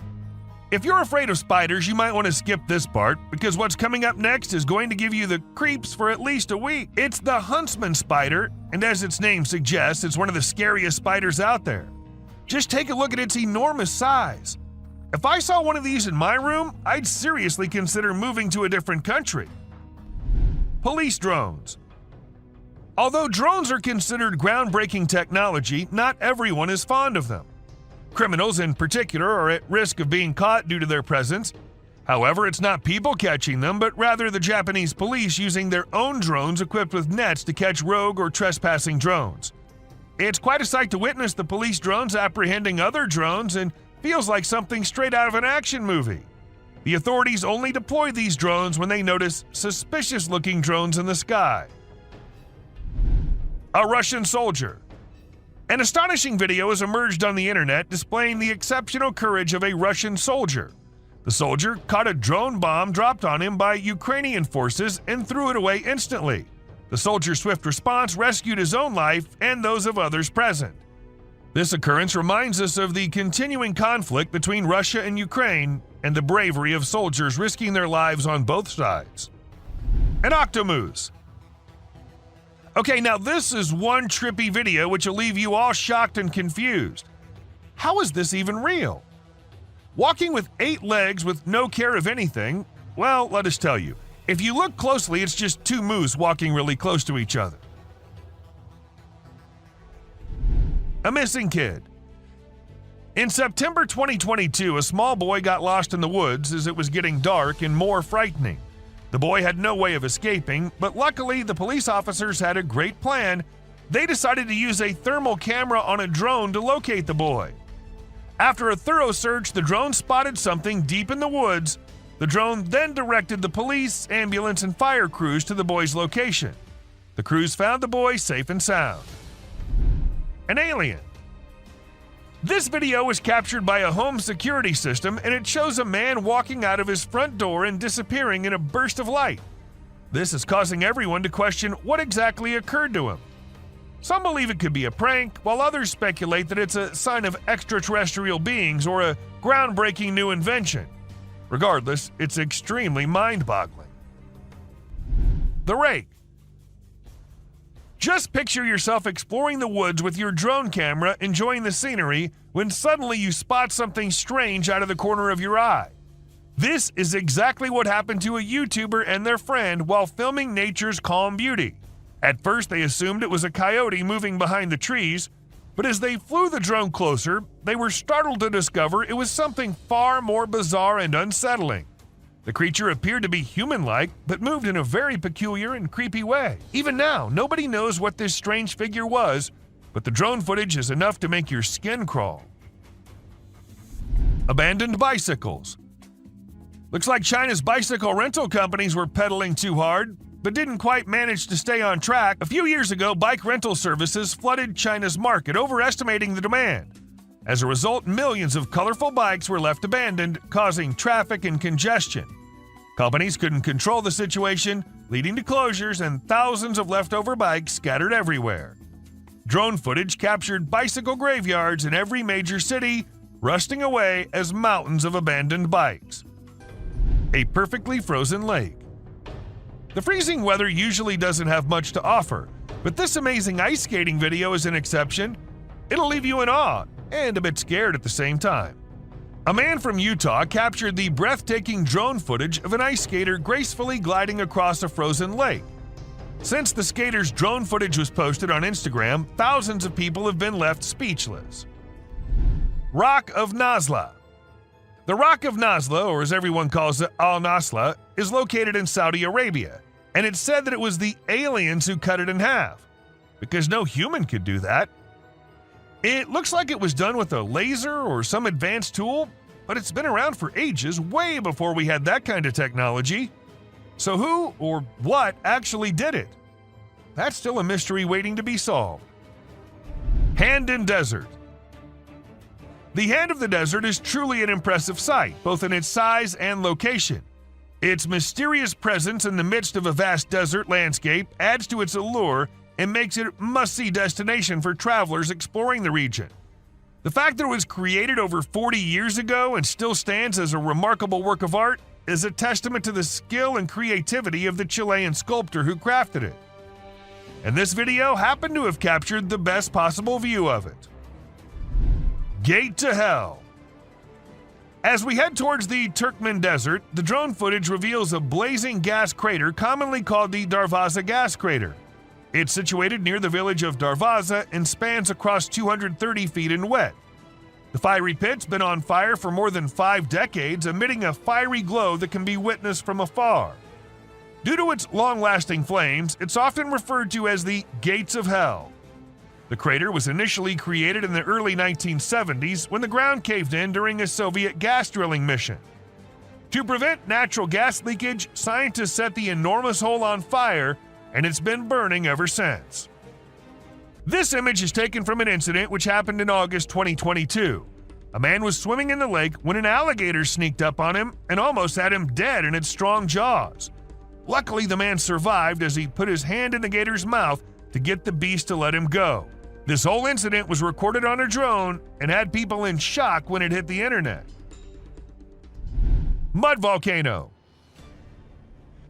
If you're afraid of spiders, you might want to skip this part, because what's coming up next is going to give you the creeps for at least a week. It's the huntsman spider, and as its name suggests, it's one of the scariest spiders out there. Just take a look at its enormous size. If I saw one of these in my room, I'd seriously consider moving to a different country. Police drones. Although drones are considered groundbreaking technology, not everyone is fond of them. Criminals in particular are at risk of being caught due to their presence. However, it's not people catching them, but rather the Japanese police using their own drones equipped with nets to catch rogue or trespassing drones. It's quite a sight to witness the police drones apprehending other drones, and feels like something straight out of an action movie. The authorities only deploy these drones when they notice suspicious-looking drones in the sky. A Russian soldier. An astonishing video has emerged on the internet displaying the exceptional courage of a Russian soldier. The soldier caught a drone bomb dropped on him by Ukrainian forces and threw it away instantly. The soldier's swift response rescued his own life and those of others present. This occurrence reminds us of the continuing conflict between Russia and Ukraine and the bravery of soldiers risking their lives on both sides. An octomoose. Okay, now this is one trippy video which will leave you all shocked and confused. How is this even real? Walking with 8 legs with no care of anything? Well, let us tell you. If you look closely, it's just 2 moose walking really close to each other. A missing kid. In September 2022, a small boy got lost in the woods as it was getting dark and more frightening. The boy had no way of escaping, but luckily the police officers had a great plan. They decided to use a thermal camera on a drone to locate the boy. After a thorough search, the drone spotted something deep in the woods. The drone then directed the police, ambulance, and fire crews to the boy's location. The crews found the boy safe and sound. An alien. This video was captured by a home security system, and it shows a man walking out of his front door and disappearing in a burst of light. This is causing everyone to question what exactly occurred to him. Some believe it could be a prank, while others speculate that it's a sign of extraterrestrial beings or a groundbreaking new invention. Regardless, it's extremely mind-boggling. The Rake. Just picture yourself exploring the woods with your drone camera, enjoying the scenery, when suddenly you spot something strange out of the corner of your eye. This is exactly what happened to a YouTuber and their friend while filming nature's calm beauty. At first, they assumed it was a coyote moving behind the trees, but as they flew the drone closer, they were startled to discover it was something far more bizarre and unsettling. The creature appeared to be human-like, but moved in a very peculiar and creepy way. Even now, nobody knows what this strange figure was, but the drone footage is enough to make your skin crawl. Abandoned bicycles. Looks like China's bicycle rental companies were pedaling too hard, but didn't quite manage to stay on track. A few years ago, bike rental services flooded China's market, overestimating the demand. As a result, millions of colorful bikes were left abandoned, causing traffic and congestion. Companies couldn't control the situation, leading to closures and thousands of leftover bikes scattered everywhere. Drone footage captured bicycle graveyards in every major city, rusting away as mountains of abandoned bikes. A perfectly frozen lake. The freezing weather usually doesn't have much to offer, but this amazing ice skating video is an exception. It'll leave you in awe and a bit scared at the same time. A man from Utah captured the breathtaking drone footage of an ice skater gracefully gliding across a frozen lake. Since the skater's drone footage was posted on Instagram, thousands of people have been left speechless. Rock of Nazla. The Rock of Nazla, or as everyone calls it, Al-Nasla, is located in Saudi Arabia, and it's said that it was the aliens who cut it in half, because no human could do that. It looks like it was done with a laser or some advanced tool, but it's been around for ages, way before we had that kind of technology. So who or what actually did it? That's still a mystery waiting to be solved. Hand in Desert. The Hand of the Desert is truly an impressive sight, both in its size and location. Its mysterious presence in the midst of a vast desert landscape adds to its allure and makes it a must-see destination for travelers exploring the region. The fact that it was created over 40 years ago and still stands as a remarkable work of art is a testament to the skill and creativity of the Chilean sculptor who crafted it. And this video happened to have captured the best possible view of it. Gate to Hell. As we head towards the Turkmen Desert, the drone footage reveals a blazing gas crater commonly called the Darvaza gas crater. It's situated near the village of Darvaza and spans across 230 feet in width. The fiery pit's been on fire for more than 5 decades, emitting a fiery glow that can be witnessed from afar. Due to its long-lasting flames, it's often referred to as the Gates of Hell. The crater was initially created in the early 1970s when the ground caved in during a Soviet gas drilling mission. To prevent natural gas leakage, scientists set the enormous hole on fire, and it's been burning ever since. This image is taken from an incident which happened in August 2022. A man was swimming in the lake when an alligator sneaked up on him and almost had him dead in its strong jaws. Luckily, the man survived as he put his hand in the gator's mouth to get the beast to let him go. This whole incident was recorded on a drone and had people in shock when it hit the internet. Mud volcano.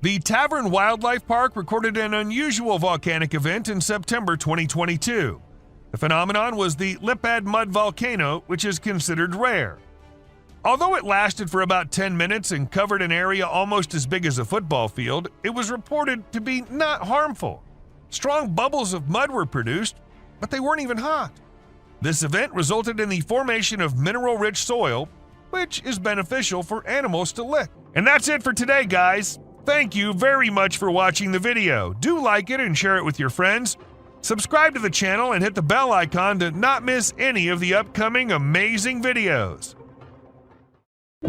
The Tavern Wildlife Park recorded an unusual volcanic event in September 2022. The phenomenon was the Leopard mud volcano, which is considered rare. Although it lasted for about 10 minutes and covered an area almost as big as a football field, it was reported to be not harmful. Strong bubbles of mud were produced, but they weren't even hot. This event resulted in the formation of mineral-rich soil, which is beneficial for animals to lick. And that's it for today, guys. Thank you very much for watching the video. Do like it and share it with your friends. Subscribe to the channel and hit the bell icon to not miss any of the upcoming amazing videos.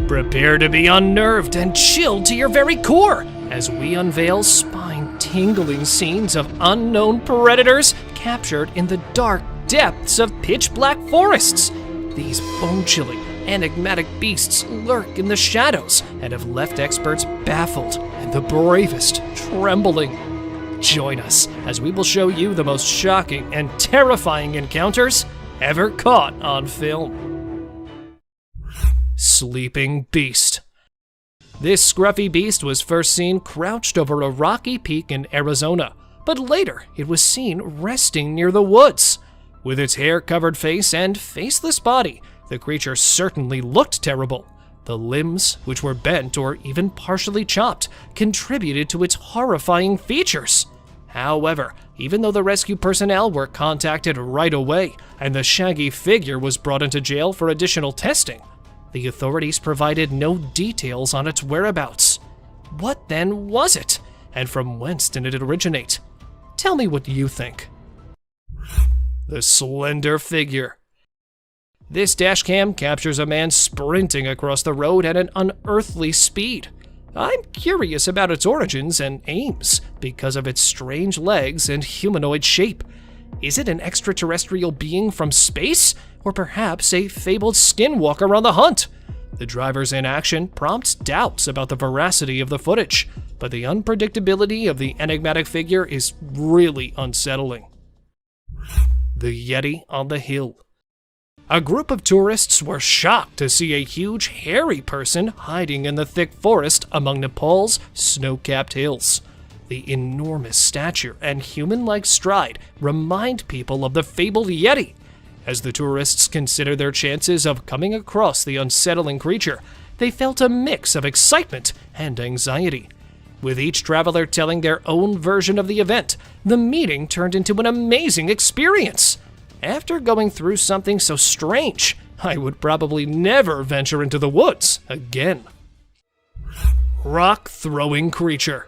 Prepare to be unnerved and chilled to your very core as we unveil spine-tingling scenes of unknown predators captured in the dark depths of pitch-black forests. These bone-chilling, enigmatic beasts lurk in the shadows and have left experts baffled and the bravest trembling. Join us as we will show you the most shocking and terrifying encounters ever caught on film. Sleeping Beast. This scruffy beast was first seen crouched over a rocky peak in Arizona, but later it was seen resting near the woods. With its hair-covered face and faceless body, the creature certainly looked terrible. The limbs, which were bent or even partially chopped, contributed to its horrifying features. However, even though the rescue personnel were contacted right away and the shaggy figure was brought into jail for additional testing, the authorities provided no details on its whereabouts. What then was it? And from whence did it originate? Tell me what you think. The slender figure. This dashcam captures a man sprinting across the road at an unearthly speed. I'm curious about its origins and aims because of its strange legs and humanoid shape. Is it an extraterrestrial being from space, or perhaps a fabled Skinwalker on the hunt? The driver's inaction prompts doubts about the veracity of the footage, but the unpredictability of the enigmatic figure is really unsettling. The Yeti on the Hill. A group of tourists were shocked to see a huge, hairy person hiding in the thick forest among Nepal's snow-capped hills. The enormous stature and human-like stride remind people of the fabled Yeti. As the tourists considered their chances of coming across the unsettling creature, they felt a mix of excitement and anxiety. With each traveler telling their own version of the event, the meeting turned into an amazing experience. After going through something so strange, I would probably never venture into the woods again. Rock-throwing creature.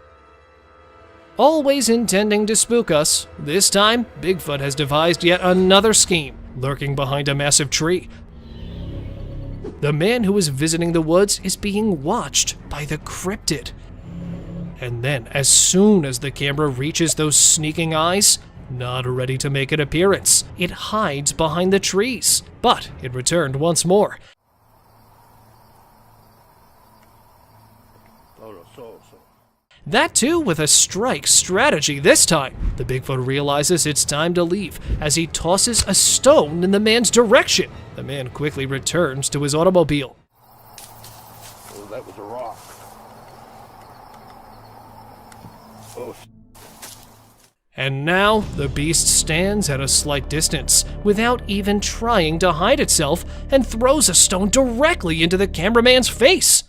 Always intending to spook us, this time Bigfoot has devised yet another scheme, lurking behind a massive tree. The man who is visiting the woods is being watched by the cryptid. And then, as soon as the camera reaches those sneaking eyes, not ready to make an appearance, it hides behind the trees. But it returned once more. That too with a strike strategy this time. The Bigfoot realizes it's time to leave as he tosses a stone in the man's direction. The man quickly returns to his automobile. Oh, that was a rock. Oh. And now the beast stands at a slight distance without even trying to hide itself and throws a stone directly into the cameraman's face.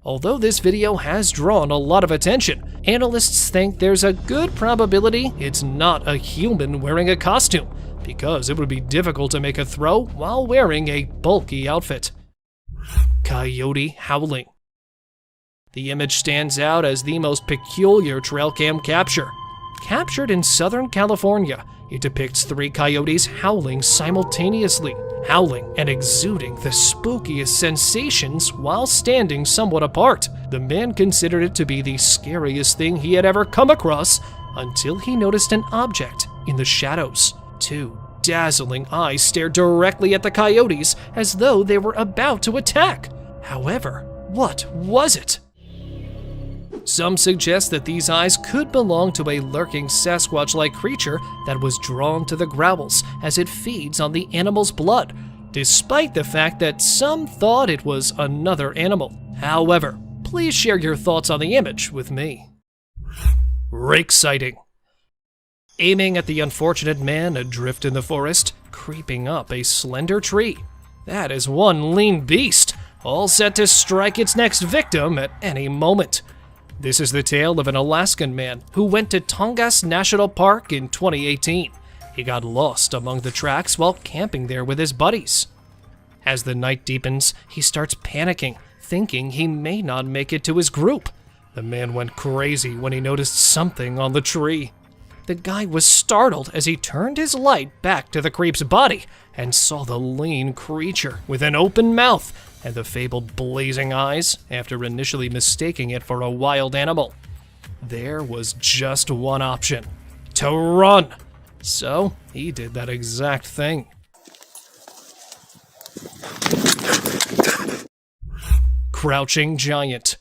Although this video has drawn a lot of attention, analysts think there's a good probability it's not a human wearing a costume, because it would be difficult to make a throw while wearing a bulky outfit. Coyote howling. The image stands out as the most peculiar trail cam capture. Captured in Southern California, it depicts 3 coyotes howling simultaneously, howling and exuding the spookiest sensations while standing somewhat apart. The man considered it to be the scariest thing he had ever come across until he noticed an object in the shadows. 2 dazzling eyes stared directly at the coyotes as though they were about to attack. However, what was it? Some suggest that these eyes could belong to a lurking Sasquatch-like creature that was drawn to the growls as it feeds on the animal's blood, despite the fact that some thought it was another animal. However, please share your thoughts on the image with me. Rake sighting. Aiming at the unfortunate man adrift in the forest, creeping up a slender tree. That is one lean beast, all set to strike its next victim at any moment. This is the tale of an Alaskan man who went to Tongass National Park in 2018. He got lost among the tracks while camping there with his buddies. As the night deepens, he starts panicking, thinking he may not make it to his group. The man went crazy when he noticed something on the tree. The guy was startled as he turned his light back to the creep's body and saw the lean creature with an open mouth and the fabled blazing eyes after initially mistaking it for a wild animal. There was just one option: to run. So he did that exact thing. Crouching giant.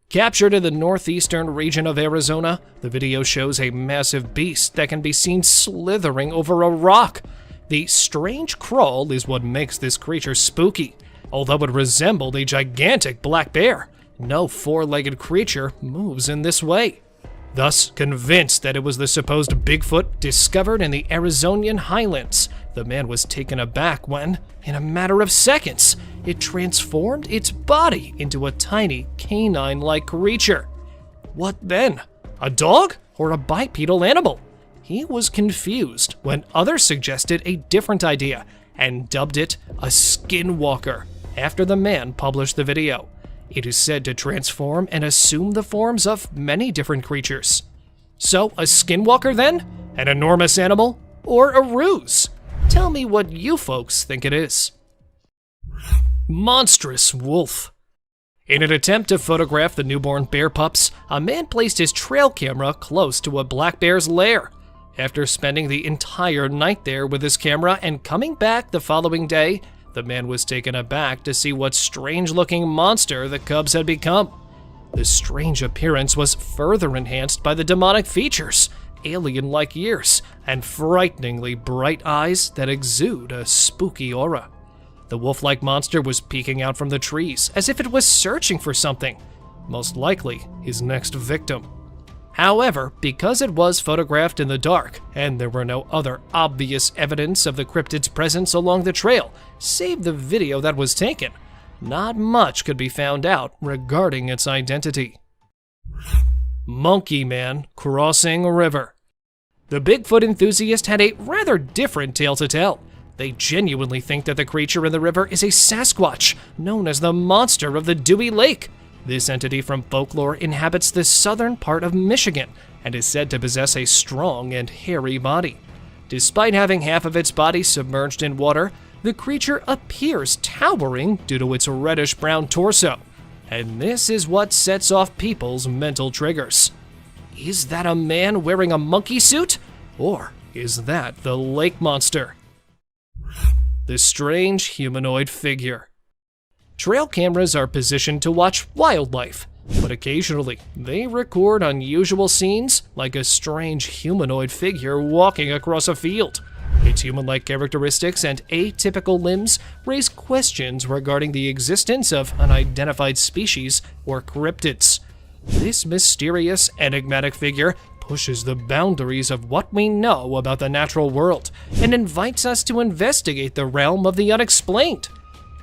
Captured in the northeastern region of Arizona, the video shows a massive beast that can be seen slithering over a rock. The strange crawl is what makes this creature spooky. Although it resembled a gigantic black bear, no four-legged creature moves in this way. Thus, convinced that it was the supposed Bigfoot discovered in the Arizonian highlands, the man was taken aback when, in a matter of seconds, it transformed its body into a tiny canine-like creature. What then? A dog or a bipedal animal? He was confused when others suggested a different idea and dubbed it a Skinwalker after the man published the video. It is said to transform and assume the forms of many different creatures. So, a Skinwalker then? An enormous animal? Or a ruse? Tell me what you folks think it is. Monstrous wolf. In an attempt to photograph the newborn bear pups, a man placed his trail camera close to a black bear's lair. After spending the entire night there with his camera and coming back the following day, the man was taken aback to see what strange-looking monster the cubs had become. The strange appearance was further enhanced by the demonic features, alien-like ears, and frighteningly bright eyes that exude a spooky aura. The wolf-like monster was peeking out from the trees as if it was searching for something, most likely his next victim. However, because it was photographed in the dark, and there were no other obvious evidence of the cryptid's presence along the trail, save the video that was taken, not much could be found out regarding its identity. Monkey Man crossing a river. The Bigfoot enthusiast had a rather different tale to tell. They genuinely think that the creature in the river is a Sasquatch, known as the Monster of the Dewey Lake. This entity from folklore inhabits the southern part of Michigan and is said to possess a strong and hairy body. Despite having half of its body submerged in water, the creature appears towering due to its reddish-brown torso. And this is what sets off people's mental triggers. Is that a man wearing a monkey suit? Or is that the lake monster? The strange humanoid figure. Trail cameras are positioned to watch wildlife, but occasionally they record unusual scenes like a strange humanoid figure walking across a field. Its human-like characteristics and atypical limbs raise questions regarding the existence of unidentified species or cryptids. This mysterious, enigmatic figure pushes the boundaries of what we know about the natural world and invites us to investigate the realm of the unexplained.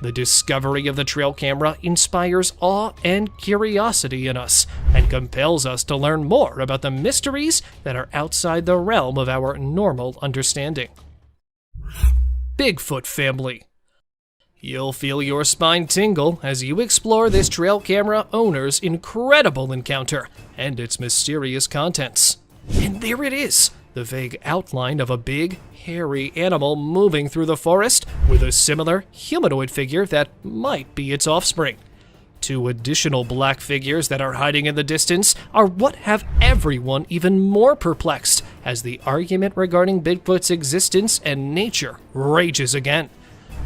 The discovery of the trail camera inspires awe and curiosity in us and compels us to learn more about the mysteries that are outside the realm of our normal understanding. Bigfoot family. You'll feel your spine tingle as you explore this trail camera owner's incredible encounter and its mysterious contents. And there it is, the vague outline of a big, hairy animal moving through the forest with a similar humanoid figure that might be its offspring. Two additional black figures that are hiding in the distance are what have everyone even more perplexed as the argument regarding Bigfoot's existence and nature rages again.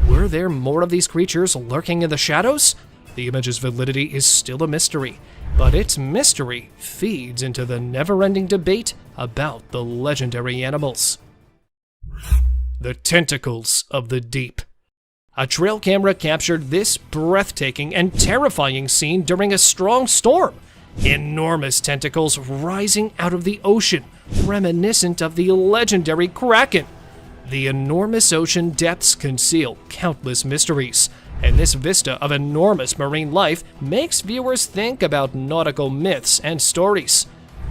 Were there more of these creatures lurking in the shadows? The image's validity is still a mystery, But its mystery feeds into the never-ending debate about the legendary animals. The tentacles of the deep. A trail camera captured this breathtaking and terrifying scene during a strong storm. Enormous tentacles rising out of the ocean, reminiscent of the legendary Kraken. The enormous ocean depths conceal countless mysteries, and this vista of enormous marine life makes viewers think about nautical myths and stories.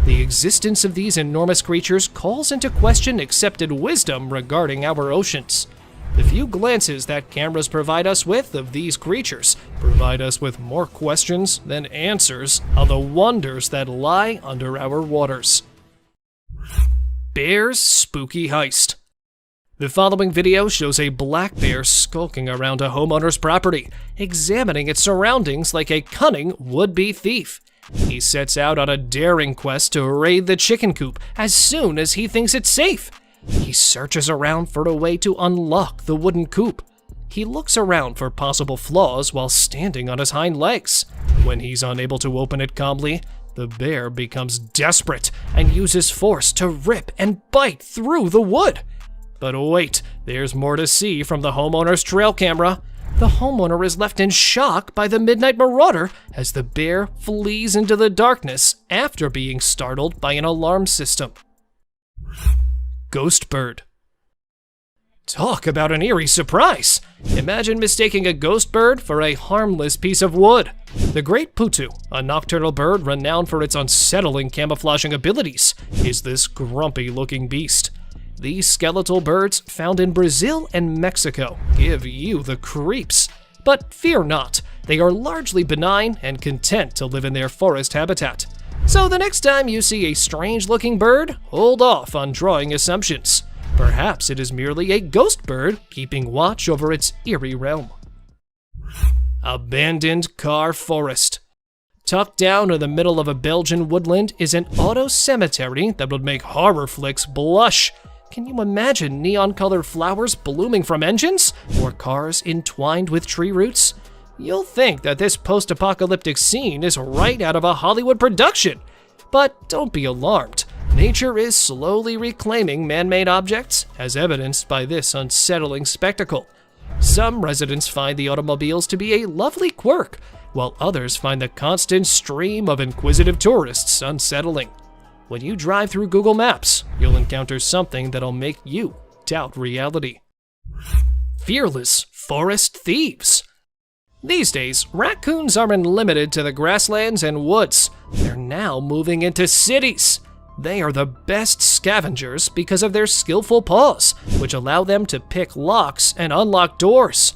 The existence of these enormous creatures calls into question accepted wisdom regarding our oceans. The few glances that cameras provide us with of these creatures provide us with more questions than answers on the wonders that lie under our waters. Bear's spooky heist. The following video shows a black bear skulking around a homeowner's property, examining its surroundings like a cunning would-be thief. He sets out on a daring quest to raid the chicken coop as soon as he thinks it's safe. He searches around for a way to unlock the wooden coop. He looks around for possible flaws while standing on his hind legs. When he's unable to open it calmly, the bear becomes desperate and uses force to rip and bite through the wood. But wait, there's more to see from the homeowner's trail camera. The homeowner is left in shock by the midnight marauder as the bear flees into the darkness after being startled by an alarm system. Ghost bird. Talk about an eerie surprise! Imagine mistaking a ghost bird for a harmless piece of wood. The great putu, a nocturnal bird renowned for its unsettling camouflaging abilities, is this grumpy-looking beast. These skeletal birds, found in Brazil and Mexico, give you the creeps. But fear not, they are largely benign and content to live in their forest habitat. So the next time you see a strange-looking bird, hold off on drawing assumptions. Perhaps it is merely a ghost bird keeping watch over its eerie realm. Abandoned car forest. Tucked down in the middle of a Belgian woodland is an auto cemetery that would make horror flicks blush. Can you imagine neon-colored flowers blooming from engines? Or cars entwined with tree roots? You'll think that this post-apocalyptic scene is right out of a Hollywood production. But don't be alarmed. Nature is slowly reclaiming man-made objects, as evidenced by this unsettling spectacle. Some residents find the automobiles to be a lovely quirk, while others find the constant stream of inquisitive tourists unsettling. When you drive through Google Maps, you'll encounter something that'll make you doubt reality. Fearless forest thieves. These days, raccoons aren't limited to the grasslands and woods. They're now moving into cities. They are the best scavengers because of their skillful paws, which allow them to pick locks and unlock doors.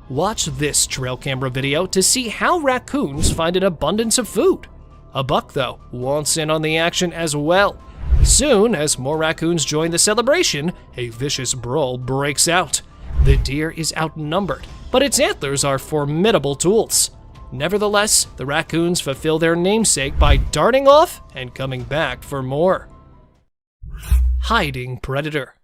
Watch this trail camera video to see how raccoons find an abundance of food. A buck, though, wants in on the action as well. Soon, as more raccoons join the celebration, a vicious brawl breaks out. The deer is outnumbered, but its antlers are formidable tools. Nevertheless, the raccoons fulfill their namesake by darting off and coming back for more. Hiding predator.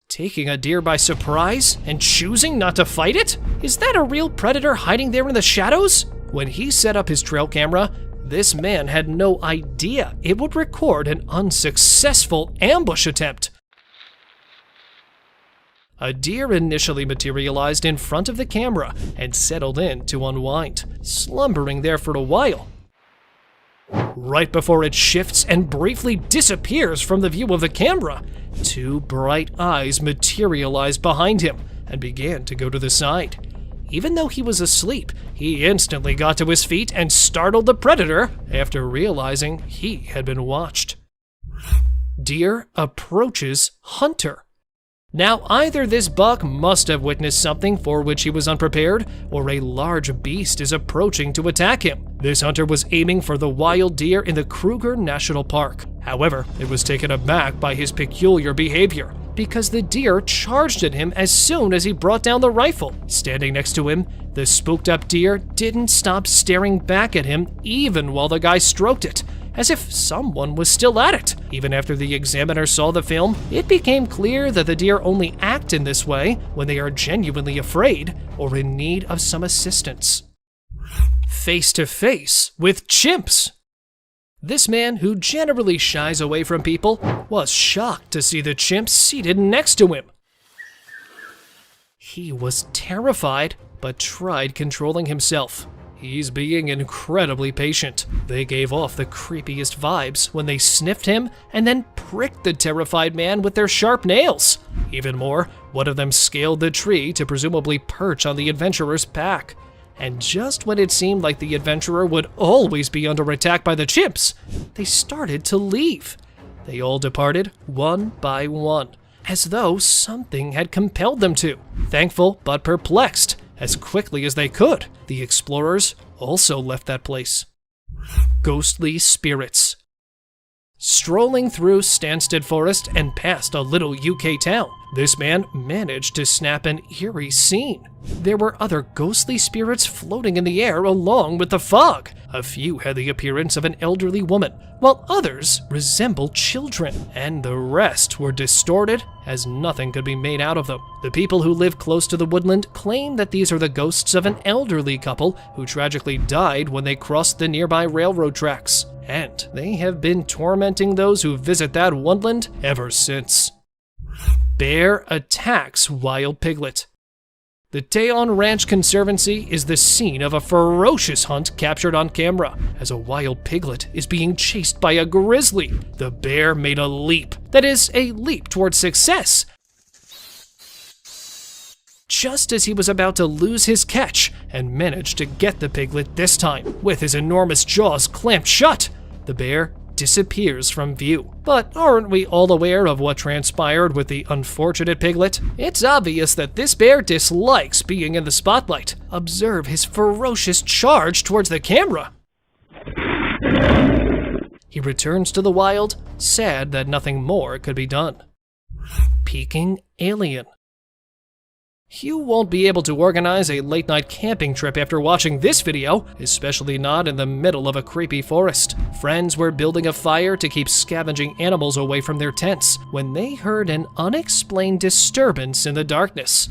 Taking a deer by surprise and choosing not to fight it? Is that a real predator hiding there in the shadows? When he set up his trail camera, this man had no idea it would record an unsuccessful ambush attempt. A deer initially materialized in front of the camera and settled in to unwind, slumbering there for a while. Right before it shifts and briefly disappears from the view of the camera, two bright eyes materialized behind him and began to go to the side. Even though he was asleep, he instantly got to his feet and startled the predator after realizing he had been watched. Deer approaches hunter. Now, either this buck must have witnessed something for which he was unprepared, or a large beast is approaching to attack him. This hunter was aiming for the wild deer in the Kruger National Park. However, it was taken aback by his peculiar behavior, because the deer charged at him as soon as he brought down the rifle. Standing next to him, the spooked up deer didn't stop staring back at him even while the guy stroked it, as if someone was still at it. Even after the examiner saw the film, it became clear that the deer only act in this way when they are genuinely afraid or in need of some assistance. face to face with chimps. This man, who generally shies away from people, was shocked to see the chimp seated next to him. He was terrified, but tried controlling himself. He's being incredibly patient. They gave off the creepiest vibes when they sniffed him and then pricked the terrified man with their sharp nails. Even more, one of them scaled the tree to presumably perch on the adventurer's back. And just when it seemed like the adventurer would always be under attack by the chimps, they started to leave. They all departed one by one, as though something had compelled them to. Thankful but perplexed, as quickly as they could, the explorers also left that place. Ghostly spirits. Strolling through Stansted Forest and past a little UK town, this man managed to snap an eerie scene. There were other ghostly spirits floating in the air along with the fog. A few had the appearance of an elderly woman, while others resembled children, and the rest were distorted as nothing could be made out of them. The people who live close to the woodland claim that these are the ghosts of an elderly couple who tragically died when they crossed the nearby railroad tracks, and they have been tormenting those who visit that woodland ever since. Bear attacks wild piglet. The Teon Ranch Conservancy is the scene of a ferocious hunt captured on camera, as a wild piglet is being chased by a grizzly. The bear made a leap, that is, a leap towards success, just as he was about to lose his catch, and managed to get the piglet this time. With his enormous jaws clamped shut, the bear disappears from view. But aren't we all aware of what transpired with the unfortunate piglet? It's obvious that this bear dislikes being in the spotlight. Observe his ferocious charge towards the camera. He returns to the wild, sad that nothing more could be done. Peeking alien. You won't be able to organize a late-night camping trip after watching this video, especially not in the middle of a creepy forest. Friends were building a fire to keep scavenging animals away from their tents when they heard an unexplained disturbance in the darkness.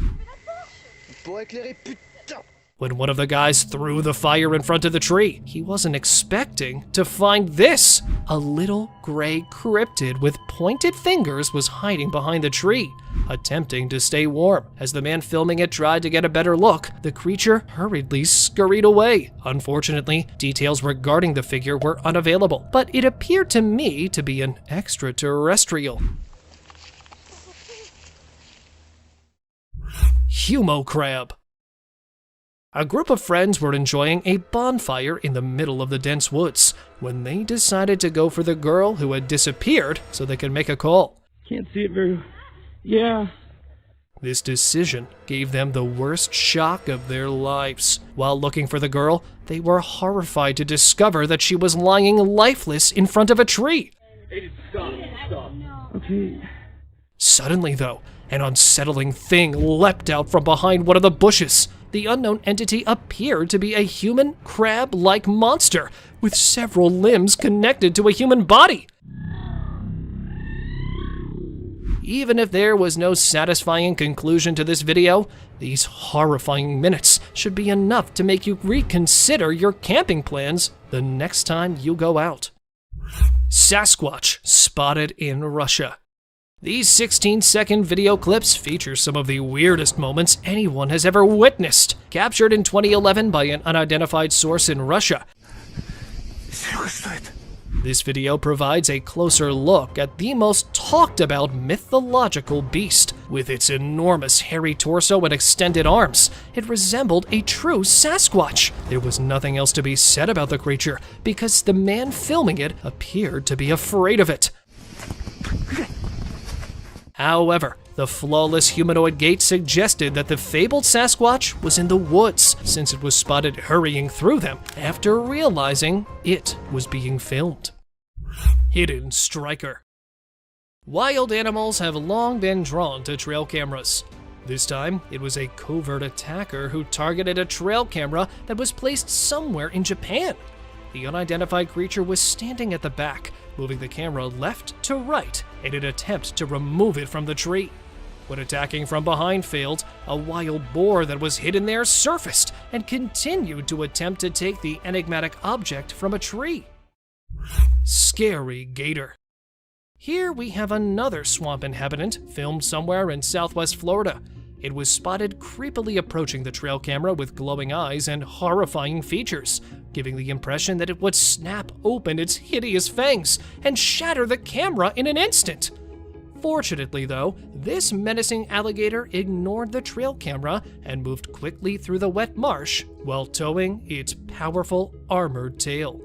When one of the guys threw the fire in front of the tree, he wasn't expecting to find this. A little gray cryptid with pointed fingers was hiding behind the tree, attempting to stay warm. As the man filming it tried to get a better look, the creature hurriedly scurried away. Unfortunately, details regarding the figure were unavailable, but it appeared to me to be an extraterrestrial. Humo crab. A group of friends were enjoying a bonfire in the middle of the dense woods when they decided to go for the girl who had disappeared so they could make a call. Can't see it very well. Yeah. This decision gave them the worst shock of their lives. While looking for the girl, they were horrified to discover that she was lying lifeless in front of a tree. Stop. Okay. Suddenly, though, an unsettling thing leapt out from behind one of the bushes. The unknown entity appeared to be a human crab-like monster with several limbs connected to a human body. Even if there was no satisfying conclusion to this video, these horrifying minutes should be enough to make you reconsider your camping plans the next time you go out. Sasquatch spotted in Russia. These 16-second video clips feature some of the weirdest moments anyone has ever witnessed. Captured in 2011 by an unidentified source in Russia, this video provides a closer look at the most talked about mythological beast. With its enormous hairy torso and extended arms, it resembled a true Sasquatch. There was nothing else to be said about the creature because the man filming it appeared to be afraid of it. However, the flawless humanoid gait suggested that the fabled Sasquatch was in the woods, since it was spotted hurrying through them after realizing it was being filmed. Hidden striker. Wild animals have long been drawn to trail cameras. This time, it was a covert attacker who targeted a trail camera that was placed somewhere in Japan. The unidentified creature was standing at the back, moving the camera left to right in an attempt to remove it from the tree. When attacking from behind failed, a wild boar that was hidden there surfaced and continued to attempt to take the enigmatic object from a tree. Scary gator. Here we have another swamp inhabitant filmed somewhere in southwest Florida. It was spotted creepily approaching the trail camera with glowing eyes and horrifying features, giving the impression that it would snap open its hideous fangs and shatter the camera in an instant. Fortunately, though, this menacing alligator ignored the trail camera and moved quickly through the wet marsh while towing its powerful armored tail.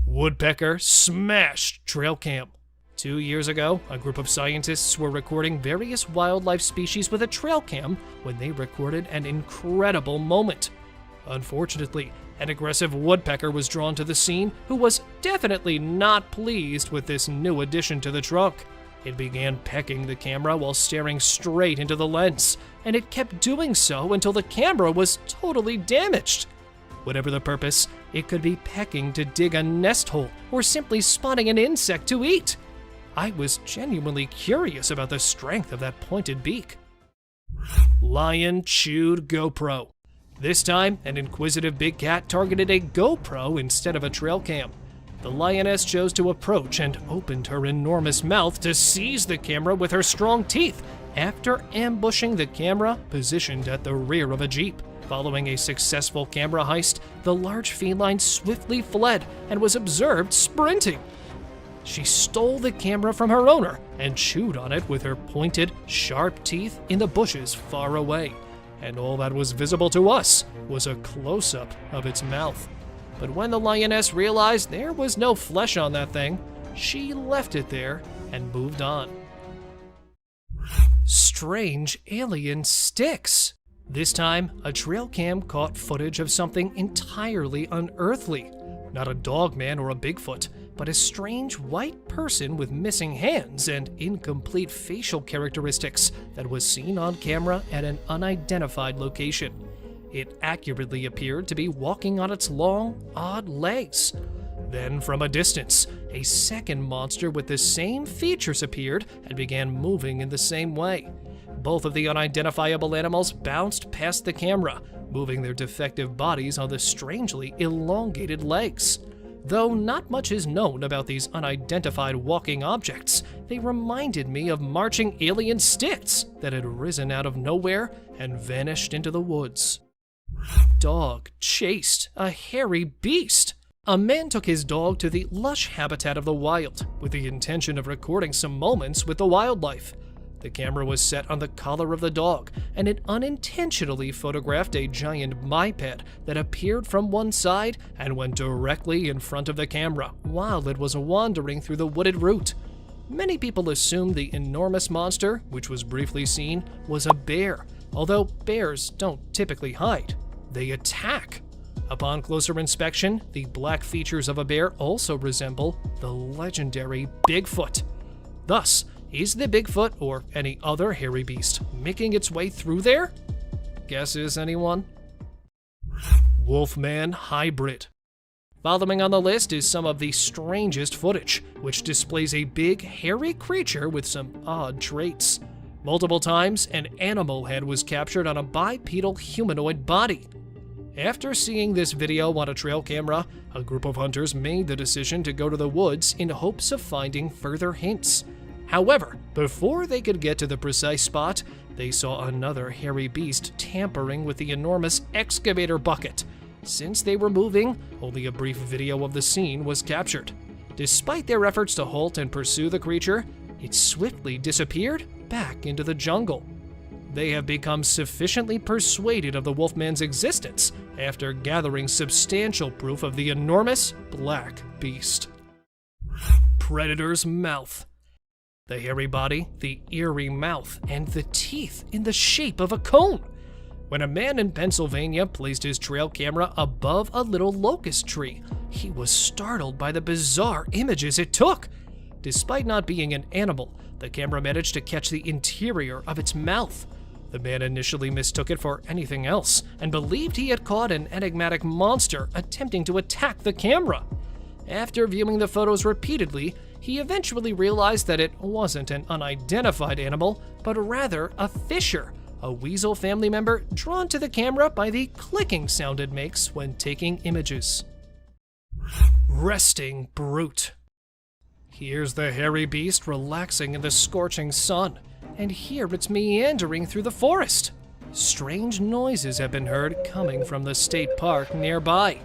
Woodpecker smashed trail cam. 2 years ago, a group of scientists were recording various wildlife species with a trail cam when they recorded an incredible moment. Unfortunately, an aggressive woodpecker was drawn to the scene who was definitely not pleased with this new addition to the trunk. It began pecking the camera while staring straight into the lens, and it kept doing so until the camera was totally damaged. Whatever the purpose, it could be pecking to dig a nest hole or simply spotting an insect to eat. I was genuinely curious about the strength of that pointed beak. Lion chewed GoPro. This time, an inquisitive big cat targeted a GoPro instead of a trail cam. The lioness chose to approach and opened her enormous mouth to seize the camera with her strong teeth after ambushing the camera positioned at the rear of a Jeep. Following a successful camera heist, the large feline swiftly fled and was observed sprinting. She stole the camera from her owner and chewed on it with her pointed, sharp teeth in the bushes far away. And all that was visible to us was a close-up of its mouth. But when the lioness realized there was no flesh on that thing, she left it there and moved on. Strange alien sticks. This time, a trail cam caught footage of something entirely unearthly. Not a dogman or a Bigfoot, but a strange white person with missing hands and incomplete facial characteristics that was seen on camera at an unidentified location. It accurately appeared to be walking on its long, odd legs. Then, from a distance, a second monster with the same features appeared and began moving in the same way. Both of the unidentifiable animals bounced past the camera, moving their defective bodies on the strangely elongated legs. Though not much is known about these unidentified walking objects, they reminded me of marching alien sticks that had risen out of nowhere and vanished into the woods. Dog chased a hairy beast. A man took his dog to the lush habitat of the wild with the intention of recording some moments with the wildlife. The camera was set on the collar of the dog, and it unintentionally photographed a giant biped that appeared from one side and went directly in front of the camera while it was wandering through the wooded route. Many people assumed the enormous monster, which was briefly seen, was a bear, although bears don't typically hide. They attack. Upon closer inspection, the black features of a bear also resemble the legendary Bigfoot. Thus, is the Bigfoot or any other hairy beast making its way through there? Guesses, anyone? Wolfman hybrid. Following on the list is some of the strangest footage, which displays a big, hairy creature with some odd traits. Multiple times, an animal head was captured on a bipedal humanoid body. After seeing this video on a trail camera, a group of hunters made the decision to go to the woods in hopes of finding further hints. However, before they could get to the precise spot, they saw another hairy beast tampering with the enormous excavator bucket. Since they were moving, only a brief video of the scene was captured. Despite their efforts to halt and pursue the creature, it swiftly disappeared back into the jungle. They have become sufficiently persuaded of the Wolfman's existence after gathering substantial proof of the enormous black beast. Predator's mouth. The hairy body, the eerie mouth, and the teeth in the shape of a cone. When a man in Pennsylvania placed his trail camera above a little locust tree, he was startled by the bizarre images it took. Despite not being an animal, the camera managed to catch the interior of its mouth. The man initially mistook it for anything else and believed he had caught an enigmatic monster attempting to attack the camera. After viewing the photos repeatedly, he eventually realized that it wasn't an unidentified animal, but rather a fisher, a weasel family member drawn to the camera by the clicking sound it makes when taking images. Resting brute. Here's the hairy beast relaxing in the scorching sun, and here it's meandering through the forest. Strange noises have been heard coming from the state park nearby.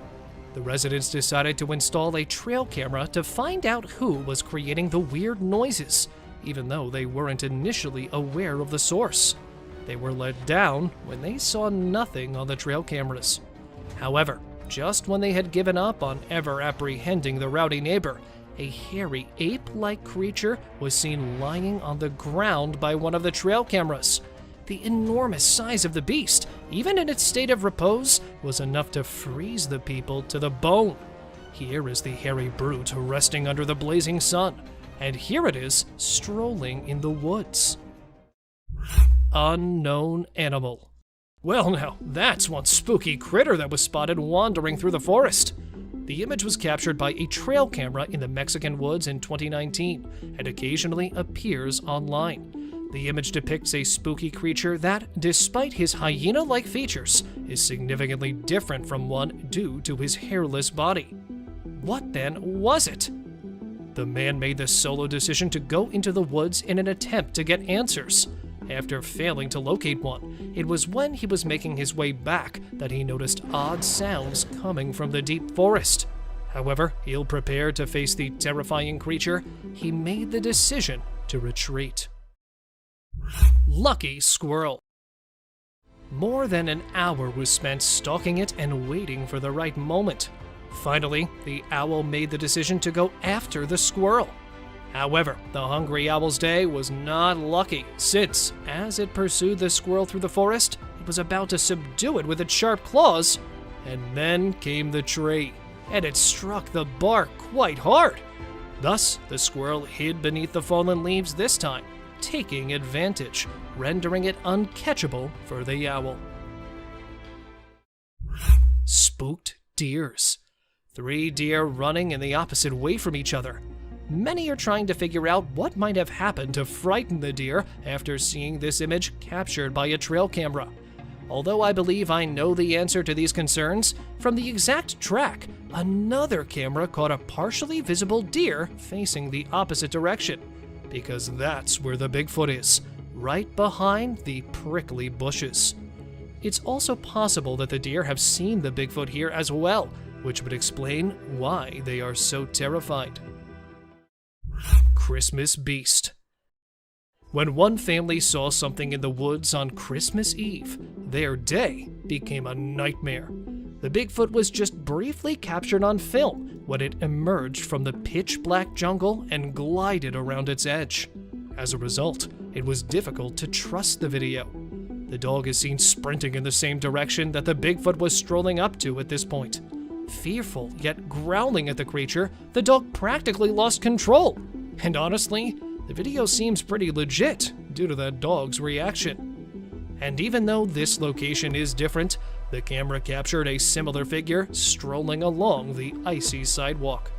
The residents decided to install a trail camera to find out who was creating the weird noises, even though they weren't initially aware of the source. They were let down when they saw nothing on the trail cameras. However, just when they had given up on ever apprehending the rowdy neighbor, a hairy ape-like creature was seen lying on the ground by one of the trail cameras. The enormous size of the beast, even in its state of repose, was enough to freeze the people to the bone. Here is the hairy brute resting under the blazing sun, and here it is strolling in the woods. Unknown animal. Well now, that's one spooky critter that was spotted wandering through the forest. The image was captured by a trail camera in the Mexican woods in 2019 and occasionally appears online. The image depicts a spooky creature that, despite his hyena-like features, is significantly different from one due to his hairless body. What then was it? The man made the solo decision to go into the woods in an attempt to get answers. After failing to locate one, it was when he was making his way back that he noticed odd sounds coming from the deep forest. However, ill-prepared to face the terrifying creature, he made the decision to retreat. Lucky squirrel. More than an hour was spent stalking it and waiting for the right moment. Finally, the owl made the decision to go after the squirrel. However, the hungry owl's day was not lucky, since, as it pursued the squirrel through the forest, it was about to subdue it with its sharp claws. And then came the tree, and it struck the bark quite hard. Thus, the squirrel hid beneath the fallen leaves this time, taking advantage, rendering it uncatchable for the owl. Spooked deers. 3 deer running in the opposite way from each other. Many are trying to figure out what might have happened to frighten the deer after seeing this image captured by a trail camera. Although I believe I know the answer to these concerns, from the exact track, another camera caught a partially visible deer facing the opposite direction, because that's where the Bigfoot is, right behind the prickly bushes. It's also possible that the deer have seen the Bigfoot here as well, which would explain why they are so terrified. Christmas beast. When one family saw something in the woods on Christmas Eve, their day became a nightmare. The Bigfoot was just briefly captured on film when it emerged from the pitch-black jungle and glided around its edge. As a result, it was difficult to trust the video. The dog is seen sprinting in the same direction that the Bigfoot was strolling up to at this point. Fearful yet growling at the creature, the dog practically lost control. And honestly, the video seems pretty legit due to that dog's reaction. And even though this location is different, the camera captured a similar figure strolling along the icy sidewalk.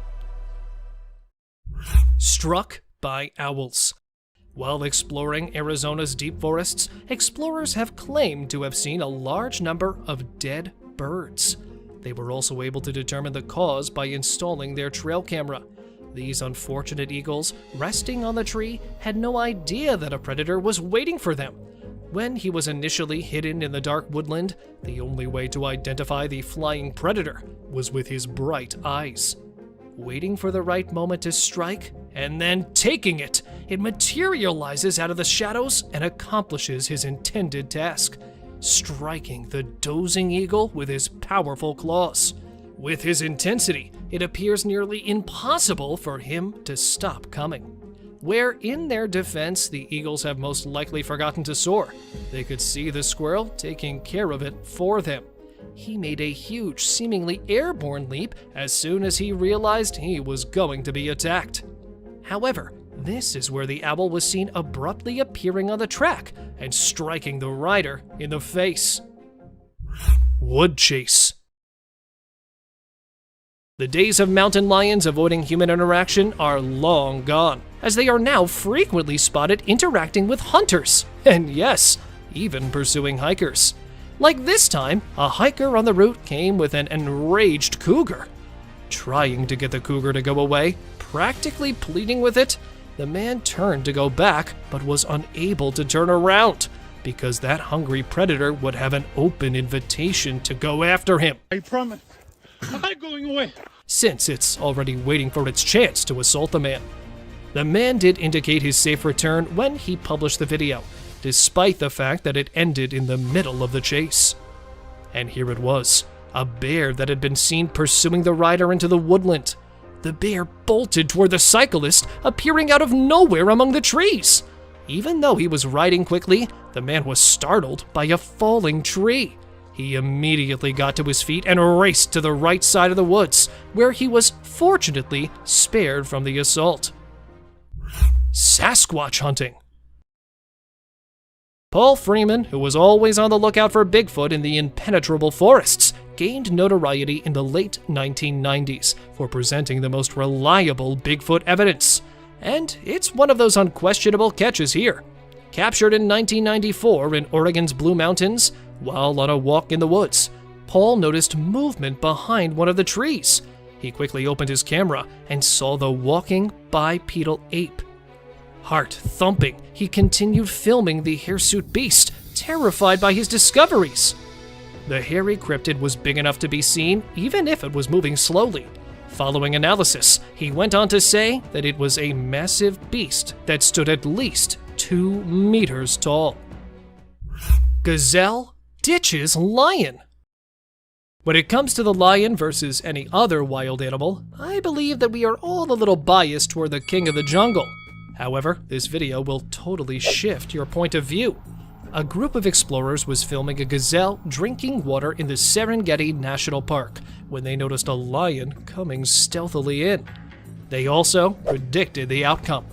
Struck by owls. While exploring Arizona's deep forests, explorers have claimed to have seen a large number of dead birds. They were also able to determine the cause by installing their trail camera. These unfortunate eagles, resting on the tree, had no idea that a predator was waiting for them. When he was initially hidden in the dark woodland, the only way to identify the flying predator was with his bright eyes. Waiting for the right moment to strike, and then taking it, it materializes out of the shadows and accomplishes his intended task, striking the dozing eagle with his powerful claws. With his intensity, it appears nearly impossible for him to stop coming. Where in their defense, the eagles have most likely forgotten to soar, they could see the squirrel taking care of it for them. He made a huge, seemingly airborne leap as soon as he realized he was going to be attacked. However, this is where the owl was seen abruptly appearing on the track and striking the rider in the face. Wood chase. The days of mountain lions avoiding human interaction are long gone, as they are now frequently spotted interacting with hunters, and yes, even pursuing hikers. Like this time, a hiker on the route came with an enraged cougar. Trying to get the cougar to go away, practically pleading with it, the man turned to go back, but was unable to turn around, because that hungry predator would have an open invitation to go after him. I promise. I'm not going away. Since it's already waiting for its chance to assault the man. The man did indicate his safe return when he published the video, despite the fact that it ended in the middle of the chase. And here it was, a bear that had been seen pursuing the rider into the woodland. The bear bolted toward the cyclist, appearing out of nowhere among the trees. Even though he was riding quickly, the man was startled by a falling tree. He immediately got to his feet and raced to the right side of the woods, where he was fortunately spared from the assault. Sasquatch hunting. Paul Freeman, who was always on the lookout for Bigfoot in the impenetrable forests, gained notoriety in the late 1990s for presenting the most reliable Bigfoot evidence. And it's one of those unquestionable catches here. Captured in 1994 in Oregon's Blue Mountains, while on a walk in the woods, Paul noticed movement behind one of the trees. He quickly opened his camera and saw the walking bipedal ape. Heart thumping, he continued filming the hirsute beast, terrified by his discoveries. The hairy cryptid was big enough to be seen, even if it was moving slowly. Following analysis, he went on to say that it was a massive beast that stood at least 2 meters tall. Gazelle ditches lion. When it comes to the lion versus any other wild animal, I believe that we are all a little biased toward the king of the jungle. However, this video will totally shift your point of view. A group of explorers was filming a gazelle drinking water in the Serengeti National Park when they noticed a lion coming stealthily in. They also predicted the outcome.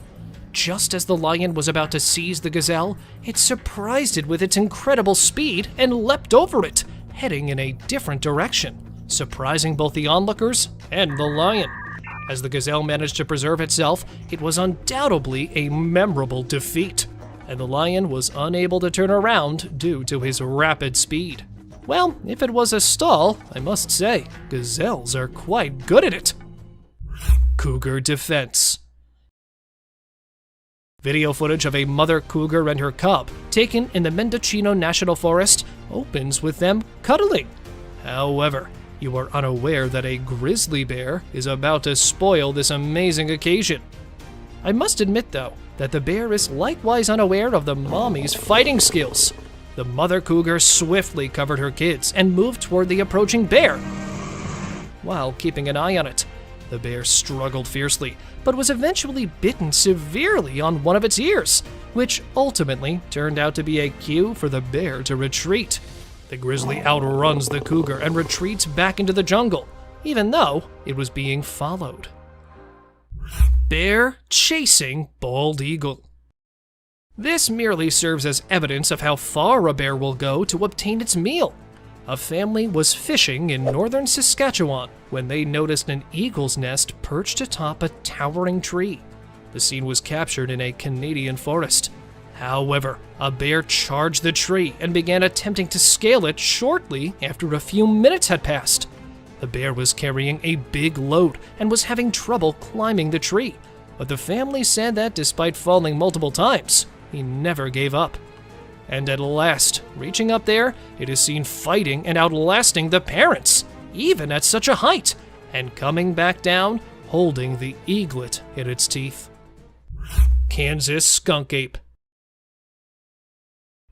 Just as the lion was about to seize the gazelle, it surprised it with its incredible speed and leapt over it, heading in a different direction, surprising both the onlookers and the lion. As the gazelle managed to preserve itself, it was undoubtedly a memorable defeat, and the lion was unable to turn around due to his rapid speed. Well, if it was a stall, I must say, gazelles are quite good at it. Cougar defense. Video footage of a mother cougar and her cub, taken in the Mendocino National Forest, opens with them cuddling. However, you are unaware that a grizzly bear is about to spoil this amazing occasion. I must admit, though, that the bear is likewise unaware of the mommy's fighting skills. The mother cougar swiftly covered her kids and moved toward the approaching bear, while keeping an eye on it. The bear struggled fiercely, but was eventually bitten severely on one of its ears, which ultimately turned out to be a cue for the bear to retreat. The grizzly outruns the cougar and retreats back into the jungle, even though it was being followed. Bear chasing bald eagle. This merely serves as evidence of how far a bear will go to obtain its meal. A family was fishing in northern Saskatchewan when they noticed an eagle's nest perched atop a towering tree. The scene was captured in a Canadian forest. However, a bear charged the tree and began attempting to scale it shortly after a few minutes had passed. The bear was carrying a big load and was having trouble climbing the tree, but the family said that despite falling multiple times, he never gave up. And at last, reaching up there, it is seen fighting and outlasting the parents, even at such a height, and coming back down, holding the eaglet in its teeth. Kansas skunk ape.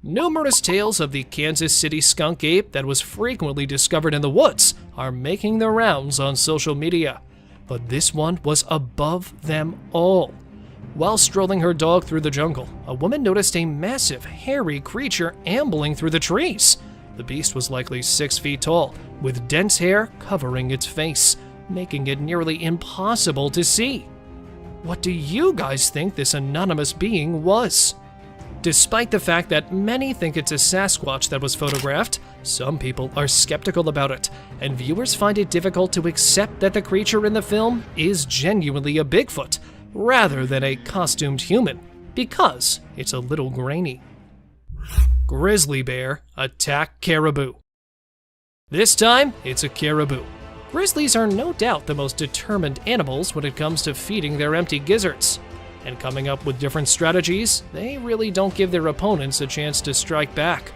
Numerous tales of the Kansas City skunk ape that was frequently discovered in the woods are making the rounds on social media, but this one was above them all. While strolling her dog through the jungle, a woman noticed a massive, hairy creature ambling through the trees. The beast was likely 6 feet tall, with dense hair covering its face, making it nearly impossible to see. What do you guys think this anonymous being was? Despite the fact that many think it's a Sasquatch that was photographed, Some people are skeptical about it, and viewers find it difficult to accept that the creature in the film is genuinely a Bigfoot, rather than a costumed human, because it's a little grainy. Grizzly bear attack caribou. This time, it's a caribou. Grizzlies are no doubt the most determined animals when it comes to feeding their empty gizzards. And coming up with different strategies, they really don't give their opponents a chance to strike back.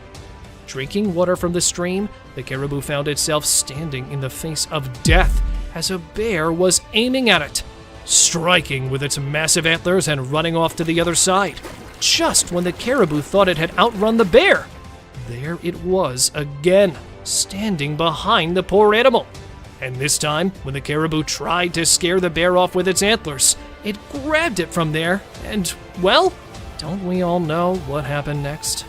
Drinking water from the stream, the caribou found itself standing in the face of death as a bear was aiming at it, striking with its massive antlers and running off to the other side. Just when the caribou thought it had outrun the bear, there it was again, standing behind the poor animal. And this time, when the caribou tried to scare the bear off with its antlers, it grabbed it from there, and, well, don't we all know what happened next?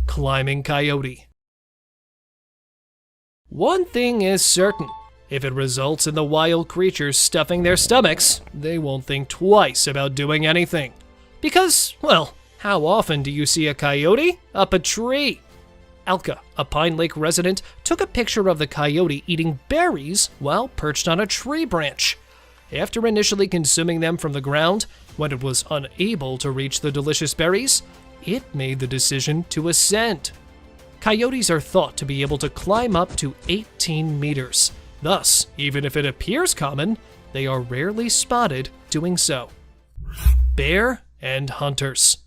Climbing coyote. One thing is certain. If it results in the wild creatures stuffing their stomachs, they won't think twice about doing anything. Because, well, how often do you see a coyote up a tree? Alka, a Pine Lake resident, took a picture of the coyote eating berries while perched on a tree branch. After initially consuming them from the ground, when it was unable to reach the delicious berries, it made the decision to ascend. Coyotes are thought to be able to climb up to 18 meters. Thus, even if it appears common, they are rarely spotted doing so. Bear and hunters.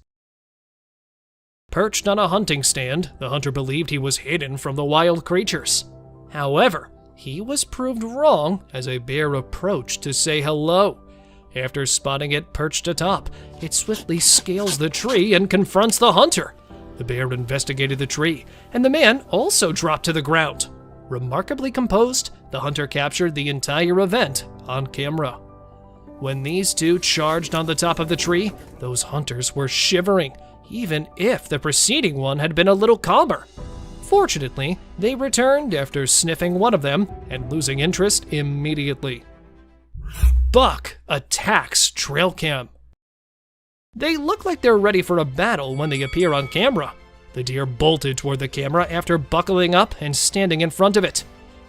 Perched on a hunting stand, the hunter believed he was hidden from the wild creatures. However, he was proved wrong as a bear approached to say hello. After spotting it perched atop, it swiftly scales the tree and confronts the hunter. The bear investigated the tree, and the man also dropped to the ground. Remarkably composed, the hunter captured the entire event on camera. When these two charged on the top of the tree, those hunters were shivering, even if the preceding one had been a little calmer. Fortunately, they returned after sniffing one of them and losing interest immediately. Buck attacks trail cam. They look like they're ready for a battle when they appear on camera. The deer bolted toward the camera after buckling up and standing in front of it.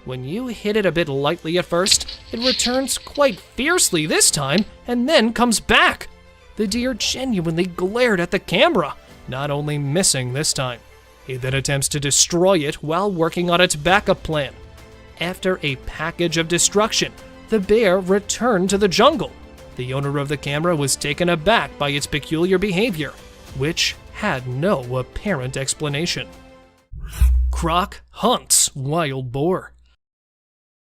When you hit it a bit lightly at first, it returns quite fiercely this time and then comes back. The deer genuinely glared at the camera, not only missing this time. He then attempts to destroy it while working on its backup plan. After a package of destruction, the bear returned to the jungle. The owner of the camera was taken aback by its peculiar behavior, which had no apparent explanation. Croc hunts wild boar.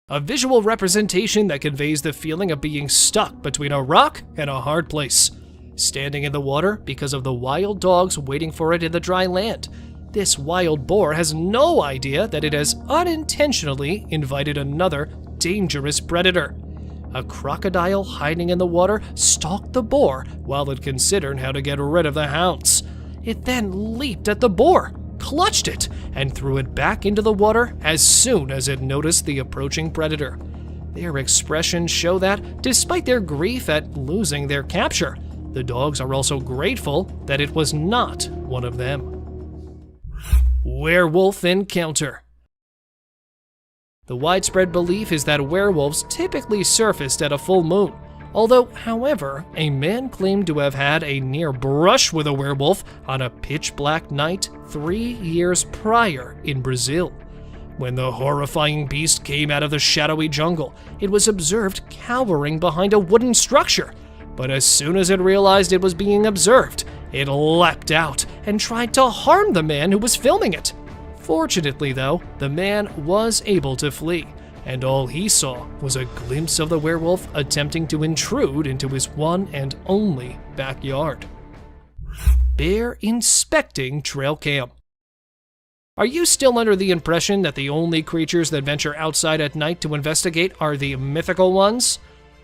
A visual representation that conveys the feeling of being stuck between a rock and a hard place. Standing in the water because of the wild dogs waiting for it in the dry land, this wild boar has no idea that it has unintentionally invited another dangerous predator. A crocodile hiding in the water stalked the boar while it considered how to get rid of the hounds. It then leaped at the boar, clutched it, and threw it back into the water as soon as it noticed the approaching predator. Their expressions show that, despite their grief at losing their capture, the dogs are also grateful that it was not one of them. Werewolf encounter. The widespread belief is that werewolves typically surfaced at a full moon. Although, however, a man claimed to have had a near brush with a werewolf on a pitch-black night 3 years prior in Brazil. When the horrifying beast came out of the shadowy jungle, it was observed cowering behind a wooden structure. But as soon as it realized it was being observed, it leapt out and tried to harm the man who was filming it. Fortunately, though, the man was able to flee, and all he saw was a glimpse of the werewolf attempting to intrude into his one and only backyard. Bear inspecting trail cam. Are you still under the impression that the only creatures that venture outside at night to investigate are the mythical ones?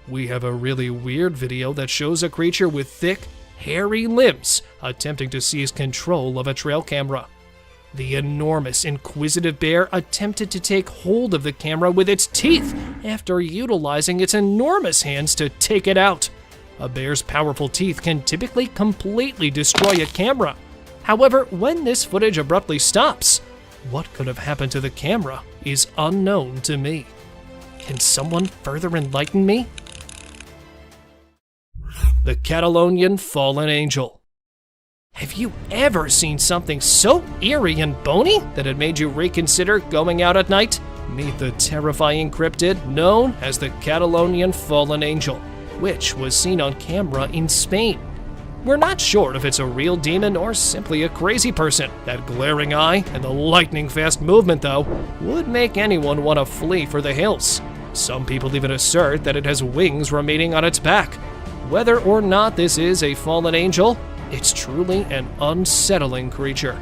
We have a really weird video that shows a creature with thick, hairy limbs attempting to seize control of a trail camera. The enormous, inquisitive bear attempted to take hold of the camera with its teeth after utilizing its enormous hands to take it out. A bear's powerful teeth can typically completely destroy a camera. However, when this footage abruptly stops, What could have happened to the camera is unknown to me. Can someone further enlighten me? The Catalonian Fallen Angel. Have you ever seen something so eerie and bony that it made you reconsider going out at night? Meet the terrifying cryptid known as the Catalonian Fallen Angel, which was seen on camera in Spain. We're not sure if it's a real demon or simply a crazy person. That glaring eye and the lightning-fast movement, though, would make anyone want to flee for the hills. Some people even assert that it has wings remaining on its back. Whether or not this is a fallen angel, it's truly an unsettling creature.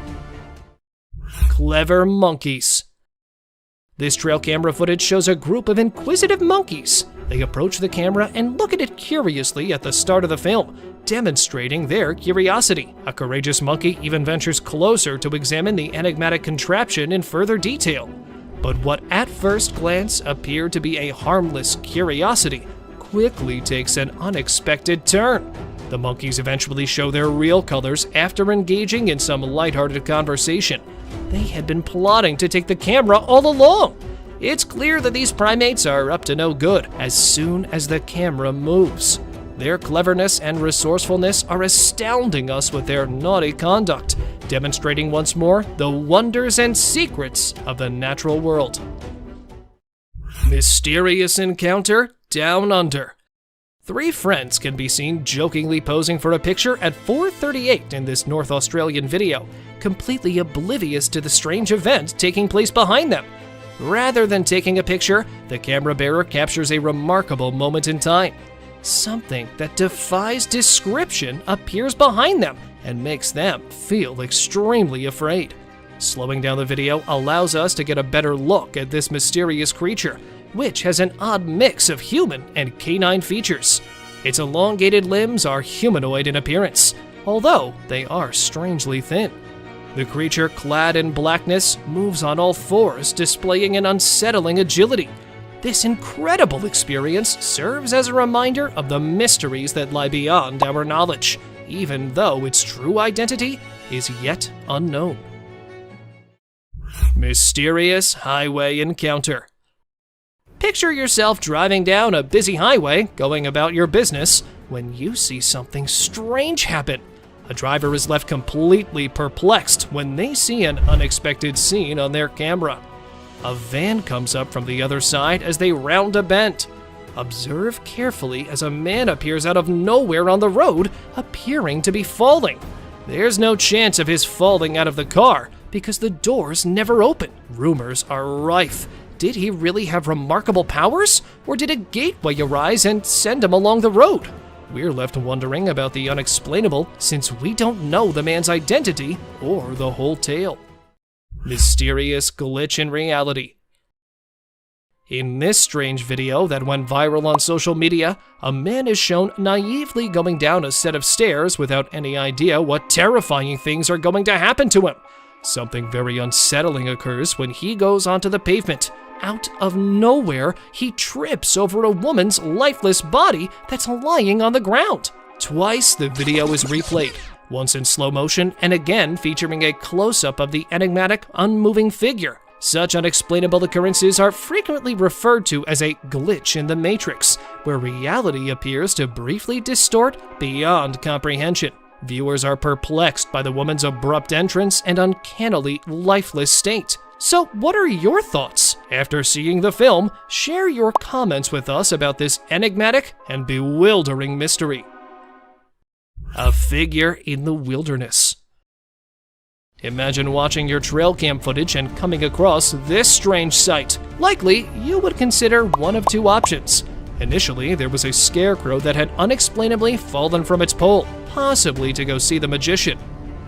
Clever monkeys. This trail camera footage shows a group of inquisitive monkeys. They approach the camera and look at it curiously at the start of the film, demonstrating their curiosity. A courageous monkey even ventures closer to examine the enigmatic contraption in further detail. But what at first glance appeared to be a harmless curiosity quickly takes an unexpected turn. The monkeys eventually show their real colors after engaging in some lighthearted conversation. They had been plotting to take the camera all along. It's clear that these primates are up to no good as soon as the camera moves. Their cleverness and resourcefulness are astounding us with their naughty conduct, demonstrating once more the wonders and secrets of the natural world. Mysterious encounter down under. 3 friends can be seen jokingly posing for a picture at 4:38 in this North Australian video, completely oblivious to the strange event taking place behind them. Rather than taking a picture, the camera bearer captures a remarkable moment in time. Something that defies description appears behind them and makes them feel extremely afraid. Slowing down the video allows us to get a better look at this mysterious creature, which has an odd mix of human and canine features. Its elongated limbs are humanoid in appearance, although they are strangely thin. The creature, clad in blackness, moves on all fours, displaying an unsettling agility. This incredible experience serves as a reminder of the mysteries that lie beyond our knowledge, even though its true identity is yet unknown. Mysterious highway encounter. Picture yourself driving down a busy highway, going about your business, when you see something strange happen. A driver is left completely perplexed when they see an unexpected scene on their camera. A van comes up from the other side as they round a bend. Observe carefully as a man appears out of nowhere on the road, appearing to be falling. There's no chance of his falling out of the car because the doors never open. Rumors are rife. Did he really have remarkable powers, or did a gateway arise and send him along the road? We're left wondering about the unexplainable since we don't know the man's identity or the whole tale. Mysterious glitch in reality. In this strange video that went viral on social media, a man is shown naively going down a set of stairs without any idea what terrifying things are going to happen to him. Something very unsettling occurs when he goes onto the pavement. Out of nowhere, he trips over a woman's lifeless body that's lying on the ground. Twice the video is replayed, once in slow motion and again featuring a close-up of the enigmatic, unmoving figure. Such unexplainable occurrences are frequently referred to as a glitch in the matrix, where reality appears to briefly distort beyond comprehension. Viewers are perplexed by the woman's abrupt entrance and uncannily lifeless state. So what are your thoughts? After seeing the film, share your comments with us about this enigmatic and bewildering mystery. A figure in the wilderness. Imagine watching your trail cam footage and coming across this strange sight. Likely, you would consider one of 2 options. Initially, there was a scarecrow that had unexplainably fallen from its pole, possibly to go see the magician.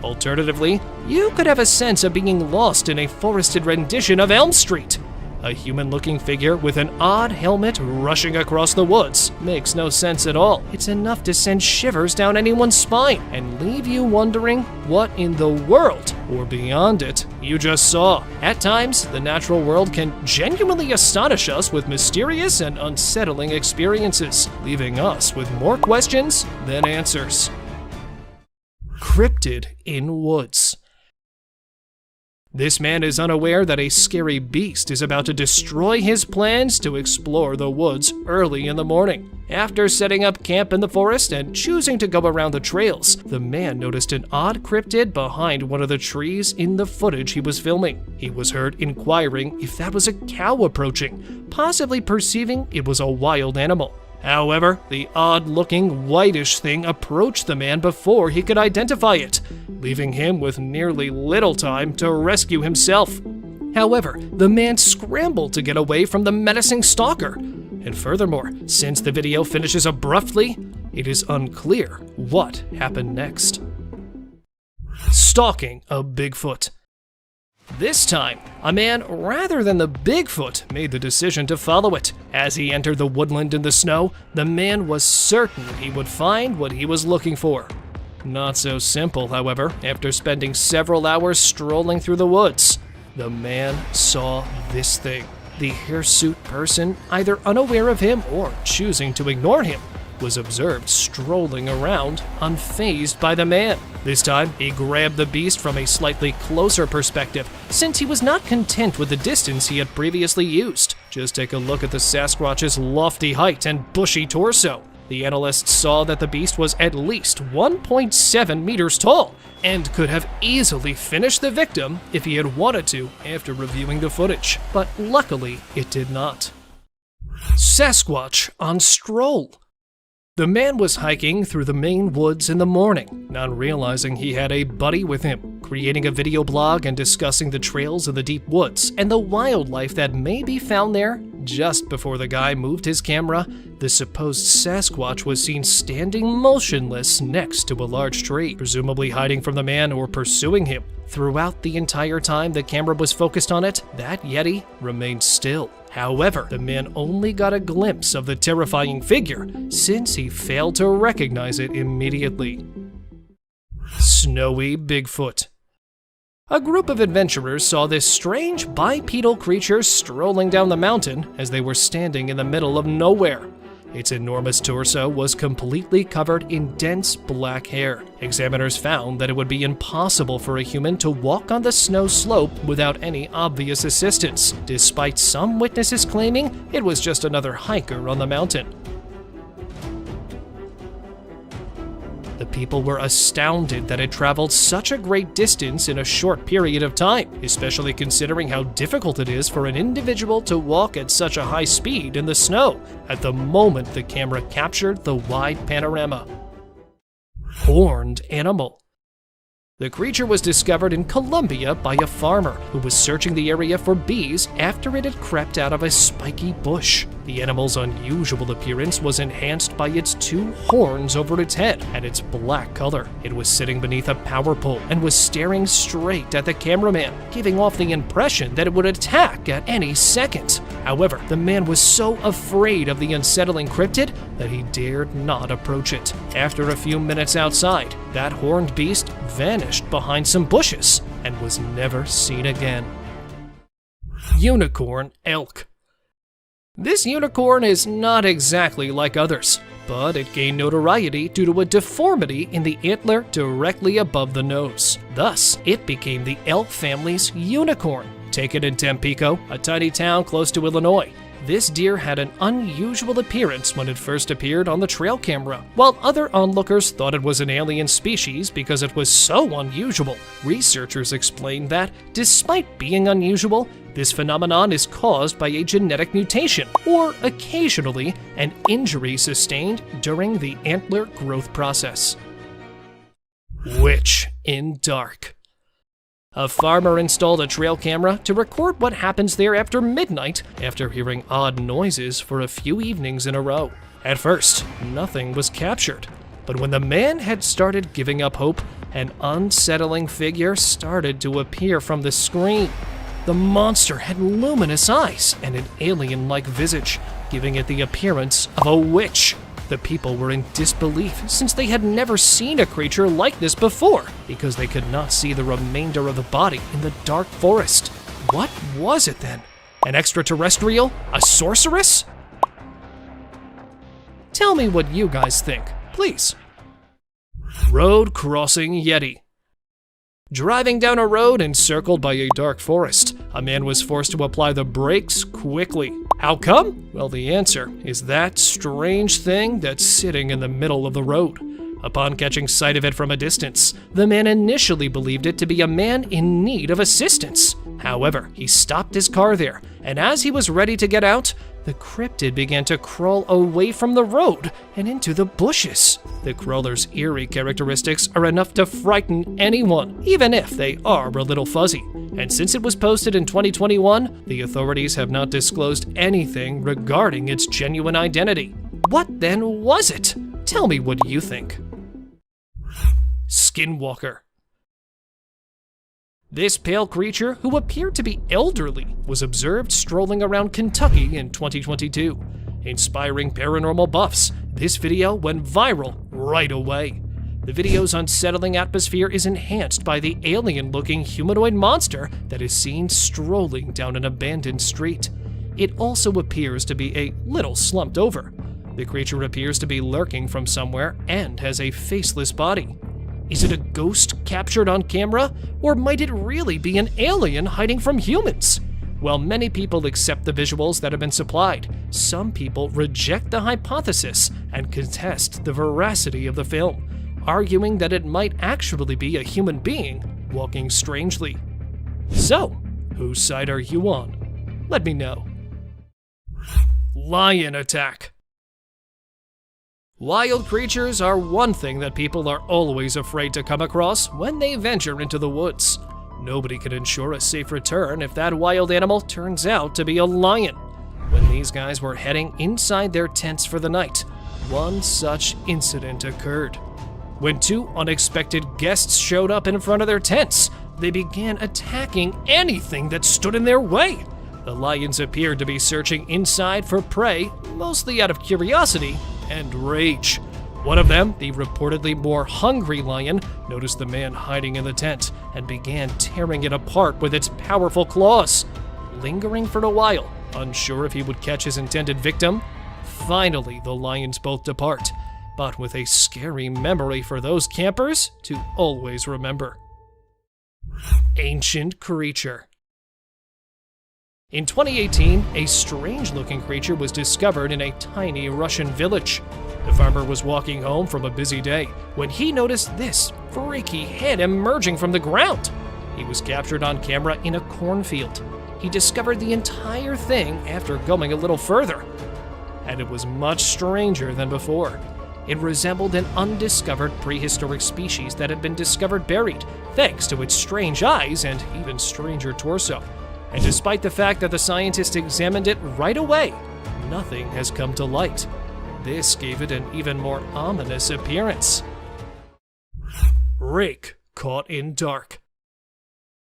Alternatively, you could have a sense of being lost in a forested rendition of Elm Street. A human-looking figure with an odd helmet rushing across the woods makes no sense at all. It's enough to send shivers down anyone's spine and leave you wondering what in the world, or beyond it, you just saw. At times, the natural world can genuinely astonish us with mysterious and unsettling experiences, leaving us with more questions than answers. Cryptid in woods. This man is unaware that a scary beast is about to destroy his plans to explore the woods early in the morning. After setting up camp in the forest and choosing to go around the trails, the man noticed an odd cryptid behind one of the trees in the footage he was filming. He was heard inquiring if that was a cow approaching, possibly perceiving it was a wild animal. However, the odd-looking whitish thing approached the man before he could identify it, leaving him with nearly little time to rescue himself. However, the man scrambled to get away from the menacing stalker. And furthermore, since the video finishes abruptly, it is unclear what happened next. Stalking a Bigfoot. This time, a man rather than the Bigfoot made the decision to follow it. As he entered the woodland in the snow, the man was certain he would find what he was looking for. Not so simple, however, after spending several hours strolling through the woods. The man saw this thing. The hirsute person, either unaware of him or choosing to ignore him, was observed strolling around, unfazed by the man. This time, he grabbed the beast from a slightly closer perspective, since he was not content with the distance he had previously used. Just take a look at the Sasquatch's lofty height and bushy torso. The analysts saw that the beast was at least 1.7 meters tall, and could have easily finished the victim if he had wanted to after reviewing the footage. But luckily, it did not. Sasquatch on stroll. The man was hiking through the Maine woods in the morning, not realizing he had a buddy with him, creating a video blog and discussing the trails of the deep woods and the wildlife that may be found there. Just before the guy moved his camera, the supposed Sasquatch was seen standing motionless next to a large tree, presumably hiding from the man or pursuing him. Throughout the entire time the camera was focused on it, that Yeti remained still. However, the man only got a glimpse of the terrifying figure, since he failed to recognize it immediately. Snowy Bigfoot. A group of adventurers saw this strange bipedal creature strolling down the mountain as they were standing in the middle of nowhere. Its enormous torso was completely covered in dense black hair. Examiners found that it would be impossible for a human to walk on the snow slope without any obvious assistance, despite some witnesses claiming it was just another hiker on the mountain. The people were astounded that it traveled such a great distance in a short period of time, especially considering how difficult it is for an individual to walk at such a high speed in the snow at the moment the camera captured the wide panorama. Horned animal. The creature was discovered in Colombia by a farmer who was searching the area for bees after it had crept out of a spiky bush. The animal's unusual appearance was enhanced by its two horns over its head and its black color. It was sitting beneath a power pole and was staring straight at the cameraman, giving off the impression that it would attack at any second. However, the man was so afraid of the unsettling cryptid that he dared not approach it. After a few minutes outside, that horned beast vanished behind some bushes and was never seen again. Unicorn elk. This unicorn is not exactly like others, but it gained notoriety due to a deformity in the antler directly above the nose. Thus, it became the elk family's unicorn. Taken in Tampico, a tiny town close to Illinois, this deer had an unusual appearance when it first appeared on the trail camera. While other onlookers thought it was an alien species because it was so unusual, researchers explained that, despite being unusual, this phenomenon is caused by a genetic mutation, or occasionally an injury sustained during the antler growth process. Witch in dark. A farmer installed a trail camera to record what happens there after midnight after hearing odd noises for a few evenings in a row. At first, nothing was captured, but when the man had started giving up hope, an unsettling figure started to appear from the screen. The monster had luminous eyes and an alien-like visage, giving it the appearance of a witch. The people were in disbelief since they had never seen a creature like this before, because they could not see the remainder of the body in the dark forest. What was it then? An extraterrestrial? A sorceress? Tell me what you guys think, please. Road crossing Yeti. Driving down a road encircled by a dark forest, a man was forced to apply the brakes quickly. How come? Well, the answer is that strange thing that's sitting in the middle of the road. Upon catching sight of it from a distance, the man initially believed it to be a man in need of assistance. However, he stopped his car there, and as he was ready to get out, the cryptid began to crawl away from the road and into the bushes. The crawler's eerie characteristics are enough to frighten anyone, even if they are a little fuzzy. And since it was posted in 2021, the authorities have not disclosed anything regarding its genuine identity. What then was it? Tell me what you think. Skinwalker. This pale creature, who appeared to be elderly, was observed strolling around Kentucky in 2022. Inspiring paranormal buffs, this video went viral right away. The video's unsettling atmosphere is enhanced by the alien-looking humanoid monster that is seen strolling down an abandoned street. It also appears to be a little slumped over. The creature appears to be lurking from somewhere and has a faceless body. Is it a ghost captured on camera, or might it really be an alien hiding from humans? While many people accept the visuals that have been supplied, some people reject the hypothesis and contest the veracity of the film, arguing that it might actually be a human being walking strangely. So, whose side are you on? Let me know. Lion Attack. Wild creatures are one thing that people are always afraid to come across when they venture into the woods. Nobody can ensure a safe return if that wild animal turns out to be a lion. When these guys were heading inside their tents for the night, one such incident occurred. When two unexpected guests showed up in front of their tents, they began attacking anything that stood in their way. The lions appeared to be searching inside for prey, mostly out of curiosity and rage. One of them, the reportedly more hungry lion, noticed the man hiding in the tent and began tearing it apart with its powerful claws. Lingering for a while, unsure if he would catch his intended victim, finally the lions both depart, but with a scary memory for those campers to always remember. Ancient Creature. In 2018, a strange-looking creature was discovered in a tiny Russian village. The farmer was walking home from a busy day when he noticed this freaky head emerging from the ground. He was captured on camera in a cornfield. He discovered the entire thing after going a little further, and it was much stranger than before. It resembled an undiscovered prehistoric species that had been discovered buried, thanks to its strange eyes and even stranger torso. And despite the fact that the scientists examined it right away, nothing has come to light. This gave it an even more ominous appearance. Rake, caught in dark.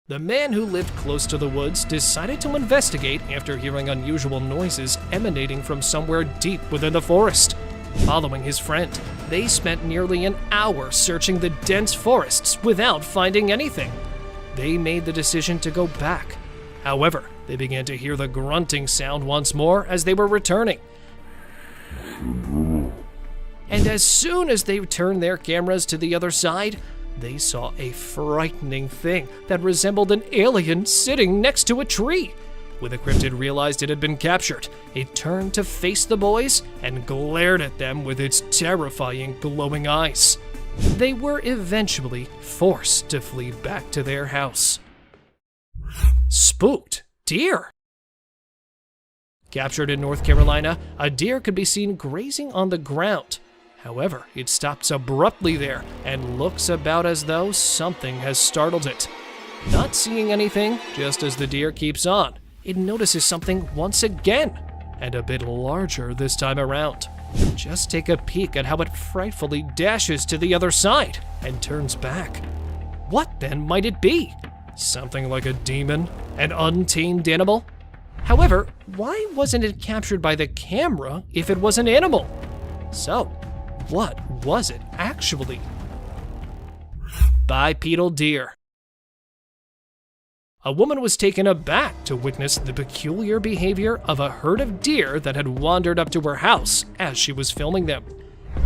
The man who lived close to the woods decided to investigate after hearing unusual noises emanating from somewhere deep within the forest. Following his friend, they spent nearly an hour searching the dense forests without finding anything. They made the decision to go back. However, they began to hear the grunting sound once more as they were returning. And as soon as they turned their cameras to the other side, they saw a frightening thing that resembled an alien sitting next to a tree. When the cryptid realized it had been captured, it turned to face the boys and glared at them with its terrifying glowing eyes. They were eventually forced to flee back to their house. Spooked deer. Captured in North Carolina, a deer could be seen grazing on the ground. However, it stops abruptly there and looks about as though something has startled it. Not seeing anything, just as the deer keeps on, it notices something once again, and a bit larger this time around. Just take a peek at how it frightfully dashes to the other side and turns back. What then might it be? Something like a demon? An untamed animal? However, why wasn't it captured by the camera if it was an animal? So, what was it actually? Bipedal deer. A woman was taken aback to witness the peculiar behavior of a herd of deer that had wandered up to her house as she was filming them.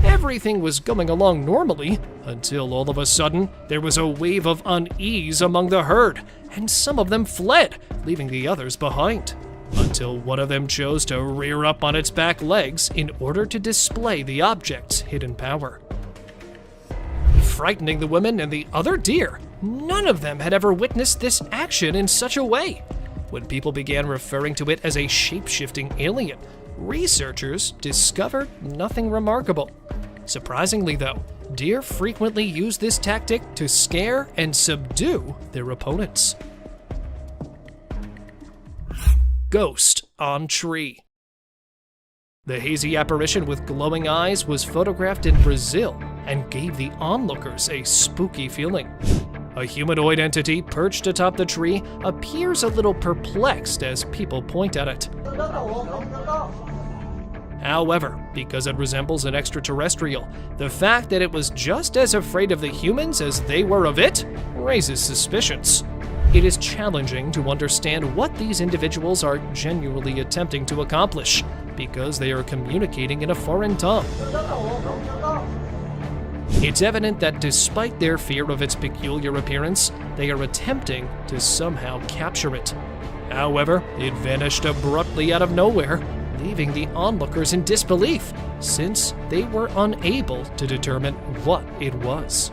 Everything was going along normally until all of a sudden there was a wave of unease among the herd, and some of them fled, leaving the others behind. Until one of them chose to rear up on its back legs in order to display the object's hidden power. Frightening the women and the other deer, none of them had ever witnessed this action in such a way. When people began referring to it as a shape-shifting alien, researchers discovered nothing remarkable. Surprisingly though, deer frequently use this tactic to scare and subdue their opponents. Ghost on tree. The hazy apparition with glowing eyes was photographed in Brazil and gave the onlookers a spooky feeling. A humanoid entity perched atop the tree appears a little perplexed as people point at it. However, because it resembles an extraterrestrial, the fact that it was just as afraid of the humans as they were of it raises suspicions. It is challenging to understand what these individuals are genuinely attempting to accomplish, because they are communicating in a foreign tongue. It's evident that despite their fear of its peculiar appearance, they are attempting to somehow capture it. However, it vanished abruptly out of nowhere, leaving the onlookers in disbelief, since they were unable to determine what it was.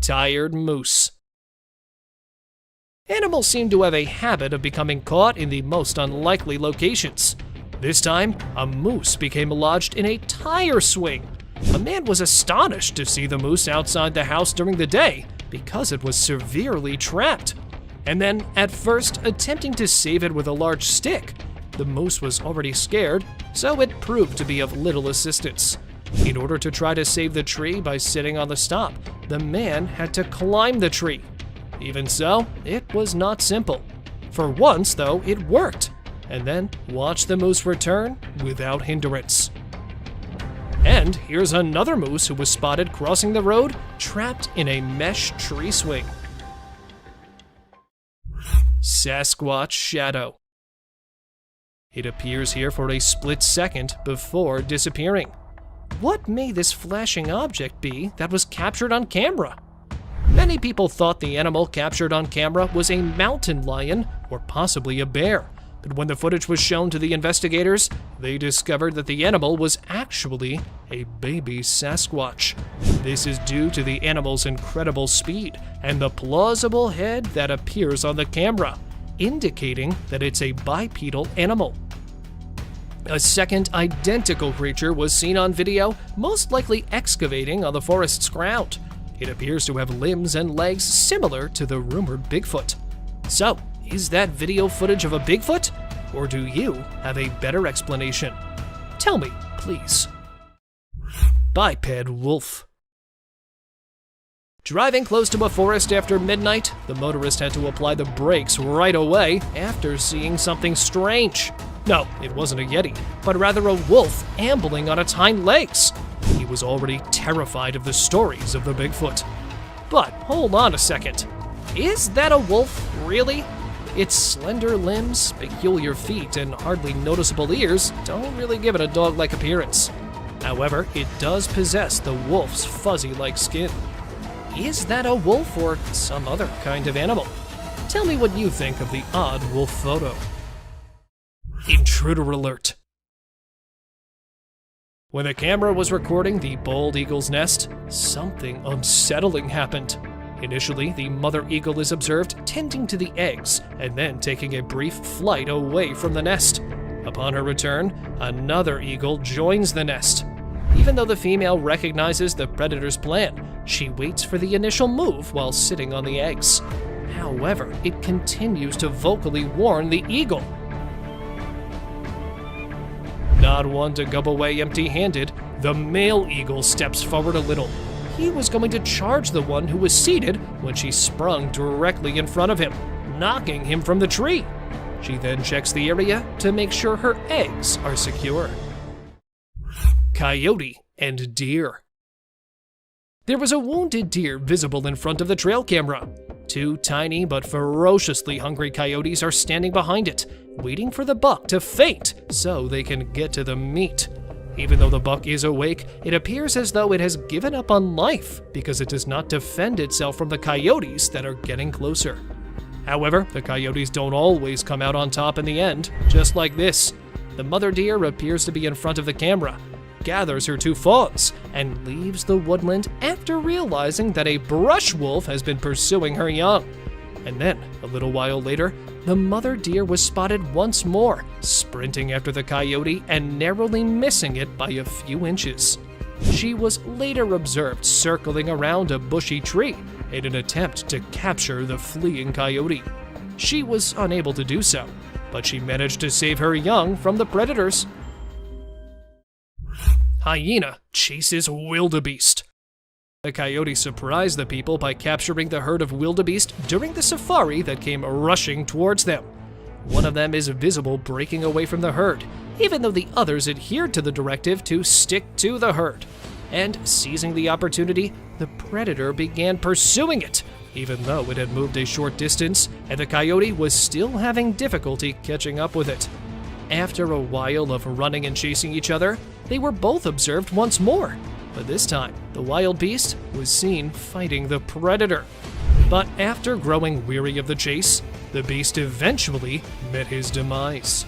Tired moose. Animals seem to have a habit of becoming caught in the most unlikely locations. This time, a moose became lodged in a tire swing. A man was astonished to see the moose outside the house during the day because it was severely trapped. And then, at first, attempting to save it with a large stick. The moose was already scared, so it proved to be of little assistance. In order to try to save the tree by sitting on the stump, the man had to climb the tree. Even so, it was not simple. For once, though, it worked. And then watch the moose return without hindrance. And here's another moose who was spotted crossing the road, trapped in a mesh tree swing. Sasquatch shadow. It appears here for a split second before disappearing. What may this flashing object be that was captured on camera? Many people thought the animal captured on camera was a mountain lion or possibly a bear, but when the footage was shown to the investigators, they discovered that the animal was actually a baby Sasquatch. This is due to the animal's incredible speed and the plausible head that appears on the camera, indicating that it's a bipedal animal. A second identical creature was seen on video, most likely excavating on the forest's ground. It appears to have limbs and legs similar to the rumored Bigfoot. So, is that video footage of a Bigfoot? Or do you have a better explanation? Tell me, please. Biped wolf. Driving close to a forest after midnight, the motorist had to apply the brakes right away after seeing something strange. No, it wasn't a Yeti, but rather a wolf ambling on its hind legs. He was already terrified of the stories of the Bigfoot. But hold on a second. Is that a wolf, really? Its slender limbs, peculiar feet, and hardly noticeable ears don't really give it a dog-like appearance. However, it does possess the wolf's fuzzy-like skin. Is that a wolf or some other kind of animal? Tell me what you think of the odd wolf photo. Intruder alert. When the camera was recording the bald eagle's nest, something unsettling happened. Initially, the mother eagle is observed tending to the eggs and then taking a brief flight away from the nest. Upon her return, another eagle joins the nest. Even though the female recognizes the predator's plan, she waits for the initial move while sitting on the eggs. However, it continues to vocally warn the eagle. Not one to go away empty-handed, the male eagle steps forward a little. He was going to charge the one who was seated when she sprung directly in front of him, knocking him from the tree. She then checks the area to make sure her eggs are secure. Coyote and deer. There was a wounded deer visible in front of the trail camera. Two tiny but ferociously hungry coyotes are standing behind it, waiting for the buck to faint so they can get to the meat. Even though the buck is awake, it appears as though it has given up on life because it does not defend itself from the coyotes that are getting closer. However, the coyotes don't always come out on top in the end, just like this. The mother deer appears to be in front of the camera, gathers her 2 fawns, and leaves the woodland after realizing that a brush wolf has been pursuing her young. And then, a little while later, the mother deer was spotted once more, sprinting after the coyote and narrowly missing it by a few inches. She was later observed circling around a bushy tree in an attempt to capture the fleeing coyote. She was unable to do so, but she managed to save her young from the predators. Hyena chases wildebeest. The coyote surprised the people by capturing the herd of wildebeest during the safari that came rushing towards them. One of them is visible breaking away from the herd, even though the others adhered to the directive to stick to the herd. And seizing the opportunity, the predator began pursuing it, even though it had moved a short distance and the coyote was still having difficulty catching up with it. After a while of running and chasing each other, they were both observed once more, but this time the wild beast was seen fighting the predator. But after growing weary of the chase, the beast eventually met his demise.